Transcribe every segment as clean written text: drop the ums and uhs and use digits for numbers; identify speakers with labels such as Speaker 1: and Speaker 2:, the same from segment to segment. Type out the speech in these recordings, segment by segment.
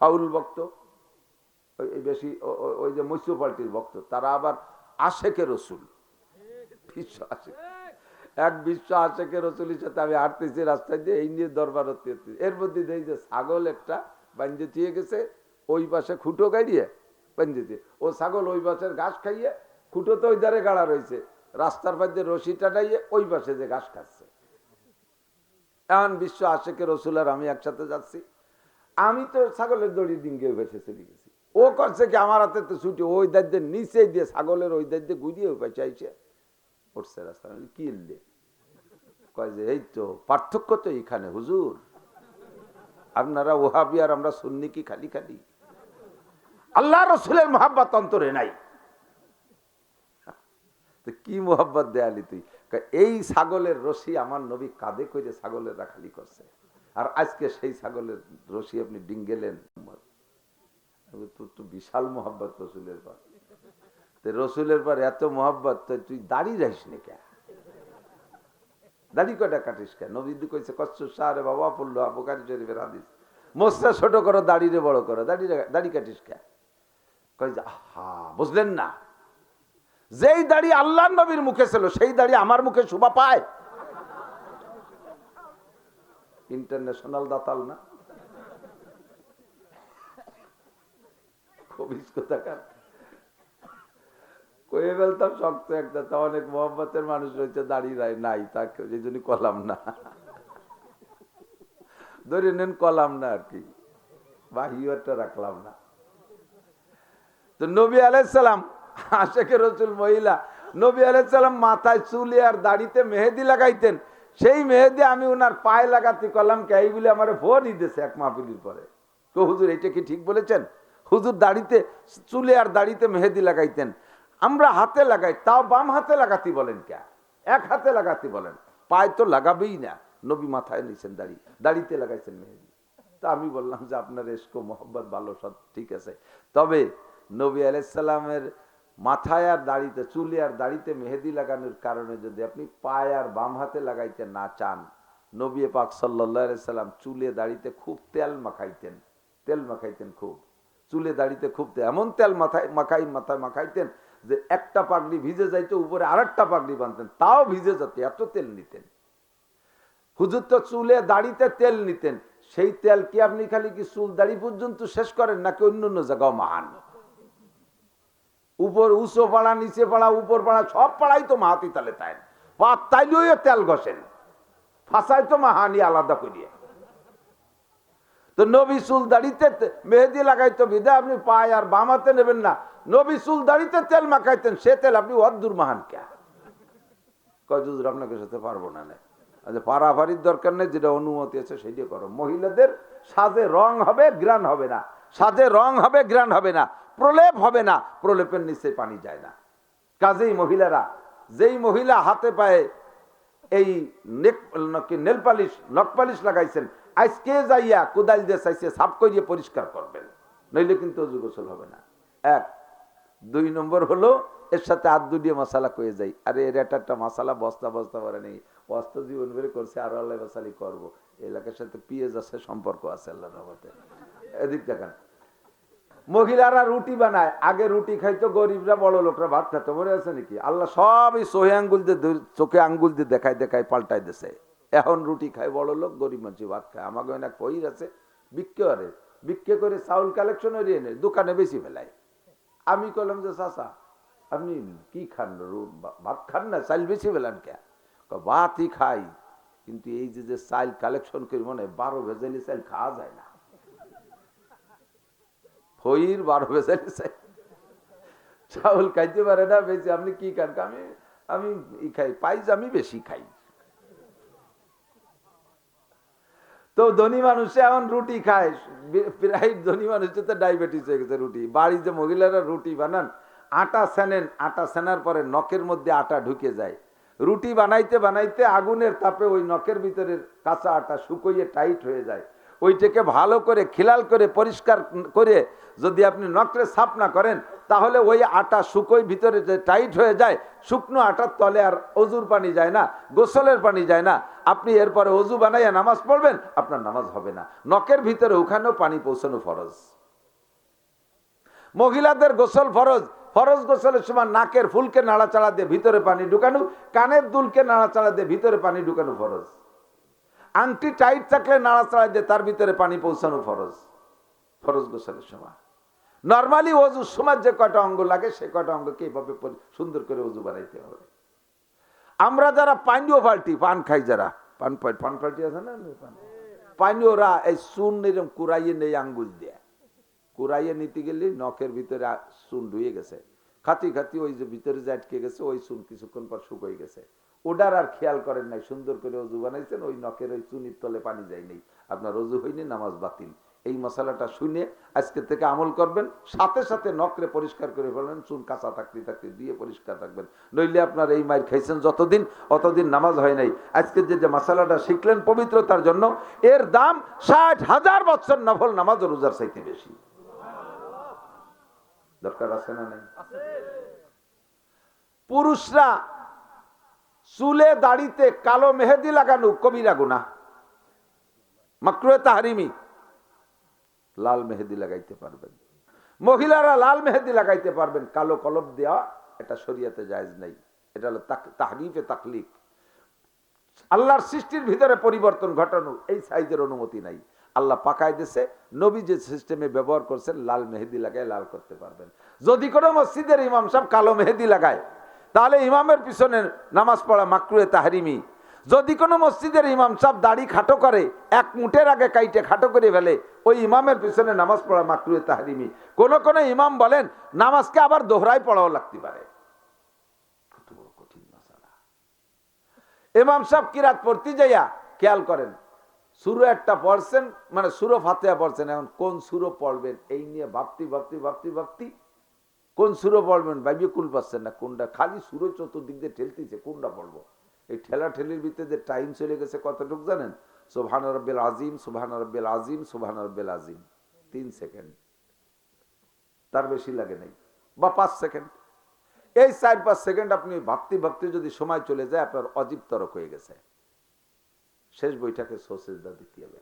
Speaker 1: Foul ভক্ত, বেশি ওই যে মিউনিসিপালিটির ভক্ত, তারা আবার আশেকে রসুল, বিশ্ব আশেক। এক বিশ্ব আশেকে রসুলের সাথে আমি হাঁটতেছি রাস্তায় দিয়ে, এই নিয়ে দরবার হতে, এর মধ্যে এই যে ছাগল একটা বাঞ্জে দিয়ে গেছে, ওই পাশে খুঁটো গাড়িয়ে বাঞ্জে দিয়ে, ও ছাগল ওই পাশের ঘাস খাইয়ে, খুঁটো তো ওই ধারে গাড়া রয়েছে, রাস্তার মধ্যে রশি টানাইয়ে ওই পাশে যে ঘাস খাচ্ছে। এমন বিশ্ব আশেকে রসুল আর আমি একসাথে যাচ্ছি, আমি তো ছাগলের দড়ি ডিঙ্গে ভেসে চলে গেছি, ও করছে কি আমার হাতে তো ছুটি, ওই দাঁড়িয়ে নিচে দিয়ে ছাগলের ওই দাঁড়িয়ে ঘুরিয়ে ওই পাশে আইসে উঠছে রাস্তা। কি এলে কয় যে এই তো পার্থক্য তো এখানে হুজুর, আপনারা ওহাবি আর আমরা সুন্নি কি খালি খালি, আল্লাহ রসুলের মোহাব্বত অন্তরে নাই। কি মোহাব্বত দেয়ালি তুই? এই ছাগলের রশি আমার নবী কাঁধে করে ছাগলের রাখালি করছে, আর আজকে সেই ছাগলের রশি আপনি ডিঙ্গেলেন। তোর তো বিশাল মোহাব্বত রসুলের পর, রসুলের পর এত মোহাব্বত, তুই দাড়ি যাইস নি কে? দাড়ি কয়টা কাটিস কে? নবী কইছে কচ্ছ সারে বাবা পড়লো বুখারী শরীফের হাদিস, মোস্তা ছোট করো দাড়িরে বড় করো, দাড়ি কাটিস কে? কই যে হা বুঝলেন না, যেই দাড়ি আল্লাহর নবীর মুখে ছিল সেই দাড়ি আমার মুখে শোভা পায়? ইন্টারন্যাশনাল দাতাল না, খবিস কোথাকার। কয়ে ফেলতাম শক্ত একটা, তা অনেক মোহাম্মতের মানুষ রয়েছে দাঁড়িয়ে নাই, তাকে এই জন্য কলাম না, ধরে নেন কলাম না আর কি, বাহিওয়ারটা রাখলাম না। তো নবী আলাইহিসসালাম আশেকে রসুল মহিলা, নবী আলাইহিসসালাম মাথায় চুলে আর দাড়িতে মেহেদি লাগাইতেন, সেই মেহেদি আমি ওনার পায়ে লাগাতে করলাম কে, এই বলে আমার ফোনই দিয়েছে এক মাহফিলের পরে। তো হুজুর এটা কি ঠিক বলেছেন? হুজুর দাড়িতে চুলে আর দাড়িতে মেহেদি লাগাইতেন, আমরা হাতে লাগাই, তাও বাম হাতে লাগাতে বলেন কে? এক হাতে লাগাতে বলেন, পায়ে তো লাগাবেই না। নবী মাথায় নিয়েছেন দাড়ি, দাড়িতে লাগাইছেন মেহেদি। তা আমি বললাম যে আপনার এসকো মোহাব্বত ভালো, সব ঠিক আছে, তবে নবী আলাইহিসসালামের মাথায় আর দাড়িতে, চুলে আর দাড়িতে মেহেদি লাগানোর কারণে যদি আপনি পায়ে আর বাম হাতে লাগাইতে না চান, নবী পাক সাল্লাল্লাহু আলাইহি সাল্লাম চুলে দাড়িতে খুব তেল মাখাইতেন খুব, চুলে দাড়িতে খুব এমন তেল মাথায় মাখাইতেন যে একটা পাগড়ি ভিজে যাইতো, উপরে আরেকটা পাগড়ি বাঁধতেন, তাও ভিজে যেত, এত তেল নিতেন। হুজুর তো চুলে দাড়িতে তেল নিতেন, সেই তেল কি আপনি খালি কি চুল দাড়ি পর্যন্ত শেষ করেন নাকি অন্য অন্য জায়গাও মাহান? উপর উঁচু পাড়া, নিচে পাড়া, উপর পাড়া, সব পাড়াই তো মাহাতি তালে তাই, তাইলেও তেল ঘষেন, ফাঁসাই তো মাহানি আলাদা করিয়ে। তো নবী চুল দাড়িতে মেহেদি লাগাইতো বিদায় আপনি পায়ে আর বাম হাতে নেবেন না, নবী চুল দাড়িতে তেল মাখাইতেন, সে তেল আপনি অদ্দুর মাহান কে? কয় হুজুর আপনাকে সাথে পারবো না। আচ্ছা, পারাপারির দরকার নেই, যেটা অনুমতি আছে সেটা করো। মহিলাদের সাজে রং হবে, গ্রান হবে না, সাজে রং হবে, গ্রান হবে না, প্রলেপ হবে না, প্রলেপের নিচে পানি যায় না। কাজেই মহিলারা, যেই মহিলা হাতে পায়ে এই নেল পালিশ, নখ পালিশ লাগাইছেন, আজকে যাইয়া কোদাল দিয়ে চাইছে সাফ করিয়ে পরিষ্কার করবেন, নইলে কিন্তু অজু গোসল হবে না। এক, দুই নম্বর হলো এর সাথে আর দুটিয়ে মশালা কয়ে যাই, আরে এর একটা মশালা বস্তা করে নেই, বস্তা জীবন বের করছে, আরো আল্লাহ মশালি করবো, এলাকার সাথে পিএজ আছে, সম্পর্ক আছে আল্লাহর রহমতে। এদিক দেখেন, মহিলারা রুটি বানায়, আগে রুটি খাইতো গরিবরা, বড় লোকরা ভাত খেতো, মনে আছে নাকি? আল্লাহ সব এই সহে আঙ্গুল দিয়ে, চোখে আঙ্গুল দিয়ে দেখায় পাল্টাই দিছে। এখন রুটি খায় বড় লোক, গরিব মানুষ ভাত খায়। আমাকে অনেক পহির আছে, বিক্রি করে চাউল কালেকশন হয়ে এনে দোকানে বেশি ফেলায়। আমি কলাম যে চাচা আপনি কি খান, ভাত খান না, চাল বেশি ফেলান কে? ভাতই খাই, কিন্তু এই যে চাল কালেকশন করি, মনে 12 ভেজালি চাল খাওয়া যায় না, ফইর 12 ভেজালি চাল চাউল খাইতে পারে না বেশি। আপনি কি খান? আমি খাই, পাইজ আমি বেশি খাই। তো ধনী মানুষে এখন রুটি খায়, প্রায় ধনী মানুষের তো ডায়াবেটিস হয়ে গেছে। রুটি বাড়ি যে মহিলারা রুটি বানান, আটা ছানেন, আটা ছানার পরে নখের মধ্যে আটা ঢুকে যায়, রুটি বানাইতে বানাইতে আগুনের তাপে ওই নখের ভিতরের কাঁচা আটা শুকোইয়ে টাইট হয়ে যায়। ওইটাকে ভালো করে খিলাল করে পরিষ্কার করে যদি আপনি নখরে সাফ না করেন, তাহলে ওই আটা শুকোয় ভিতরে যে টাইট হয়ে যায়, শুকনো আটার তলে আর অজুর পানি যায় না, গোসলের পানি যায় না। আপনি এরপরে অজু বানাইয়া নামাজ পড়বেন, আপনার নামাজ হবে না। নখের ভিতরে ওখানেও পানি পৌঁছানো ফরজ। মহিলাদের গোসল ফরজ। ফরজ গোসলের সময় নাকের ফুলকে নাড়াচাড়া দিয়ে ভিতরে পানি ঢুকানো, কানের দুলকে নাড়াচাড়া দিয়ে ভিতরে পানি ঢুকানো ফরজ। আংটি টাইট থাকলে নাড়াচাড়া দিয়ে তার ভিতরে পানি পৌঁছানো ফরজ। ফরজ গোসলের সময় নর্মালি অজুর সময় যে কয়টা অঙ্গ লাগে সে কয়টা অঙ্গকে এইভাবে সুন্দর করে অজু বানাইতে হবে। আমরা যারা পানীয় পাল্টি, পান খাই, যারা পান পাল্টি আছে না, পানীয়রা এই চুন এরকম কুড়াইয়ে নেই, আঙ্গুল দিয়ে কুড়াইয়ে নিতে গেলে নখের ভিতরে চুন ঢুয়ে গেছে, খাতি খাতি ওই যে ভিতরে যে আটকে গেছে ওই চুন কিছুক্ষণ পর শুকিয়ে গেছে, ওটার আর খেয়াল করেন নাই, সুন্দর করে অজু বানাইছেন, ওই নখের ওই চুনির তলে পানি যায়নি, আপনার অজু হয়নি, নামাজ বাতিল। এই মশলাটা শুনে আজকে থেকে আমল করবেন, সাথে সাথে নখরে পরিষ্কার করে ফেলবেন, চুন কাঁচা থাকতে থাকতে দিয়ে পরিষ্কার রাখবেন, নইলে আপনার এই মায়ের খাইছেন যতদিন অতদিন নামাজ হয় নাই। আজকে যে মশলাটা শিখলেন পবিত্রতার জন্য, এর দাম ৬০,০০০ বছর নফল নামাজ ও রোজার চাইতে বেশি। দরকার আছে না নাই? পুরুষরা চুলে দাড়িতে কালো মেহেদি লাগানো কবিরা গুনাহ, মাকরুহে তাহরিমি। লাল মেহেদি লাগাইতে পারবেন, মহিলারা লাল মেহেদি লাগাইতে পারবেন, কালো কলব দেওয়া এটা শরীয়তে জায়েজ নাই। এটা হলো তাহরিফে তাকলিক, আল্লাহর সৃষ্টির ভিতরে পরিবর্তন ঘটানো, এই সাইজের অনুমতি নাই। আল্লাহ পাকাই দিয়েছে, নবী যে সিস্টেমে ব্যবহার করছেন, লাল মেহেদি লাগায় লাল করতে পারবেন। যদি কোনো মসজিদের ইমাম সাহেব কালো মেহেদি লাগায়, তাহলে ইমামের পিছনে নামাজ পড়া মাকরুহে তাহরিমি। যদি কোনো মসজিদের ইমাম সাহেব দাড়ি খাটো করে, এক মুঠের আগে কাইটে খাটো করে ফেলে, ওই ইমামের পিছনে নামাজ পড়া মাকরুহে তাহরিমি। কোন কোন ইমাম বলেন নামাজকে আবার দোহরাই পড়াও লাগতে পারে। কত বড় কঠিন মাসালা। ইমাম সাহেব কিরাত পড়তে যাইয়া খেয়াল করেন, সূরা একটা পড়ছেন, মানে সূরা ফাতিহা পড়ছেন, এখন কোন সূরা পড়বেন এই নিয়ে ভাবতি কোন সূরা পড়বেন ভাইবে কুল পাচ্ছেন না, কোনটা খালি সূরা চতুর্দিক দিয়ে ঠেলতেছে, কোনটা পড়বো। এই ঠেলা ঠেলির ভিতরে যে টাইম চলে গেছে কতটুক জানেন? সুবহান রাব্বিল আযীম, সুবহান রাব্বিল আযীম, সুবহান রাব্বিল আযীম, 3 সেকেন্ড, তার বেশি লাগে নাই, বা 5 সেকেন্ড। এই 4-5 সেকেন্ড আপনি ভাবতে যদি সময় চলে যায়, আপনার অজীব তরক হয়ে গেছে। শেষ বৈঠকে সেজদা দিতে হবে।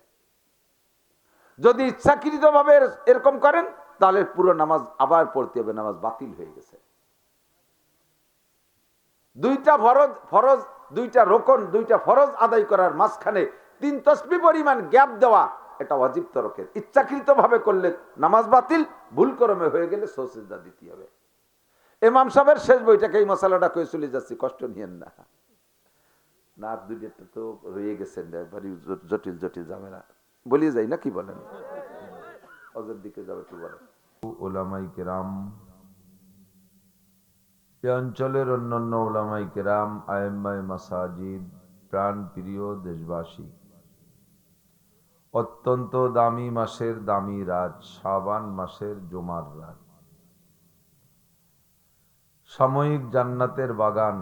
Speaker 1: যদি ইচ্ছাকৃত ভাবে এরকম করেন, তাহলে পুরো নামাজ আবার পড়তে হবে, নামাজ বাতিল হয়ে গেছে। দুইটা ফরজ, দুইটা রোকন, দুইটা ফরজ আদায় করার মাঝখানে 3 তাসবিহ পরিমাণ গ্যাপ দেওয়া, এটা ওয়াজিব তরকের। ইচ্ছাকৃত ভাবে করলে নামাজ বাতিল, ভুল ক্রমে হয়ে গেলে সেজদা দিতে হবে। ইমাম সাহেবের শেষ বইটাকে এই মশলাটা কয়ে চলে যাচ্ছি, কষ্ট নিয়েন না। না দুইটা তো রয়ে গেছেন, জটিল জটিল ঝামেলা বলিয়ে যাই না, কি বলেন? অজের দিকে যাবে কি বলেন? উলামায়ে কেরাম, এই অঞ্চলের অন্যান্য উলামায়ে কেরাম, আইম্মায়ে মাসাজিদ, প্রাণ প্রিয় দেশবাসী, অত্যন্ত দামি মাসের দামি রাত, শাবান মাসের জুমার রাত, সাময়িক জান্নাতের বাগান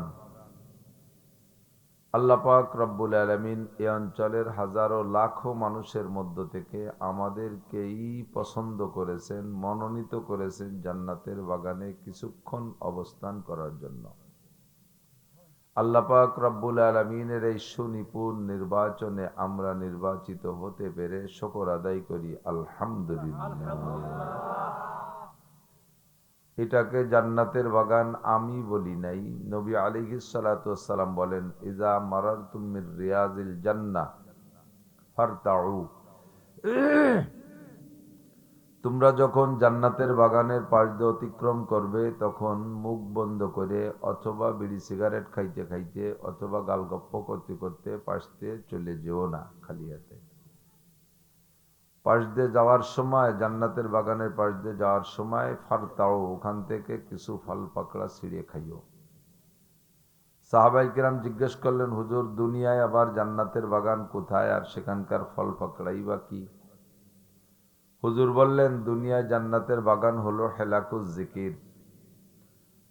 Speaker 1: আল্লাহ পাক রব্বুল আলামিন এই অঞ্চলের হাজারো লাখো মানুষের মধ্য থেকে আমাদেরকেই পছন্দ করেছেন, মনোনীত করেছেন জান্নাতের বাগানে কিছুক্ষণ অবস্থান করার জন্য। আল্লাহ পাক রব্বুল আলামিনের এই সুনিপুণ নির্বাচনে আমরা নির্বাচিত হতে পেরে শুকর আদায় করি আলহামদুলিল্লাহ। এটাকে জান্নাতের বাগান আমি বলি নাই, নবী আলাইহিস সালাতু ওয়াস সালাম বলেন, ইজা মারারতুম মির রিয়াজিল জান্নাহ ফারতাউ, তোমরা যখন জান্নাতের বাগানের পাশ দিয়ে অতিক্রম করবে, তখন মুখ বন্ধ করে অথবা বিড়ি সিগারেট খাইতে খাইতে অথবা গালগপ্প করতে করতে পাশ দিয়ে চলে যেও না খালি হাতে। পাশ দিয়ে যাওয়ার সময়, জান্নাতের বাগানের পাশ দিয়ে যাওয়ার সময় ফারতাও, ওখান থেকে কিছু ফল পাকড়া ছিঁড়ে খাইও। সাহাবায়ে কেরাম জিজ্ঞেস করলেন, হুজুর দুনিয়ায় আবার জান্নাতের বাগান কোথায়, আর সেখানকার ফল পাকড়াই বা কি? হুজুর বললেন, দুনিয়ায় জান্নাতের বাগান হলো হেলাকুজ জিকির,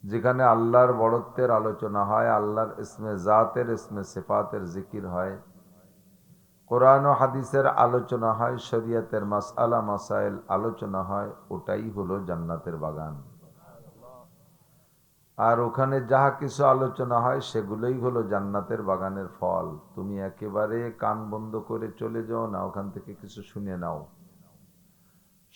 Speaker 1: যেখানে আল্লাহর বড়ত্বের আলোচনা হয়, আল্লাহর ইসমে জাতের, ইসমে সিফাতের জিকির হয়, কোরআন ও হাদিসের আলোচনা হয়, শরীয়তের মাসআলা মাসাইল আলোচনা হয়, ওটাই হলো জান্নাতের বাগান।
Speaker 2: আর ওখানে যাহা কিছু আলোচনা হয় সেগুলোই হলো জান্নাতের বাগানের ফল। তুমি একেবারে কান বন্ধ করে চলে যাও না, ওখান থেকে কিছু শুনে নাও।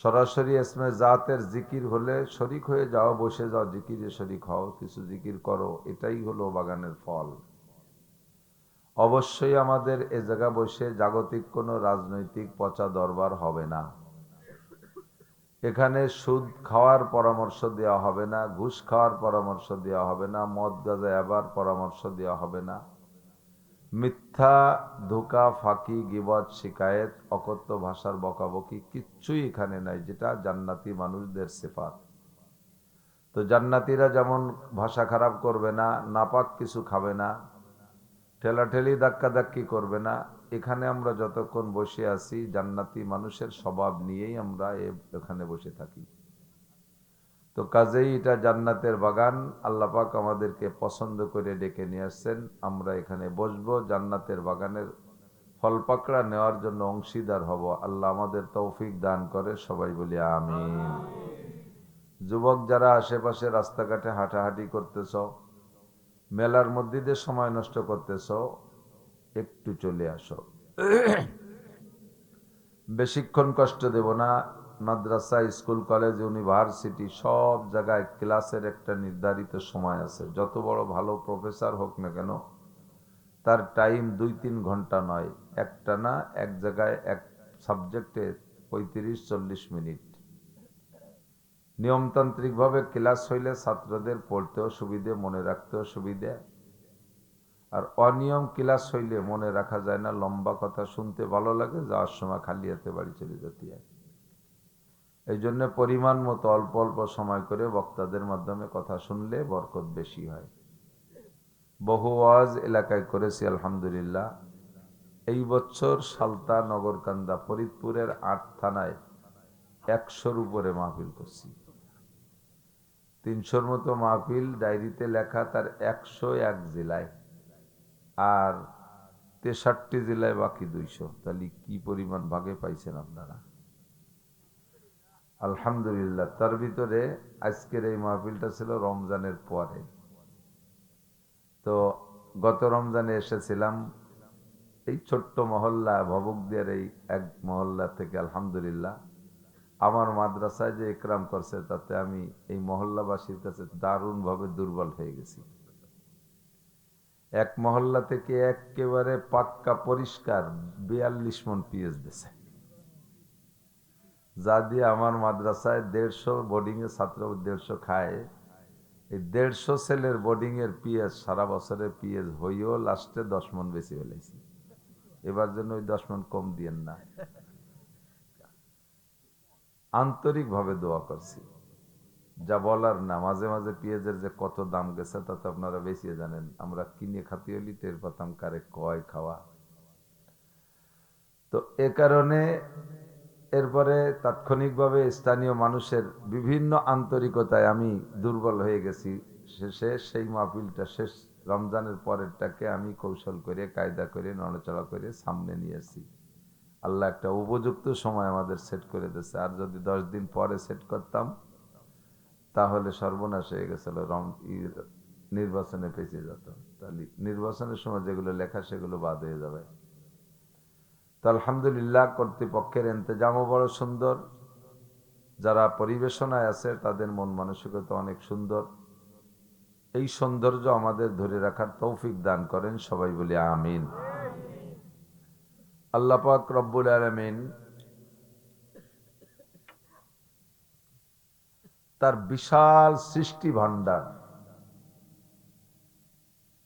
Speaker 2: সরাসরি ইসমে জাতের জিকির হলে শরিক হয়ে যাও, বসে যাও, জিকিরে শরিক হও, কিছু জিকির করো, এটাই হলো বাগানের ফল। অবশ্যই আমাদের এ জায়গা বসে জাগতিক কোনো রাজনৈতিক পচা দরবার হবে না। এখানে সুদ খাওয়ার পরামর্শ দেওয়া হবে না, ঘুষ খাওয়ার পরামর্শ দেওয়া হবে না, মদ গাঁজা আবার পরামর্শ দেওয়া হবে না, মিথ্যা, ধোঁকা, ফাঁকি, গীবত, শিকায়েত, অকথ্য ভাষার বকাবকি কিচ্ছুই এখানে নাই, যেটা জান্নাতি মানুষদের সিফাত। তো জান্নাতিরা যেমন ভাষা খারাপ করবে না, নাপাক কিছু খাবে না, ঠেলাঠেলি ধাক্কাধাক্কি করবে না। এখানে আমরা যতক্ষণ বসে আছি জান্নাতি মানুষের স্বভাব নিয়েই আমরা এখানে বসে থাকি। তো কাজেই এটা জান্নাতের বাগান, আল্লাহ পাক আমাদেরকে পছন্দ করে ডেকে নিয়ে আসছেন, আমরা এখানে বসবো, জান্নাতের বাগানের ফল পাকড়া নেওয়ার জন্য অংশীদার হব। আল্লাহ আমাদের তৌফিক দান করে, সবাই বলি আমিন। যুবক যারা আশেপাশে রাস্তাঘাটে হাঁটাহাঁটি করতেছ, মেলার মধ্যে দিয়ে সময় নষ্ট করতেছ, একটু চলে আসো। বেশিক্ষণ কষ্ট দেব না। মাদ্রাসা, স্কুল, কলেজ, ইউনিভার্সিটি সব জায়গায় ক্লাসের একটা নির্ধারিত সময় আছে। যত বড় ভালো প্রফেসর হোক না কেন, তার টাইম 2-3 ঘন্টা নয়, একটা না এক জায়গায় এক সাবজেক্টে 35-40 মিনিট। নিয়মতান্ত্রিকভাবে ক্লাস হইলে ছাত্রদের পড়তেও সুবিধে, মনে রাখতেও সুবিধে। আর অনিয়ম ক্লাস হইলে মনে রাখা যায় না, লম্বা কথা শুনতে ভালো লাগে, যাওয়ার সময় খালি হাতে বাড়ি চলে যেতে হয়। এই জন্য পরিমাণ মতো অল্প অল্প সময় করে বক্তাদের মাধ্যমে কথা শুনলে বরকত বেশি হয়। বহু ওয়াজ এলাকায় করেছি আলহামদুলিল্লাহ। এই বছর সালতা, নগরকান্দা, ফরিদপুরের 8 থানায় 100-র উপরে মাহফিল করছি। 300-র মতো মাহফিল ডায়েরিতে লেখা, তার 101 জেলায়, আর 63 জেলায় বাকি 200। তাহলে কি পরিমাণ ভাগে পাইছেন আপনারা? আলহামদুলিল্লাহ। তার ভিতরে আজকের এই মাহফিলটা ছিল রমজানের পরে। তো গত রমজানে এসেছিলাম এই ছোট্ট মহল্লা ভবুকদিয়ার এই এক মহল্লা থেকে। আলহামদুলিল্লাহ, আমার মাদ্রাসায় যে ইকরাম করছে তাতে আমি এই মহল্লাবাসীর কাছে দারুণভাবে দুর্বল হয়ে গেছি। এক মহল্লা থেকে একেবারে পাক্কা পরিষ্কার 42 মণ পিএস দিছে, যা দিয়ে আমার মাদ্রাসায় 150 বোর্ডিং এর ছাত্র 150 খায়। এই 150 ছেলের বোর্ডিং এর পিএস, সারা বছরের পিএস হইও লাস্টে 10 মণ বেশি ফেলেছি। এবার যেন ওই 10 মণ কম দিয়েন না। আন্তরিক ভাবে দোয়া করছি, যা বলার না। মাঝে মাঝে পেঁয়াজের যে কত দাম গেছে তা তো আপনারা বেশি জানেন। আমরা কিনে খাতি হলি টের পাতাম কারে কয় খাওয়া। তো এ কারণে এরপরে তাৎক্ষণিকভাবে স্থানীয় মানুষের বিভিন্ন আন্তরিকতায় আমি দুর্বল হয়ে গেছি। শেষে সেই মাহফিলটা, শেষ রমজানের পরেরটাকে আমি কৌশল করে, কায়দা করে, নড়াচড়া করে সামনে নিয়ে আসি। আল্লাহ একটা উপযুক্ত সময় আমাদের সেট করে দিয়েছে। আর যদি 10 দিন পরে সেট করতাম তাহলে সর্বনাশ হয়ে গেছিল, নির্বাচনে পেঁচে যেত। তাহলে নির্বাচনের সময় যেগুলো লেখা সেগুলো বাদ হয়ে যাবে। তো আলহামদুলিল্লাহ, কর্তৃপক্ষের ইন্তজামও বড় সুন্দর, যারা পরিবেশনায় আছে তাদের মন মানসিকতা অনেক সুন্দর। এই সৌন্দর্য আমাদের ধরে রাখার তৌফিক দান করেন, সবাই বলি আমিন। আল্লাহ পাক রব্বুল আলামিন তার বিশাল সৃষ্টি ভান্ডার,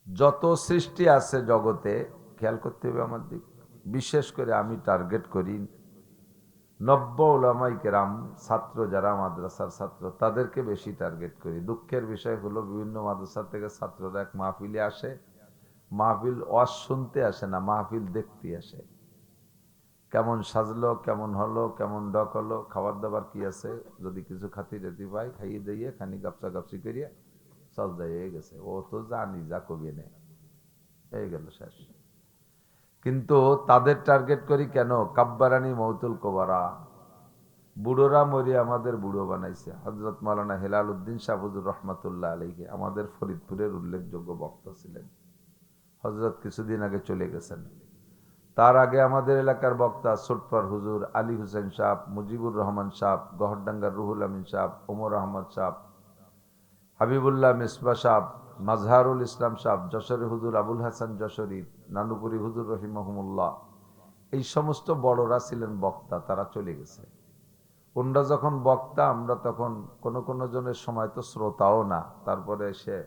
Speaker 2: যত সৃষ্টি আছে জগতে, খেয়াল করতে হবে আমার দিক। বিশেষ করে আমি টার্গেট করি 90 উলামায়ে কেরাম, ছাত্র যারা মাদ্রাসার ছাত্র, তাদেরকে বেশি টার্গেট করি। দুঃখের বিষয় হলো বিভিন্ন মাদ্রাসা থেকে ছাত্ররা এক মাহফিলে আসে, মাহফিল ওয়াজ শুনতে আসে না, মাহফিল দেখতে আসে। কেমন সাজলো, কেমন হলো, কেমন ডক হলো, খাবার দাবার কি আছে, যদি কিছু খাতি রেতি পাই খাইয়ে দিয়ে খানি গাপসা গাপসি করিয়ে সজদাই হয়ে গেছে। ও তো জানি যা কবি নেই, হয়ে গেল শেষ। কিন্তু তাদের টার্গেট করি কেন? কাব্বারানি মৌতুল কোবারা, বুড়োরা মরি আমাদের বুড়ো বানাইছে। হযরত মাওলানা হেলাল উদ্দিন শাহ হুজুর রহমাতুল্লাহ আলাইহি আমাদের ফরিদপুরের উল্লেখযোগ্য বক্তা ছিলেন। হযরত কিছুদিন আগে চলে গেছেন। তার আগে আমাদের এলাকার বক্তা সোটপার হুজুর, আলী হোসেন সাহ, মুজিবুর রহমান সাহ, গহরডাঙ্গার রুহুল আমিন সাহ, ওমর আহমদ সাহ, হাবিবুল্লাহ মিসবা সাহ, মাজহারুল ইসলাম সাহ, যশোরে হুজুর আবুল হাসান যশোরী, নানুপুরি হুজুর রহিমাহুমুল্লাহ, এই সমস্ত বড়রা ছিলেন বক্তা, তারা চলে গেছে। ওনরা যখন বক্তা, আমরা তখন কোনো জনের সময় তো শ্রোতাও না। তারপরে এসে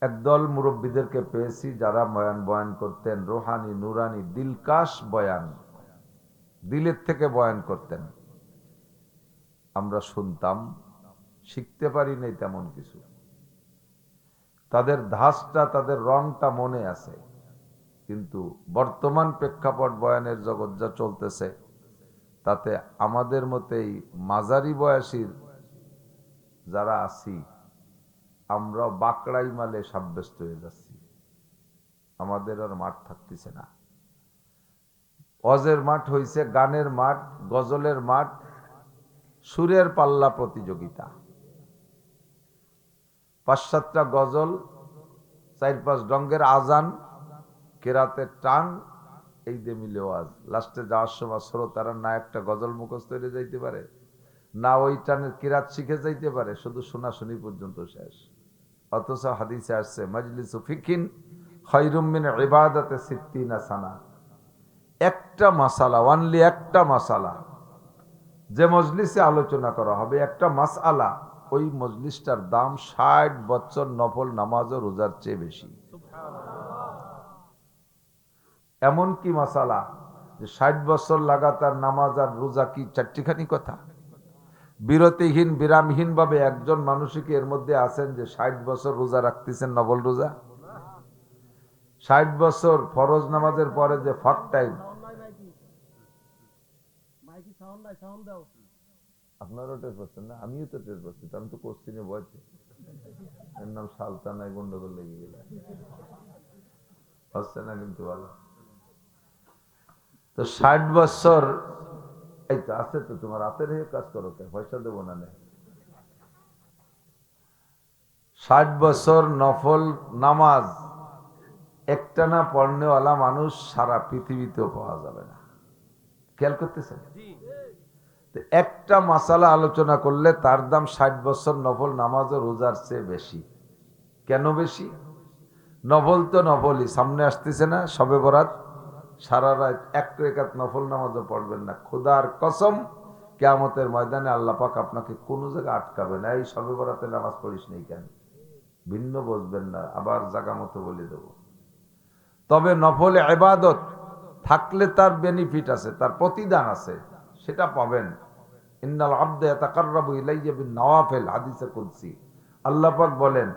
Speaker 2: একদল মুরব্বীদেরকে পেয়েছি যারা বয়ান করতেন, রোহানি নুরানি দিলকাশ বয়ান, দিলের থেকে বয়ান করতেন। আমরা শুনতাম, শিখতে পারি নাই তেমন কিছু। তাদের ধাঁচটা, তাদের রংটা মনে আছে। কিন্তু বর্তমান প্রেক্ষাপট বয়ানের জগৎ যা চলতেছে, তাতে আমাদের মতেই মাঝারি বয়সীর যারা আছি, আমরা বাকড়াই মালে সাব্যস্ত হয়ে যাচ্ছি। আমাদের আর মাঠ থাকতেছে না। ওয়াজের মাঠ হইছে গানের মাঠ, গজলের মাঠ, সুরের পাল্লা প্রতিযোগিতা। ৫-৭টা গজল, ৪-৫ রঙের আজান, কেরাতের টান, এই দিয়ে মিলে ওয়াজ। লাস্টে যাওয়ার সময় শ্রোতারা না একটা গজল মুখস্থ হয়ে যাইতে পারে, না ওই টানের কিরাত শিখে যাইতে পারে, শুধু শোনাশুনি পর্যন্ত শেষ। অথচ হাদিসে আসছে মাজলিসু ফিকিন খায়রুম মিন ইবাদাতি সিত্তিনা সানা। একটা মাসালা, অনলি একটা মাসালা যে মজলিসে আলোচনা করা হবে, একটা মাসআলা, ওই মজলিসটার দাম ৬০ বছর নফল নামাজ ও রোজার চেয়ে বেশি। এমন কি মাসালা যে ৬০ বছর লাগাতার নামাজ আর রোজা কি চারটিখানি কথা? বিরতিহীন বিরামহীন ভাবে একজন মানুষই কি এর মধ্যে আছেন যে ৬০ বছর রোজা রাখতেছেন, নফল রোজা? ৬০ বছর ফরজ নামাজের পরে যে ফাঁক টাইম, আপনারাও টের পাচ্ছেন না, আমিও তো টের পাচ্ছি, আমি তো কোশ্চিনে বয়সে এর নাম সালতানায় গন্ডগোল লেগে গেল, হচ্ছে না কিন্তু ভালো। তো ৬০ বছর এই তো আছে, তো তোমার হাতের হয়ে কাজ করো, পয়সা দেবো না। ৬০ বছর নফল নামাজ একটানা পড়নেওয়ালা মানুষ সারা পৃথিবীতেও পাওয়া যাবে না। খেয়াল করতেছেন? একটা মাসালা আলোচনা করলে তার দাম ৬০ বছর নফল নামাজ ও রোজার চেয়ে বেশি। কেন বেশি? নফল তো নফলই, সামনে আসতেছে না শবে বরাত, সারা রাত এক রেকাত নফল নামাজও পড়বেন না। খোদার কসম, কিয়ামতের ময়দানে আল্লাহ পাক আপনাকে কোনো জায়গায় আটকাবে না, এই শবে বরাতে নামাজ পড়িস নেই কেন, ভিন্ন বসবেন না, আবার জায়গা মতো বলে দেব। তবে নফল ইবাদত থাকলে তার বেনিফিট আছে, তার প্রতিদান আছে, সেটা পাবেন। ইন্নাল আবদা ইয়াতাকাররাবু ইলাইয়া বিন নওয়াফিল, হাদিসে কুদসি। আল্লাহ পাক বলেন,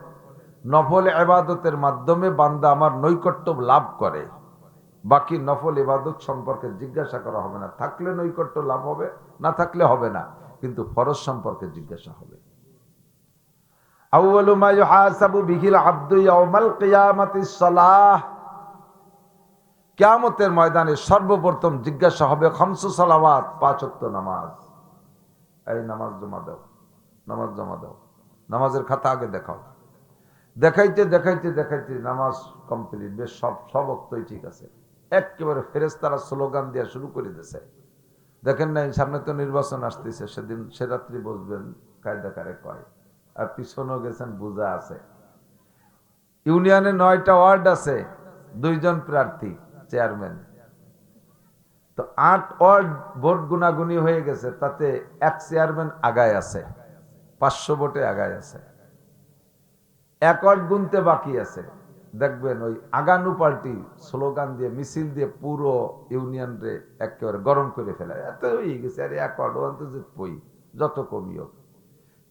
Speaker 2: নফল ইবাদতের মাধ্যমে বান্দা আমার নৈকট্য লাভ করে, বাকি নফল ইবাদত সম্পর্কে জিজ্ঞাসা করা হবে না। থাকলে নৈকট্য লাভ হবে, না থাকলে হবে না, কিন্তু ফরজ সম্পর্কে জিজ্ঞাসা হবে। আউয়ালু মা ইউহাসাবু বিহিল আবদু ইয়াউমাল কিয়ামাতিস সালাহ। কিয়ামতের ময়দানে সর্বপ্রথম জিজ্ঞাসা হবে খামসু সালাওয়াত, ৫ ওয়াক্ত নামাজ। এই নামাজ জমা দাও, নামাজ জমা দাও, নামাজের খাতা আগে দেখাও। দেখাইতে দেখাইতে দেখাইতে নামাজ কমপ্লিট, বেশ সব ওয়াক্তই ঠিক আছে। একেবারে ফেরেশতারা স্লোগান দেওয়া শুরু করে দিয়েছে। দেখেন নাই সামনে তো নির্বাচন আসতেছে, সেদিন সে রাত্রি বসবেন কায়দা কারে কয়, আর পিছনেও গেছেন বুঝা আছে। ইউনিয়নে ৯টা ওয়ার্ড আছে, ২ জন প্রার্থী চেয়ারম্যান, তো ৮ ওয়ার্ড ভোট গুনাগুনি হয়ে গেছে, তাতে এক চেয়ারম্যান আগায় আছে, ৫০০ ভোটে আগায় আছে। ১ ওয়ার্ড গুনতে বাকি আছে। দেখবেন ওই আগানু পার্টি স্লোগান দিয়ে মিছিল দিয়ে পুরো ইউনিয়ন রে একেবারে গরম করে ফেলে, এত হয়ে গেছে, আরে ১ ওয়ার্ড ওখান তো জিতবই, যত কমই হোক।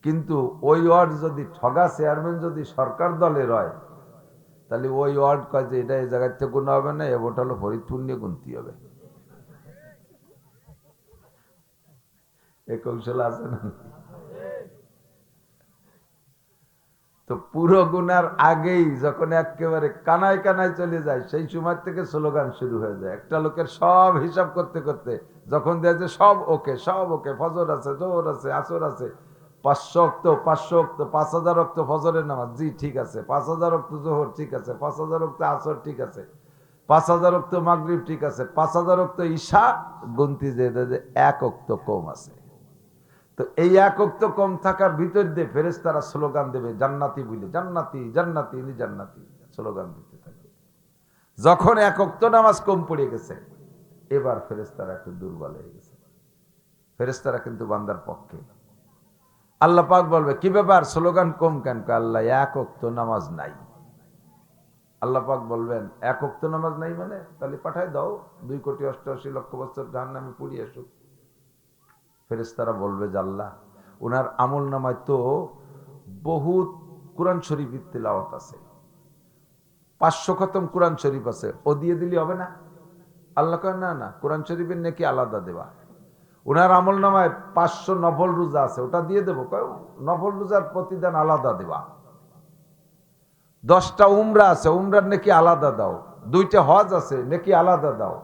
Speaker 2: কিন্তু ওই ওয়ার্ড যদি ঠগা চেয়ারম্যান যদি সরকার দলের হয়, তাহলে ওই ওয়ার্ড কয় যে এটা এই জায়গার থেকে গুণ হবে না, এ ভোট হলো ফরিদপুর নিয়ে গুনতে হবে। এ কৌশল আছে না? তো পুরো গুনার আগেই যখন একেবারে কানায় কানায় চলে যায়, সেই সময় থেকে স্লোগান শুরু হয়ে যায়। একটা লোকের সব হিসাব করতে করতে যখন দেয় যে সব ওকে, সব ওকে, ফজর আছে, জোহর আছে, আসর আছে, 500 অক্ত, 500 অক্ত, 5000 অক্ত ফজরের নামাজ, জি ঠিক আছে, 5000 অক্ত জোহর ঠিক আছে, 5000 অক্ত আসর ঠিক আছে, 5000 অক্ত মাগরিব ঠিক আছে, 5000 অক্ত ঈশা, গুনতি যে 1 অক্ত কম আছে। তো এই 1 অক্ত কম থাকার ভিতর দিয়ে ফেরেশতারা স্লোগান দেবে জান্নাতি বলে, জান্নাতি জান্নাতি ইনি জান্নাতি, স্লোগান দিতে থাকবে। যখন 1 অক্ত নামাজ কম পড়ে গেছে, এবার ফেরেশতারা একটু দুর্বল হয়ে গেছে। ফেরেশতারা কিন্তু বান্দার পক্ষে। আল্লাহ পাক বলবে কি ব্যাপার, স্লোগান কম কেন? আল্লাহ 1 অক্ত নামাজ নাই। আল্লাহ পাক বলবেন 1 অক্ত নামাজ নাই মানে? তাহলে পাঠায় দাও 2,88,00,000 বছর জাহান্নামে পুড়িয়ে আসুক। ফেরেশতারা বলবে যে আল্লাহ, ওনার আমল নামায় তো বহুত কোরআন শরীফের তিলাওয়াত আছে, 500 খতম কোরআন শরীফ আছে, ও দিয়ে দিলি হবে না? আল্লাহ কয় না না, কোরআন শরীফের নাকি আলাদা দেওয়া। ওনার আমল নামায় 500 নফল রোজা আছে, ওটা দিয়ে দেবো। কয় নফল রোজার প্রতিদান আলাদা দেওয়া। 10টা উমরা আছে, উমরার নাকি আলাদা দাও। 2টা হজ আছে, নাকি আলাদা দাও।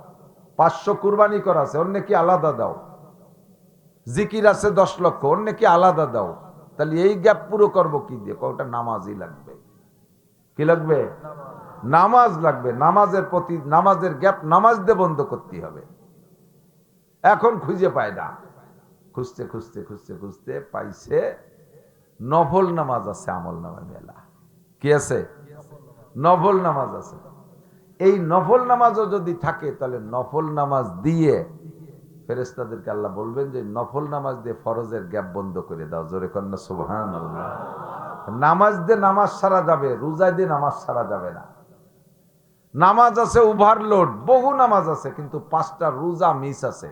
Speaker 2: 500 কুরবানি করা আছে, ওর নাকি আলাদা দাও। জিকির আছে 10 লক্ষ, ওর নাকি আলাদা দাও। তাহলে এই গ্যাপ পুরো করবো কি দিয়ে? ওটা নামাজই লাগবে। কি লাগবে? নামাজ লাগবে। নামাজের প্রতি, নামাজের গ্যাপ নামাজ দিয়ে বন্ধ করতে হবে। এখন খুঁজে পায় না, খুঁজতে খুঁজতে খুঁজতে খুঁজতে পাইছে নফল নামাজ আছে আমল নামায় মেলা। কি আছে? নফল নামাজ আছে। এই নফল নামাজও যদি থাকে, তাহলে নফল নামাজ দিয়ে ফেরেশতাদেরকে আল্লাহ বলবেন যে নফল নামাজ দিয়ে ফরজের গ্যাপ বন্ধ করে দাও। জোরে কন্যা সুবহানাল্লাহ। নামাজ দিয়ে নামাজ সারা যাবে, রোজা দিয়ে নামাজ সারা যাবে না। নামাজ আছে ওভারলোড, বহু নামাজ আছে, কিন্তু 5টা রোজা মিস আছে।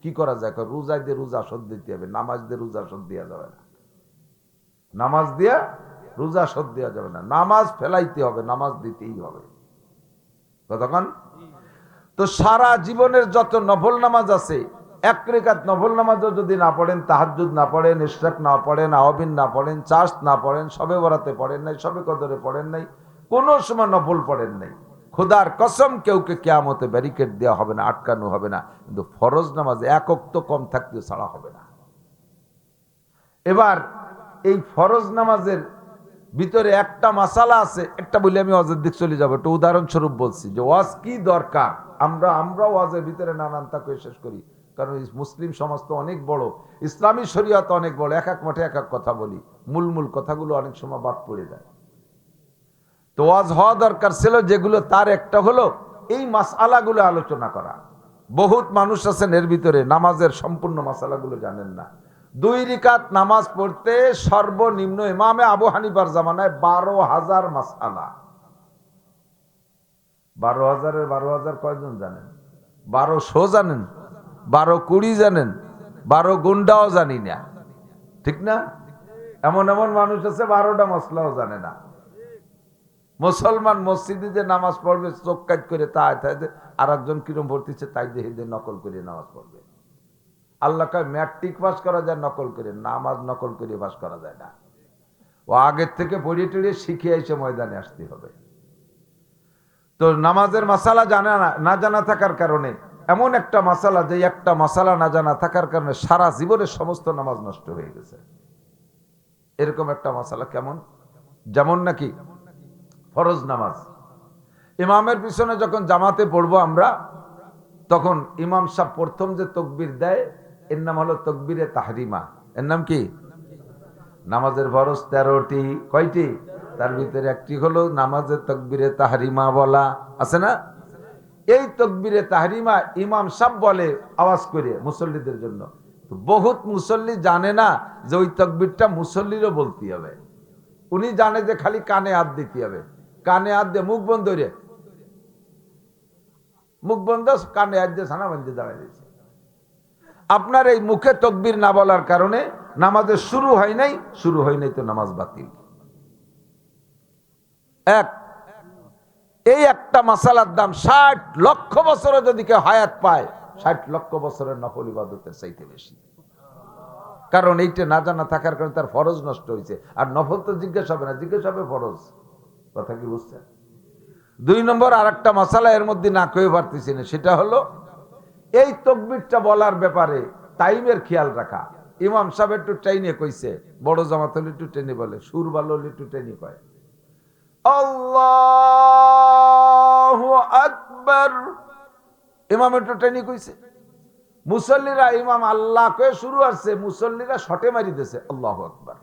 Speaker 2: কি করা যায়? রোজা দিয়ে রোজা শোধ দিতে হবে, নামাজ দিয়ে রোজা শোধ দেওয়া যাবে না। নামাজ দিয়ে রোজা শোধ দেওয়া যাবে না। নামাজ ফেলাইতে হবে, নামাজ দিতেই হবে। কতক্ষণ? তো সারা জীবনের যত নফল নামাজ আছে, 1 রাকাত নফল নামাজও যদি না পড়েন, তাহাজ্জুদ না পড়েন, ইশরাক না পড়েন, আওয়াবিন না পড়েন, চাষ না পড়েন, শবে বরাতে পড়েন নাই, শবে কদরে পড়েন নাই, কোনো সময় নফল পড়েন নাই, খোদার কসম কেউকে কিয়ামতে ব্যারিকেড দেওয়া হবে না, আটকানো হবে না। কিন্তু ফরজ নামাজ 1 ওয়াক্ত কম থাকতে ছাড়া হবে না। এবার এই ফরজ নামাজের ভিতরে একটা মাসালা আছে, একটা বলে আমি ওয়াজের দিক চলে যাবো। একটু উদাহরণস্বরূপ বলছি যে ওয়াজ কি দরকার। আমরা ওয়াজের ভিতরে নানান তা করে শেষ করি, কারণ মুসলিম সমাজ তো অনেক বড়, ইসলামী শরীয়ত অনেক বড়, এক এক মাঠে এক এক কথা বলি, মূল কথাগুলো অনেক সময় বাদ পড়ে যায়। তো ওয়াজ হওয়া দরকার ছিল যেগুলো, তার একটা হলো এই মাসআলাগুলো আলোচনা করা। বহুত মানুষ আছেন এর ভিতরে নামাজের সম্পূর্ণ মাসালাগুলো জানেন না। 2 রাকাত নামাজ পড়তে সর্বনিম্ন ইমামে আবু হানিফার জামানায় 12,000 মাসআলা। 12,000-এর 12,000 কয়জন জানেন? 1200 জানেন, 12-20 জানেন, 12 গুন্ডাও জানি না, ঠিক না? এমন এমন মানুষ আছে 12টা মশলাও জানে না। মুসলমান মসজিদে যে নামাজ পড়বে চোখ কাট করে তাই আর একজন কিরম ভর্তিছে তাই দেখে নকল করে নামাজ পড়বে। আল্লাহ কয় ম্যাট্রিক পাস করা যায় নকল করে, নামাজ নকল করে পাস করা যায় না। ও আগের থেকে পড়িয়ে টড়িয়ে শিখে এসে ময়দানে আসতে হবে। তো নামাজের মাসালা না জানা থাকার কারণে, এমন একটা মাসালা, যে একটা মাসালা না জানা থাকার কারণে সারা জীবনের সমস্ত নামাজ নষ্ট হয়ে গেছে। এরকম একটা মাসালা কেমন? যেমন নাকি ফরজ নামাজ, ইমামের পিছনে যখন জামাতে পড়বো আমরা, তখন ইমাম সাহেব প্রথম যে তাকবীর দেয়, এর নাম হলো তাকবীরে তাহরিমা। এর নাম কি? নামাজের ফরজ 13টি, কয়টি? তার ভিতরে একটি হলো নামাজের তাকবীরে তাহরিমা বলা, আছে না? এই তাকবীরে তাহরিমা ইমাম সাহেব বলে আওয়াজ করে মুসল্লিদের জন্য। বহুত মুসল্লি জানে না যে ওই তাকবীরটা মুসল্লিরও বলতে হবে। উনি জানে যে খালি কানে হাত দিতে হবে, কানে হাত দিয়ে মুখ বন্ধ রে, মুখ বন্ধ, কানে হাত দিয়ে সানা বন্ধে দাঁড়ায় দিয়েছে। আপনার এই মুখে তাকবীর না বলার কারণে নামাজের শুরু হয় নাই তো নামাজ বাতিল। এই একটা মাসালার দাম 60 লক্ষ বছরে যদি কেউ হায়াত পায়, 60 লক্ষ বছরের নফল ইবাদতের চাইতে বেশি। কারণ এইটা না জানা থাকার কারণে তার ফরজ নষ্ট হয়েছে। আর নফল তো জিজ্ঞেস হবে না, জিজ্ঞেস হবে ফরজ। কথা কি বুঝছেন? 2 নম্বর আর একটা মশালা এর মধ্যে না কয়ে পারতেছি না, সেটা হলো এই তাকবীরটা বলার ব্যাপারে টাইমের খেয়াল রাখা। ইমাম সাহেব একটু টেনে কইছে, বড় জামাত হলে একটু টেনে বলে, সুর ভালো হলে একটু টেনে কয় আল্লাহু আকবার, ইমাম একটু টেনে কইছে। মুসল্লিরা ইমাম আল্লাহ কয়ে শুরু আসছে, মুসল্লিরা শটে মারি দিয়েছে আল্লাহু আকবার।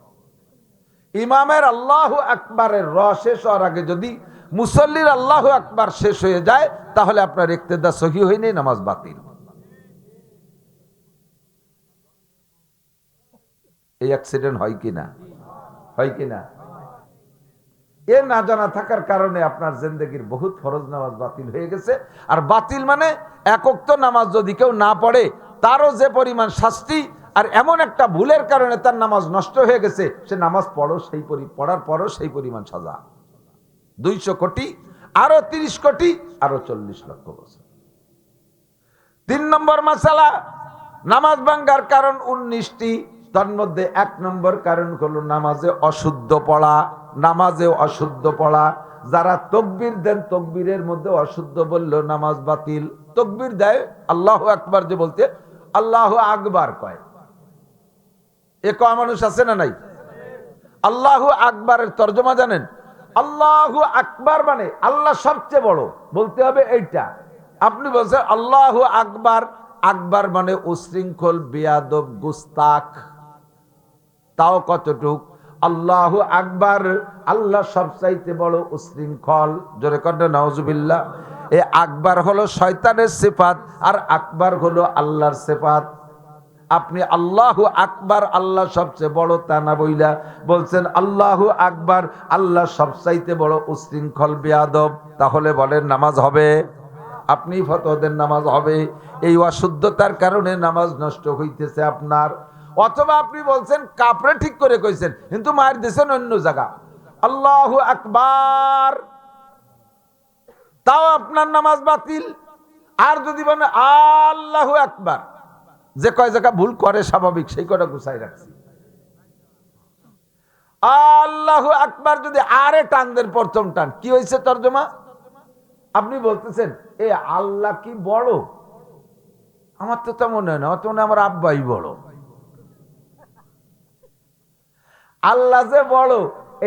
Speaker 2: ইমামের আল্লাহু আকবারের শেষ হওয়ার আগে যদি মুসল্লির আল্লাহু আকবার শেষ হয়ে যায় তাহলে আপনার ইক্তেদা সহি হয়নি, নামাজ বাতিল। এই অ্যাক্সিডেন্ট হয় কিনা? হয় কিনা? এ না জানা থাকার কারণে আপনার জিন্দেগির বহুত ফরজ নামাজ বাতিল হয়ে গেছে। আর বাতিল মানে এক ওয়াক্ত নামাজ যদি কেউ না পড়ে তারও যে পরিমাণ শাস্তি, আর এমন একটা ভুলের কারণে তার নামাজ নষ্ট হয়ে গেছে, সে নামাজ পড়ার পরও সেই পরিমাণ সাজা। 200 কোটি, আরো 30 কোটি, আরো 40 লক্ষ বছর। 3 নম্বর মাসালা, নামাজ ভাঙ্গার কারণ 19টি। তার মধ্যে 1 নম্বর কারণ হলো নামাজে অশুদ্ধ পড়া। নামাজে অশুদ্ধ পড়া, যারা তকবীর দেন তকবীরের মধ্যে অশুদ্ধ বললো নামাজ বাতিল। তকবীর দেয় আল্লাহু আকবার যে বলতে আল্লাহু আকবার কয়, এ কয় মানুষ আছে না নাই? আল্লাহু আকবারের তর্জমা জানেন? আল্লাহু আকবার মানে আল্লাহ সবচেয়ে বড়, বলতে হবে এইটা। আপনি বলছেন আল্লাহু আকবার, আকবার মানে উশৃঙ্খল, বেয়াদব, গুস্তাখ। তাও কতটুক? আল্লাহু আকবার, আল্লাহ সবচাইতে বড় উশৃঙ্খল। জোরে কন্যা নাউজুবিল্লাহ। এই আকবার হলো শয়তানের সিফাত, আর আকবার হলো আল্লাহর সিফাত। আপনি আল্লাহু আকবার, আল্লাহ সবচেয়ে বড় তা না বইলা বলছেন আল্লাহু আকবার, আল্লাহ সবচাইতে বড় উশৃঙ্খল, বেয়াদব, তাহলে বলেন নামাজ হবে? আপনি ফতোয়া দেন নামাজ হবে। এই অশুদ্ধতার কারণে নামাজ নষ্ট হইতেছে আপনার। অথবা আপনি বলছেন কাপড়ে ঠিক করে কইছেন, কিন্তু মার দিয়েছেন অন্য জায়গা আল্লাহু আকবার, তাও আপনার নামাজ বাতিল। আর যদি বলেন আল্লাহু আকবার, যে কয় জায়গা ভুল করে স্বাভাবিক, সেই কটা গুছাই রাখছি। আল্লাহু আকবার যদি আরে টান দেন, প্রথম টান কি হয়েছে তর্জমা? আপনি বলতেছেন এ আল্লাহ কি বড়? আমার তো তেমন হয় না, অত আমার আব্বাই বড়। আল্লাহ যে বড়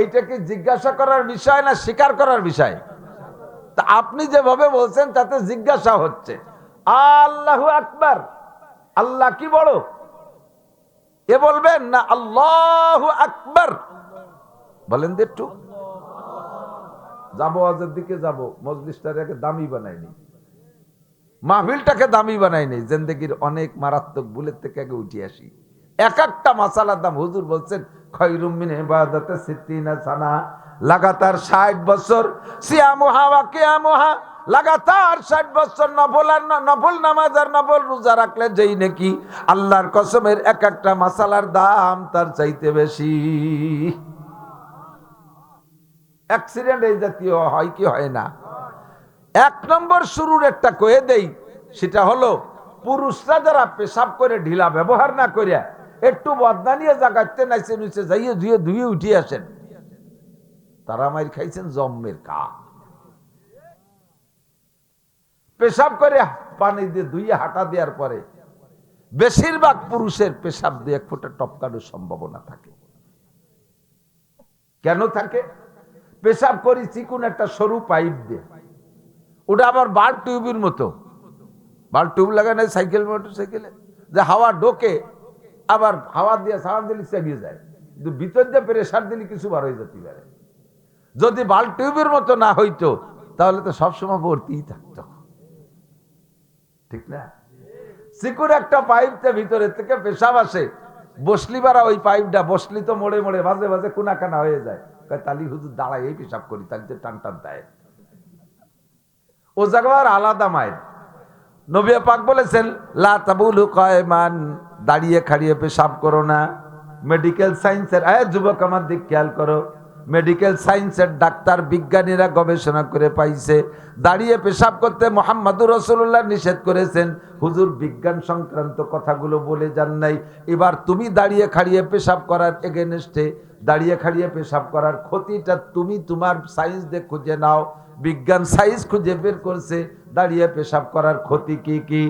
Speaker 2: এইটা কি জিজ্ঞাসা করার বিষয় না স্বীকার করার বিষয়? তা আপনি যেভাবে বলছেন তাতে জিজ্ঞাসা হচ্ছে আল্লাহু আকবার, আল্লাহ কি বড় এ বলবেন না আল্লাহু আকবার বলেন? একটু যাবো আজের দিকে যাব, মজলিসটাকে দামি বানাইনি, মাহফিলটাকে দামি বানাইনি, জিন্দেগির অনেক মারাত্মক বুলের থেকে আগে উঠে আসি। এক একটা মাসালার দাম হুজুর বলছেন খায়রুম মিন ইবাদাতি সিত্তিনা সানা, লাগাতার 60 বছর সিয়ামুহা ওয়া কিয়ামুহা, লাগাতার 60 বছর নফল নামাজ আর নফল রোজা রাখলে যেই নাকি আল্লাহর কসমের এক একটা মাসালার দাম তার চাইতে বেশি। অ্যাক্সিডেন্ট এই জাতীয় হয় কি হয় না? 1 নম্বর শুরুর একটা কয়ে দেই, সেটা হলো পুরুষরা যারা পেশাব করে ঢিলা ব্যবহার না করিয়া একটু বদনা নিয়ে জাগাতে নাইছে নিচে যাইয়ে ধুয়ে উঠে আসেন, তারা মাইর খাইছেন জম্মের কা। পেশাব করে পানি দিয়ে ধুইয়ে হাঁটা দেওয়ার পরে বেশিরভাগ পুরুষের পেশাব দিয়ে 1 ফুটা টপকানোর সম্ভাবনা থাকে। কেন থাকে? পেশাব করি চিকুন একটা সরু পাইপ দিয়ে, ওটা আবার বাল্ব টিউবের মতো, বাল্ব টিউব লাগানো সাইকেল মোটরসাইকেলে যে হাওয়া ঢোকে, আবার হাওয়া দিয়ে সারা দিলে চালিয়ে যায়, কিন্তু ভিতর দিয়ে প্রেসার দিলে কিছু বার হয়ে যেতে পারে। যদি বাল্ব টিউবের মতো না হইতো তাহলে তো সবসময় ভর্তিই থাকতো, ঠিক না? চিকুন একটা পাইপটা ভিতরের থেকে পেশাব আসে, বসলি বারা ওই পাইপটা বসলি তো মোড়ে মোড়ে ভাজে ভাজে কোনা কানা হয়ে যায়। তালি হুজুর দাঁড়ায় এই পেশাব করি, তালিতে টান টান দেয়, ও জায়গার আলাদা মায়ের। নবী পাক বলেছেন লা তাবুলু কায়মান, দাঁড়িয়ে খাড়িয়ে পেশাব করো না। মেডিকেল সায়েন্সের যুবক আমার দিক খেয়াল করো, মেডিকেল সায়েন্সের ডাক্তার বিজ্ঞানীরা গবেষণা করে পাইছে দাঁড়িয়ে পেশাব করতে মুহাম্মদুর রাসূলুল্লাহ নিষেধ করেছেন। হুজুর বিজ্ঞান সংক্রান্ত কথাগুলো বলে যান নাই। এবার তুমি দাঁড়িয়ে খাড়িয়ে পেশাব করার এগেনস্টে, দাঁড়িয়ে খাড়িয়ে পেশাব করার ক্ষতিটা তুমি তোমার সায়েন্স দিয়ে খুঁজে নাও। বিজ্ঞান সায়েন্স খুঁজে বের করছে দাঁড়িয়ে পেশাব করার ক্ষতি কি কি।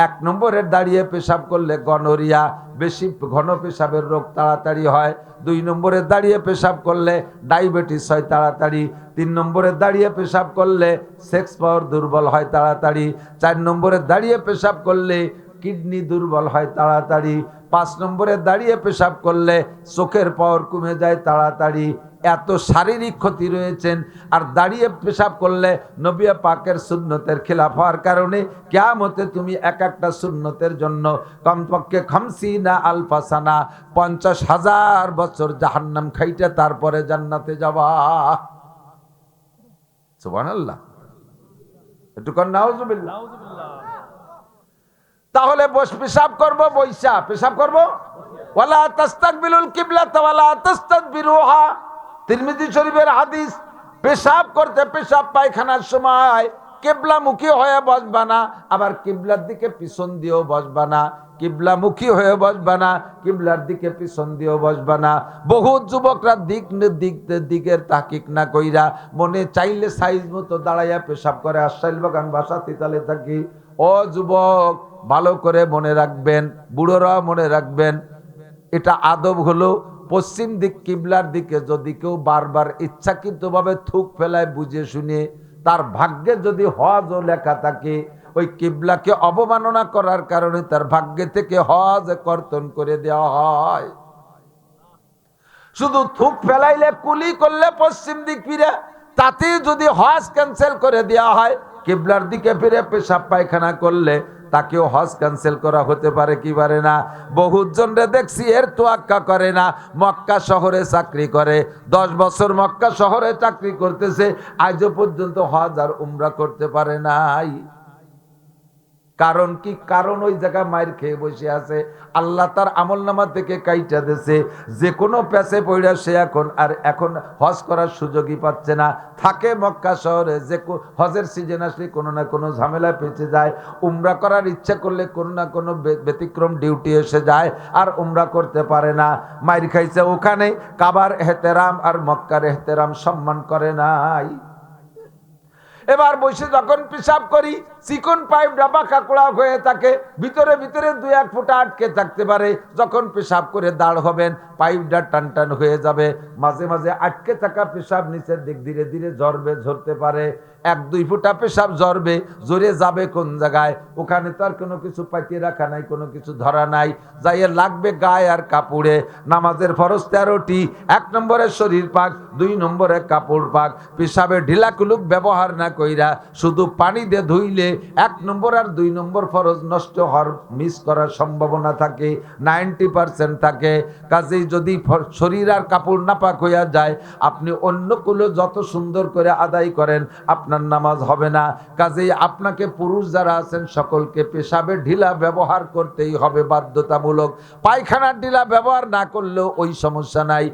Speaker 2: 1 নম্বরে দাঁড়িয়ে পেশাব করলে গনোরিয়া, বেশি ঘন পেশাবের রোগ তাড়াতাড়ি হয়। 2 নম্বরে দাঁড়িয়ে পেশাব করলে ডায়াবেটিস হয় তাড়াতাড়ি। 3 নম্বরে দাঁড়িয়ে পেশাব করলে সেক্স পাওয়ার দুর্বল হয় তাড়াতাড়ি। 4 নম্বরে দাঁড়িয়ে পেশাব করলে কিডনি দুর্বল হয় তাড়াতাড়ি। 5 নম্বরে দাঁড়িয়ে পেশাব করলে চোখের পাওয়ার কমে যায় তাড়াতাড়ি। এত শারীরিক ক্ষতি রয়েছেন। আর দাঁড়িয়ে পেশাব করলে নবী পাকের সুন্নতের খেলাফ হওয়ার কারণে কিয়ামতে তুমি এক একটা সুন্নতের জন্য কমপক্ষে 50 আলফা সানা 50,000 বছর জাহান্নাম খাইতে তারপরে জান্নাতে যাবা। সুবহানাল্লাহ, একটু কর নাউজুবিল্লাহ। তাহলে বস পেশাব করব, বৈশা পেশাব করব। ওয়ালা তাস্তাকবিলুল কিবলাতা ওয়ালা তাস্তাদবিরুহা, তিরমিজি শরীফের হাদিস। পেশাব করতে, পেশাব পায়খানার সময় কিবলামুখী হয়ে বসবা না, আবার কিবলার দিকে পিছন দিয়েও বসবা না। কিবলামুখী হয়ে বসবা না, কিবলার দিকে পিছন দিয়েও বসবা না। বহু যুবকরা দিকের তাকিক না কইরা মনে চাইলে সাইজ মতো দাঁড়াইয়া পেশাব করে। আশাইল বাগান বাসা তিতালে থাকি। ও যুবক, ভালো করে মনে রাখবেন, বুড়োরা মনে রাখবেন, এটা আদব হলো পশ্চিম দিক কিবলার দিকে যদি কেউ বারবার ইচ্ছাকৃতভাবে থুক ফেলায় বুঝে শুনে, তার ভাগ্যে যদি হজ লেখা থাকে, ওই কিবলাকে অবমাননা করার কারণে তার ভাগ্যে থেকে হজ কর্তন করে দেওয়া হয়। শুধু থুক ফেলাইলে, কুলি করলে পশ্চিম দিক ফিরে, তাতে যদি হজ ক্যান্সেল করে দেওয়া হয়, কিবলার দিকে ফিরে পেশাব পায়খানা করলে তাকেও হজ ক্যান্সেল করা হতে পারে কি পারে না। বহুজনরে দেখছি এর তোয়াক্কা করে না, মক্কা শহরে চাকরি করে, 10 বছর মক্কা শহরে চাকরি করতেছে, আজও পর্যন্ত হজ আর উমরা করতে পারে নাই। কারণ কি? কারণ ওই জায়গায় মায়ের খেয়ে বসে আছে। আল্লাহ তার আমলনামা থেকে কাইটা দিয়েছে। যে কোনো প্যাসে পড়া সে এখন হজ করার সুযোগই পাচ্ছে না। থাকে মক্কা শহরে, যে হজের সিজন আসলে কোনো না কোনো ঝামেলায় পেঁচে যায়। উমরা করার ইচ্ছা করলে কোনো না কোনো ব্যতিক্রম ডিউটি এসে যায়, আর উমরা করতে পারে না। মায়ের খাইছে ওখানে, কাবার এহতেরাম আর মক্কার এহতেরাম সম্মান করে নাই। এবার বসে যখন পেশাব করি, চিকন পাইপ ডাবা কাকড়া হয়ে থাকে, ভিতরে ভিতরে 2-1 ফুটা আটকে থাকতে পারে। যখন পেশাব করে দাঁড় হবেন, পাইপটা টান টান হয়ে যাবে। মাঝে মাঝে আটকে থাকা পেশাব নিচের দিক ধীরে ধীরে ঝরতে পারে। 1-2 ফুটা পেশাব জোরে যাবে কোন জায়গায়? ওখানে তো আর কোনো কিছু পাকিয়ে রাখা নাই, কোনো কিছু ধরা নাই, যাইয়ে লাগবে গায়ে আর কাপড়ে। নামাজের ফরজ 13টি। 1 নম্বরে শরীর পাক, 2 নম্বরে কাপড় পাক। পেশাবে ঢিলা কুলুক ব্যবহার না কইরা শুধু পানি দিয়ে ধুইলে 1 নম্বর আর 2 নম্বর ফরজ নষ্ট হওয়ার, মিস করার সম্ভাবনা থাকে, 90% থাকে। কাজেই যদি শরীর আর কাপড় নাপাক হইয়া যায়, আপনি অন্য কুলো যত সুন্দর করে আদায় করেন, আপনার নামাজ হবে না। কাজেই আপনাকে পুরুষ যারা আছেন সকলকে পেশাবে ঢিলা ব্যবহার করতেই হবে বাধ্যতামূলক। পায়খানার ঢিলা ব্যবহার না করলেও ওই সমস্যা নাই,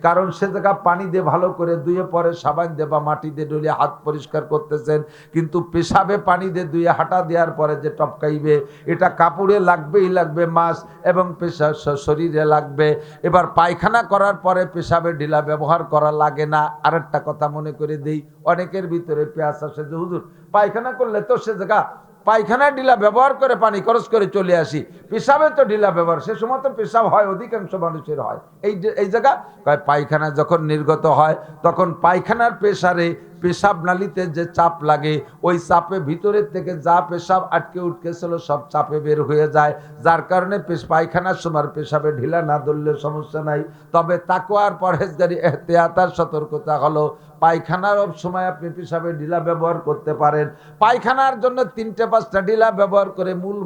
Speaker 2: কারণ সে জায়গা পানি দিয়ে ভালো করে ধুয়ে পরে সাবান দিয়ে বা মাটি দিয়ে ডলে হাত পরিষ্কার করতেছেন। কিন্তু পেশাবে পানি দিয়ে ধুয়ে হাঁটা দেওয়ার পরে যে টপকাইবে, এটা কাপড়ে লাগবেই লাগবে মাস, এবং পেশা শরীরে লাগবে। এবার পায়খানা করার পরে পেশাবে ঢিলা ব্যবহার করা লাগে না। আরেকটা কথা মনে করে দেই, অনেকের ভিতরে পেঁয়াজ আসে যে হুজুর পায়খানা করলে তো সে জায়গা পায়খানা ঢিলা ব্যবহার করে পানি খরচ করে চলে আসি, পেশাবে তো ঢিলা ব্যবহার, সে সময় তো পেশাব হয়, অধিকাংশ মানুষের হয়। এই জায়গা পায়খানা যখন নির্গত হয়, তখন পায়খানার প্রেসারে পেশাব নালিতে যে চাপ লাগে, ওই চাপে ভিতরের থেকে যা পেশাব আটকে উঠকেছিল সব চাপে বের হয়ে যায়। যার কারণে পায়খানার সময় পেশাবে ঢিলা না ধরলে সমস্যা নাই। তবে তাকওয়ার পরহেজগারি এহতিয়াতার সতর্কতা হলো, পায়খানার সময় আপনি পেশাবে ঢিলা ব্যবহার করতে পারেন। পায়খানার জন্য 3-5টা ঢিলা ব্যবহার করে মূল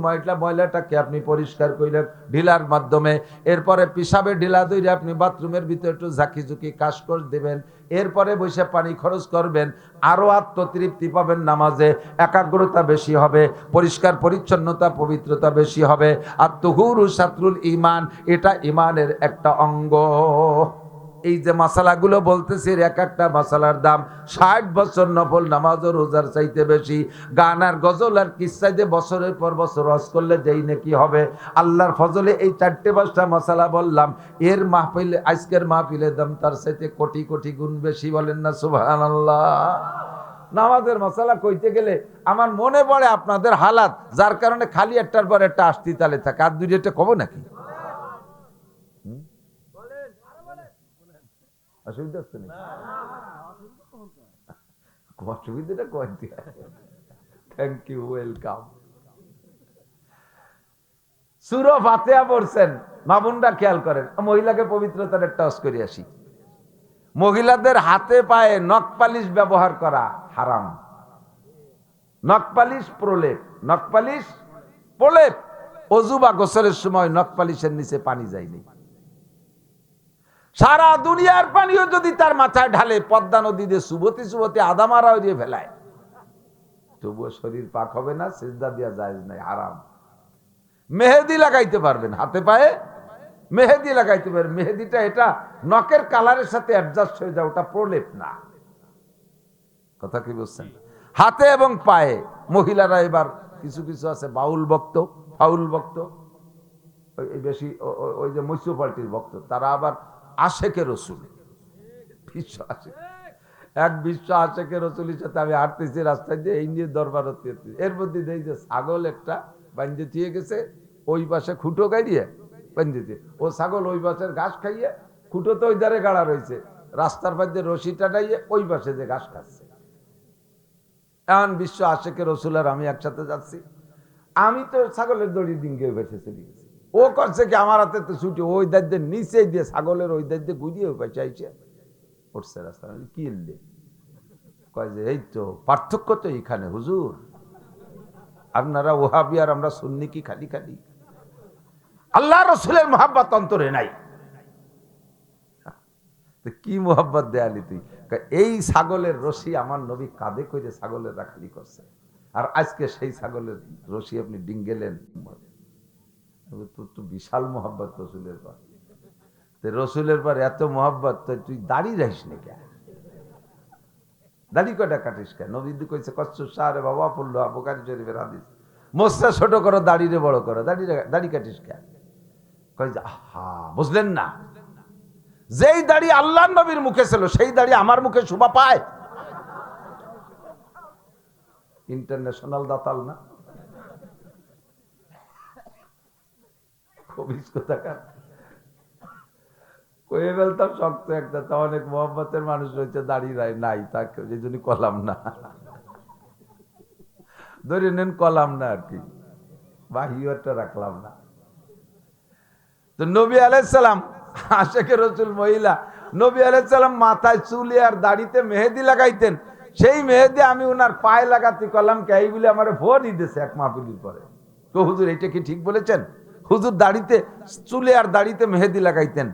Speaker 2: ময়লাটাকে আপনি পরিষ্কার করলেন ঢিলার মাধ্যমে। এরপরে পেশাবে ঢিলা ধরে আপনি বাথরুমের ভিতরে একটু ঝাঁকি ঝুঁকি কাজ দেবেন। এরপরে বসে পানি খরচ করবেন, আরো আত্মতৃপ্তি পাবেন, নামাজে একাগ্রতা বেশি হবে, পরিষ্কার পরিচ্ছন্নতা পবিত্রতা বেশি হবে। আর তুহুরু সাতরুল ঈমান, এটা ঈমানের একটা অঙ্গ। এই যে মাসালাগুলো বলতেছি, এক একটা মাসালার দাম 60 বছর নফল নামাজ ও রোজার চাইতে বেশি। গান আর গজল আর কিস্সা যে বছরের পর বছর হজ করলে যেই নাকি হবে, আল্লাহর ফজলে এই 4-5টা মাসালা বললাম, এর মাহফিলে, আজকের মাহফিলের দাম তার চাইতে কোটি কোটি গুণ বেশি। বলেন না সুবহানাল্লাহ। নামাজের মাসালা কইতে গেলে আমার মনে পড়ে আপনাদের হালাত, যার কারণে খালি একটার পর একটা আসতি তালে থাকে। আর দুইটা কব নাকি? অসুবিধা হচ্ছে না? অসুবিধাটা কয়েকটি। Thank you, welcome. সূরা ফাতিহা পড়ছেন, মা বোনরা খেয়াল করেন, মহিলাকে পবিত্রতার একটা অস করে আসি। মহিলাদের হাতে পায়ে নখ পালিশ ব্যবহার করা হারাম। নখ পালিশ প্রলেপ, নখ পালিশ প্রলেপ। অজু বা গোসলের সময় নখ পালিশের নিচে পানি যায়নি। সারা দুনিয়ার পানিও যদি তার মাথায় ঢালে, পদ্মা নদীতে সুবতি সুবতি আদামারা দিয়ে ফেলায়, তবুও শরীর পাক হবে না, সিজদা দেওয়া জায়েজ নাই, হারাম। মেহেদি লাগাইতে পারবেন হাতে পায়ে, মেহেদি লাগাইতে পারবেন। মেহেদিটা এটা নখের কালারের সাথে অ্যাডজাস্ট হয়ে যায়, ওটা প্রলেপ না। কথা কি বুঝছেন? হাতে এবং পায়ে। মহিলারা এবার কিছু কিছু আছে বাউল ভক্ত, ফাউল ভক্ত, বেশি ওই যে মিউনিসিপালিটির ভক্ত, তারা আবার আশেকে রসুল, বিশ্ব আশেক, এক বিশ্ব আশেকে রসুলের সাথে আমি হাঁটতেছি রাস্তায় দিয়ে, এই নিয়ে দরবার হতে। এর মধ্যে দেখি যে ছাগল একটা বাঞ্জে থিয়ে গেছে, ওই পাশে খুঁটো গাড়িয়ে বাঞ্জে দিয়ে, ও ছাগল ওই পাশের ঘাস খাইয়ে, খুঁটো তো ওই ধারে গাড়া রয়েছে, রাস্তার পাশে রশি টাটাইয়ে ওই পাশে যে ঘাস খাচ্ছে। এমন বিশ্ব আশেকে রসুল আর আমি একসাথে যাচ্ছি। আমি তো ছাগলের দড়ি ডিঙ্গে বেঁচে চলে গেছি। ও করছে কি, আমার হাতে তো ছুটি, ওই দায়িত্বের নিচে দিয়ে ছাগলের ওই দায়িত্বে গুড়িয়ে ওই পাশে আইছে উঠছে রাস্তা। কি এলে কয় যে এই তো পার্থক্য তো এখানে হুজুর, আপনারা ওহাবি আর আমরা সুন্নি কি খালি খালি? আল্লাহ রসুলের মোহাব্বত অন্তরে নাই। কি মোহাব্বত দেয়ালি তুই? এই ছাগলের রশি আমার নবী কাঁধে করে ছাগলের রাখালি করছে, আর আজকে সেই ছাগলের রশি আপনি ডিঙ্গেলেন। তোর তো বিশাল মোহাব্বত রসুলের পর। রসুলের পর এত মোহাব্বত, তুই দাড়ি রাখিস না কে? দাড়ি কয়টা কাটিস কে? নবী কইছে কচ্ছু সারে বাবা পড়লো, বুখারী শরীফের হাদিস, মোস্তা ছোট করো, দাড়িরে বড় করো, দাড়ি কাটিস কে? কই যে আহা, বুঝলেন না? যেই দাড়ি আল্লাহ নবীর মুখে ছিল, সেই দাড়ি আমার মুখে শোভা পায়? ইন্টারন্যাশনাল দাতাল না? কয়ে ফেলতাম শক্ত একটা, তা অনেক মোহাম্মতের মানুষ রয়েছে দাড়ি নাই, তাকে এই জন্য কলাম না, ধরে নেন কলাম না আর কি, বাহিওটা রাখলাম না। তো নবী আলাইহিস সালাম আশেকে রসুল মহিলা, নবী আলাইহিস সালাম মাথায় চুলে আর দাড়িতে মেহেদি লাগাইতেন। সেই মেহেদি আমি ওনার পায়ে লাগাতে কলাম কে, এই বলে আমার ভোটই দিয়েছে এক মাহফিলের পরে। তো হুজুর এটা কি ঠিক বলেছেন? হুজুর দাড়িতে, চুলে আর দাড়িতে মেহেদি লাগাইতেন,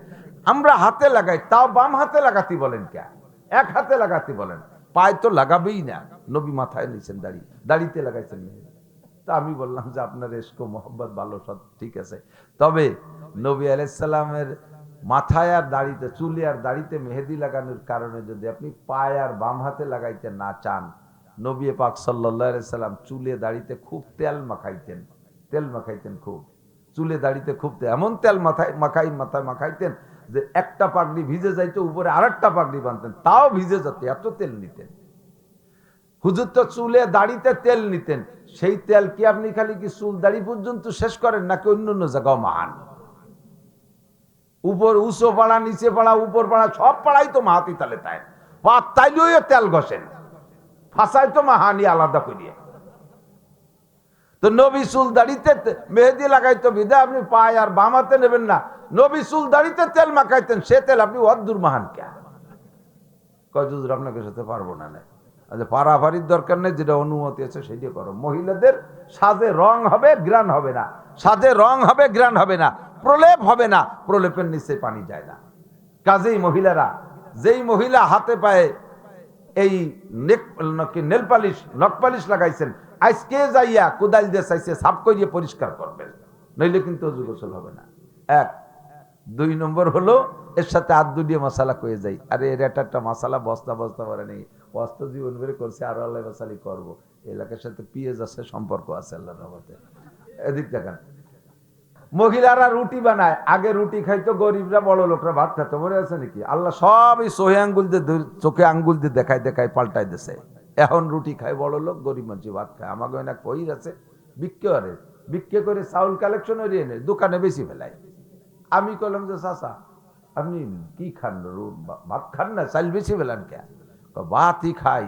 Speaker 2: আমরা হাতে লাগাই, তাও বাম হাতে লাগাতে বলেন কে? এক হাতে লাগাতে বলেন, পায়ে তো লাগাবেই না। নবী মাথায় নিয়েছেন দাড়ি, দাড়িতে লাগাইছেন মেহেদি। তা আমি বললাম যে আপনার এসকো মোহাব্বত ভালো, সব ঠিক আছে, তবে নবী আলাইহিস সালামের মাথায় আর দাড়িতে, চুলে আর দাড়িতে মেহেদি লাগানোর কারণে যদি আপনি পায়ে আর বাম হাতে লাগাইতে না চান, নবী পাক সাল্লাল্লাহু আলাইহি সাল্লাম চুলে দাড়িতে খুব তেল মাখাইতেন খুব, চুলে দাড়িতে খুব এমন তেল মাথায় মাখাইতেন যে একটা পাগড়ি ভিজে যাইতো, উপরে আরেকটা পাগড়ি বাঁধতেন, তাও ভিজে যেত, এত তেল নিতেন। হুজুর তো চুলে দাড়িতে তেল নিতেন, সেই তেল কি আপনি খালি কি চুল দাড়ি পর্যন্ত শেষ করেন নাকি অন্য অন্য জায়গাও মাহান? উপর উঁচু পাড়া, নিচে পাড়া, উপর পাড়া, সব পাড়াই তো মাহাতি তালে তাই, তাইলেও তেল ঘষেন, ফাঁসাই তো মাহানি আলাদা করিয়ে। তো নবী চুল দাড়িতে মেহেদি লাগাইতো বিদা আপনি পায়ে আর বাম হাতে নেবেন না, নবী চুল দাড়িতে তেল মাখাইতেন, সে তেল আপনি অদ্দুর মাহান কে? কয় হুজুর আপনাকে সাথে পারবো না। আচ্ছা, পারাপারির দরকার নেই, যেটা অনুমতি আছে সেটা করো। মহিলাদের সাজে রং হবে, গ্রান হবে না, সাজে রং হবে, গ্রান হবে না, প্রলেপ হবে না, প্রলেপের নিচে পানি যায় না। কাজেই মহিলারা, যেই মহিলা হাতে পায়ে এই নেল পালিশ, নখ পালিশ লাগাইছেন, আজকে যাইয়া কোদাল দিয়ে চাইছে সাফ করিয়ে পরিষ্কার করবেন, নইলে কিন্তু অজু গোসল হবে না। এক। দুই নম্বর হলো এর সাথে আর দুটিয়ে মশালা কয়ে যাই, আরে এর একটা মশালা বস্তা বস্তা করে নেই, অস্ত জীবন বের করছে, আরো আল্লাহ মশালি করবো। এলাকার সাথে পিএস আছে, সম্পর্ক আছে আল্লাহর রহমতে। এদিক দেখান, মহিলারা রুটি বানায়, আগে রুটি খাইতো গরিবরা, বড় লোকরা ভাত খাইতো, মনে আছে নাকি? আল্লাহ সব এই সোহে আঙ্গুল দিয়ে চোখে আঙ্গুল দিয়ে দেখায় দেখায় পাল্টাই দিছে। এখন রুটি খায় বড় লোক, গরিব মানুষ ভাত খায়। আমাকে না কইর আছে বিক্রি করে চাউল কালেকশন হয়ে এনে দোকানে বেশি ফেলায়। আমি কইলাম যে চাচা আপনি কি খান, ভাত খান না, চাল বেশি ফেলান কে? ভাতই খাই,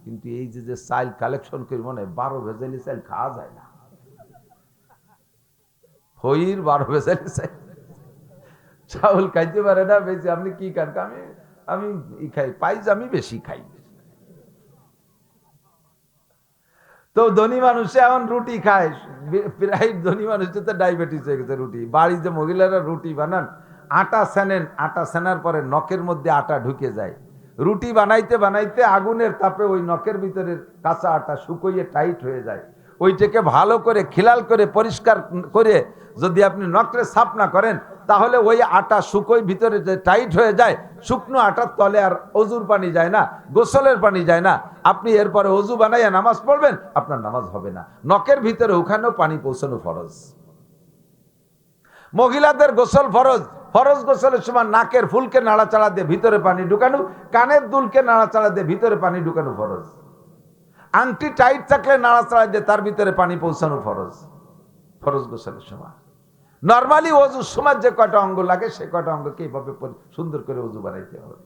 Speaker 2: কিন্তু এই যে চাল কালেকশন করি মনে 12 ভেজালি চাল খাওয়া যায় না। হইর 12 ভেজালি চাল চাউল খাইতে পারে না বেশি। আপনি কি খান? আমি খাই পাইজ, আমি বেশি খাই। তো ধনী মানুষে এখন রুটি খায়, প্রায় ধনী মানুষের তো ডায়াবেটিস হয়ে গেছে। রুটি বাড়িতে মহিলারা রুটি বানান, আটা সেনেন, আটা সেনার পরে নখের মধ্যে আটা ঢুকে যায়। রুটি বানাইতে বানাইতে আগুনের তাপে ওই নখের ভিতরের কাঁচা আটা শুকোইয়ে টাইট হয়ে যায়। ওইটাকে ভালো করে খিলাল করে পরিষ্কার করে যদি আপনি নখরে সাফ না করেন, তাহলে ওই আটা শুকোই ভিতরে যে টাইট হয়ে যায়, শুকনো আটার তলে আর অজুর পানি যায় না, গোসলের পানি যায় না। আপনি এরপরে অজু বানাইয়া নামাজ পড়বেন, আপনার নামাজ হবে না। নখের ভিতরে ওখানেও পানি পৌঁছানো ফরজ। মহিলাদের গোসল ফরজ। ফরজ গোসলের সময় নাকের ফুলকে নাড়াচাড়া দিয়ে ভিতরে পানি ঢুকানো, কানের দুলকে নাড়াচাড়া দিয়ে ভিতরে পানি ঢুকানো ফরজ। আংটি টাইট থাকলে নাড়াচাড়া দিয়ে তার ভিতরে পানি পৌঁছানো ফরজ। ফরজ গোসলের সময় নরমালি অজুর সময় যে কয়টা অঙ্গ লাগে সে কয়টা অঙ্গকে এইভাবে সুন্দর করে অজু বানাইতে হবে।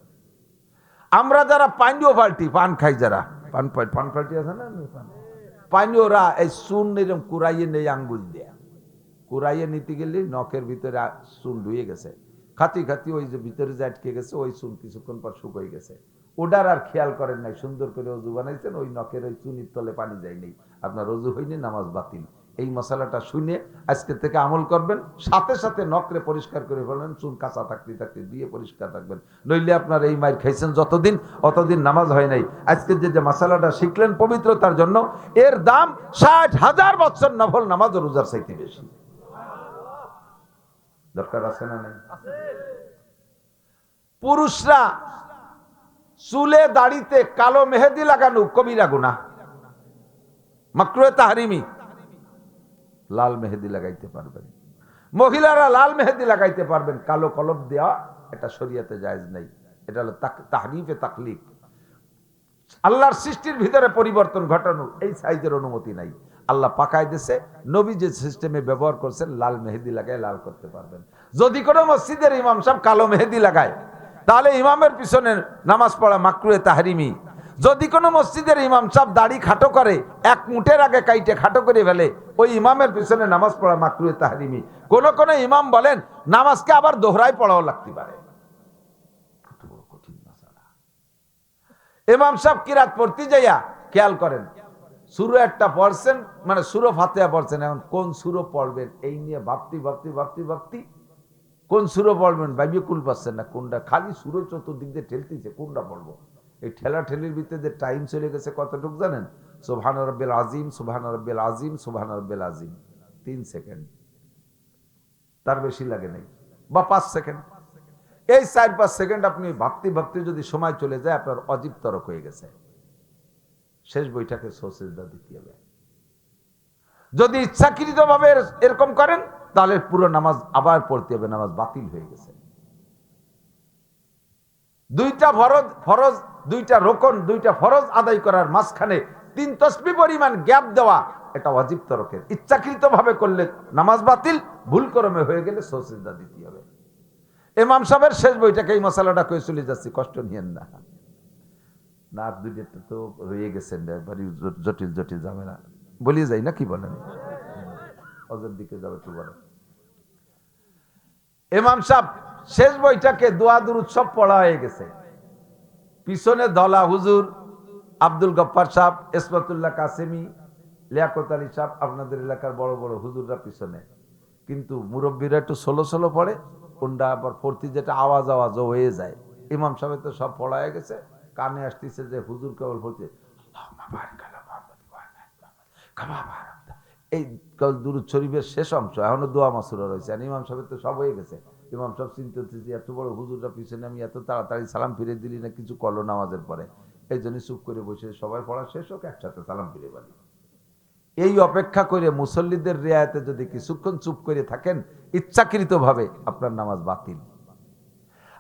Speaker 2: আমরা যারা পানীয় পাল্টি পান খাই, যারা পান পাল্টি আছে না, পানীয়রা এই চুন এরকম কুড়াইয়ে নেই, আঙ্গুল দেয়া কুড়াইয়ে নিতে গেলে নখের ভিতরে চুন ঢুয়ে গেছে, খাতি খাতি ওই যে ভিতরে যে আটকে গেছে, ওই চুন কিছুক্ষণ পর শুকিয়ে গেছে। ওটার আর খেয়াল করেন নাই, সুন্দর করে অজু বানাইছেন, ওই নখের ওই চুনির তলে পানি যায়নি, আপনার অজু হয়নি, নামাজ বাতিল। এই মশালাটা শুনে আজকে থেকে আমল করবেন, সাথে সাথে নখরে পরিষ্কার করে ফেলবেন, চুন কাঁচা থাকতে থাকতে দিয়ে পরিষ্কার রাখবেন। নইলে আপনার এই মাইর খাইছেন যতদিন, অতদিন নামাজ হয় নাই। আজকে যে মশালাটা শিখলেন পবিত্রতার জন্য, এর দাম 60,000 বছর নফল নামাজ ও রোজার চাইতে বেশি। দরকার আছে না নাই? পুরুষরা চুলে দাড়িতে কালো মেহেদি লাগানো কবিরা গুনাহ, মাকরুহে তাহরিমি। লাল মেহেদি লাগাইতে পারবেন, মহিলারা লাল মেহেদি লাগাইতে পারবেন, কালো কলম দেওয়া এটা শরীয়তে জায়েজ নাই। এটা হলো তাহরিফে তাকলিক, আল্লাহর সৃষ্টির ভিতরে পরিবর্তন ঘটানো, এই সাইজের অনুমতি নাই। আল্লাহ পাকায় দিয়েছে, নবী যে সিস্টেমে ব্যবহার করছেন, লাল মেহেদি লাগায় লাল করতে পারবেন। যদি কোনো মসজিদের ইমাম সাহেব কালো মেহেদি লাগায়, তাহলে ইমামের পিছনে নামাজ পড়া মাকরুহে তাহরিমি। যদি কোনো মসজিদের ইমাম সাহেব দাড়ি খাটো করে, এক মুঠের আগে কাইটে খাটো করে ফেলে, ওই ইমামের পিছনে নামাজ পড়া মাকরুহে তাহরিমি। কোন কোন ইমাম বলেন নামাজকে আবার দোহরায় পড়াও লাগতে পারে। ইমাম সাহেব কিরাত পড়তে যাইয়া খেয়াল করেন, সূরা একটা পড়ছেন, মানে সূরা ফাতিহা পড়ছেন, এখন কোন সূরা পড়বেন এই নিয়ে ভাবতি কোন সূরা পড়বেন ভাইবে কুল পাচ্ছেন না, কোনটা খালি সূরা চতুর্দিক দিয়ে ঠেলতেছে, কোনটা পড়বো। এই ঠেলা ঠেলির ভিতরে যে টাইম চলে গেছে কতটুকু জানেন? সুবহান রাব্বিল আযীম, সুবহান রাব্বিল আযীম, সুবহান রাব্বিল আযীম, 3 সেকেন্ড, তার বেশি লাগে নাই, বা 5 সেকেন্ড। এই 4-5 সেকেন্ড আপনি ভাবতে যদি সময় চলে যায়, আপনার অজীব তরক হয়ে গেছে। শেষ বইটাকে সিজদা দিতে হবে। যদি ইচ্ছাকৃত ভাবে এরকম করেন, তাহলে পুরো নামাজ আবার পড়তে হবে, নামাজ বাতিল হয়ে গেছে। দুইটা ফরজ, দুইটা রোকন, দুইটা ফরজ আদায় করার মাঝখানে 3 তাসবিহ পরিমাণ গ্যাপ দেওয়া, এটা ওয়াজিব তরকের। ইচ্ছাকৃত ভাবে করলে নামাজ বাতিল, ভুল ক্রমে হয়ে গেলে সিজদা দিতে হবে। ইমাম সাহেবের শেষ বইটাকে এই মশালাটা কয়ে চলে যাচ্ছি, কষ্ট নিয়েন না। না দুইটা তো রয়ে গেছেন, জটিল জটিল ঝামেলা বলিয়ে যাই না, কি বলেন? অজর দিকে যাবে কি বলেন? ইমাম সাহেব শেষ বইটাকে দোয়া দুরূদ সব পড়া হয়ে গেছে। পিছনে ধলা হুজুর, আব্দুল গফফার সাহেব, ইসমাতুল্লাহ কাসেমি, লিয়াকত আলী সাহেব, আপনাদের এলাকার বড় বড় হুজুররা পিছনে। কিন্তু মুরব্বীরা একটু ষোলো পড়ে, কোনটা আবার পড়তে যেটা আওয়াজ হয়ে যায়। ইমাম সাহেব তো সব পড়া হয়ে গেছে, কানে আসতেছে যে হুজুর কেবল বলছে এই দুরূদ শরীফের শেষ অংশ, এখনো দোয়া মাসুরা রয়েছে, আর ইমাম সাহেব তো সব হয়ে গেছে, ইমাম সাহেব চিন্তা হচ্ছে এত বড় হুজুরটা পিছনে, আমি এত তাড়াতাড়ি সালাম ফিরে দিলি না, কিছু করলো নামাজের পরে। এই জন্য চুপ করে বসে সবাই পড়া শেষ হোক, একসাথে সালাম ফিরে বাড়ি। এই অপেক্ষা করে মুসল্লিদের রিয়ায়তে যদি কিছুক্ষণ চুপ করে থাকেন ইচ্ছাকৃতভাবে, আপনার নামাজ বাতিল।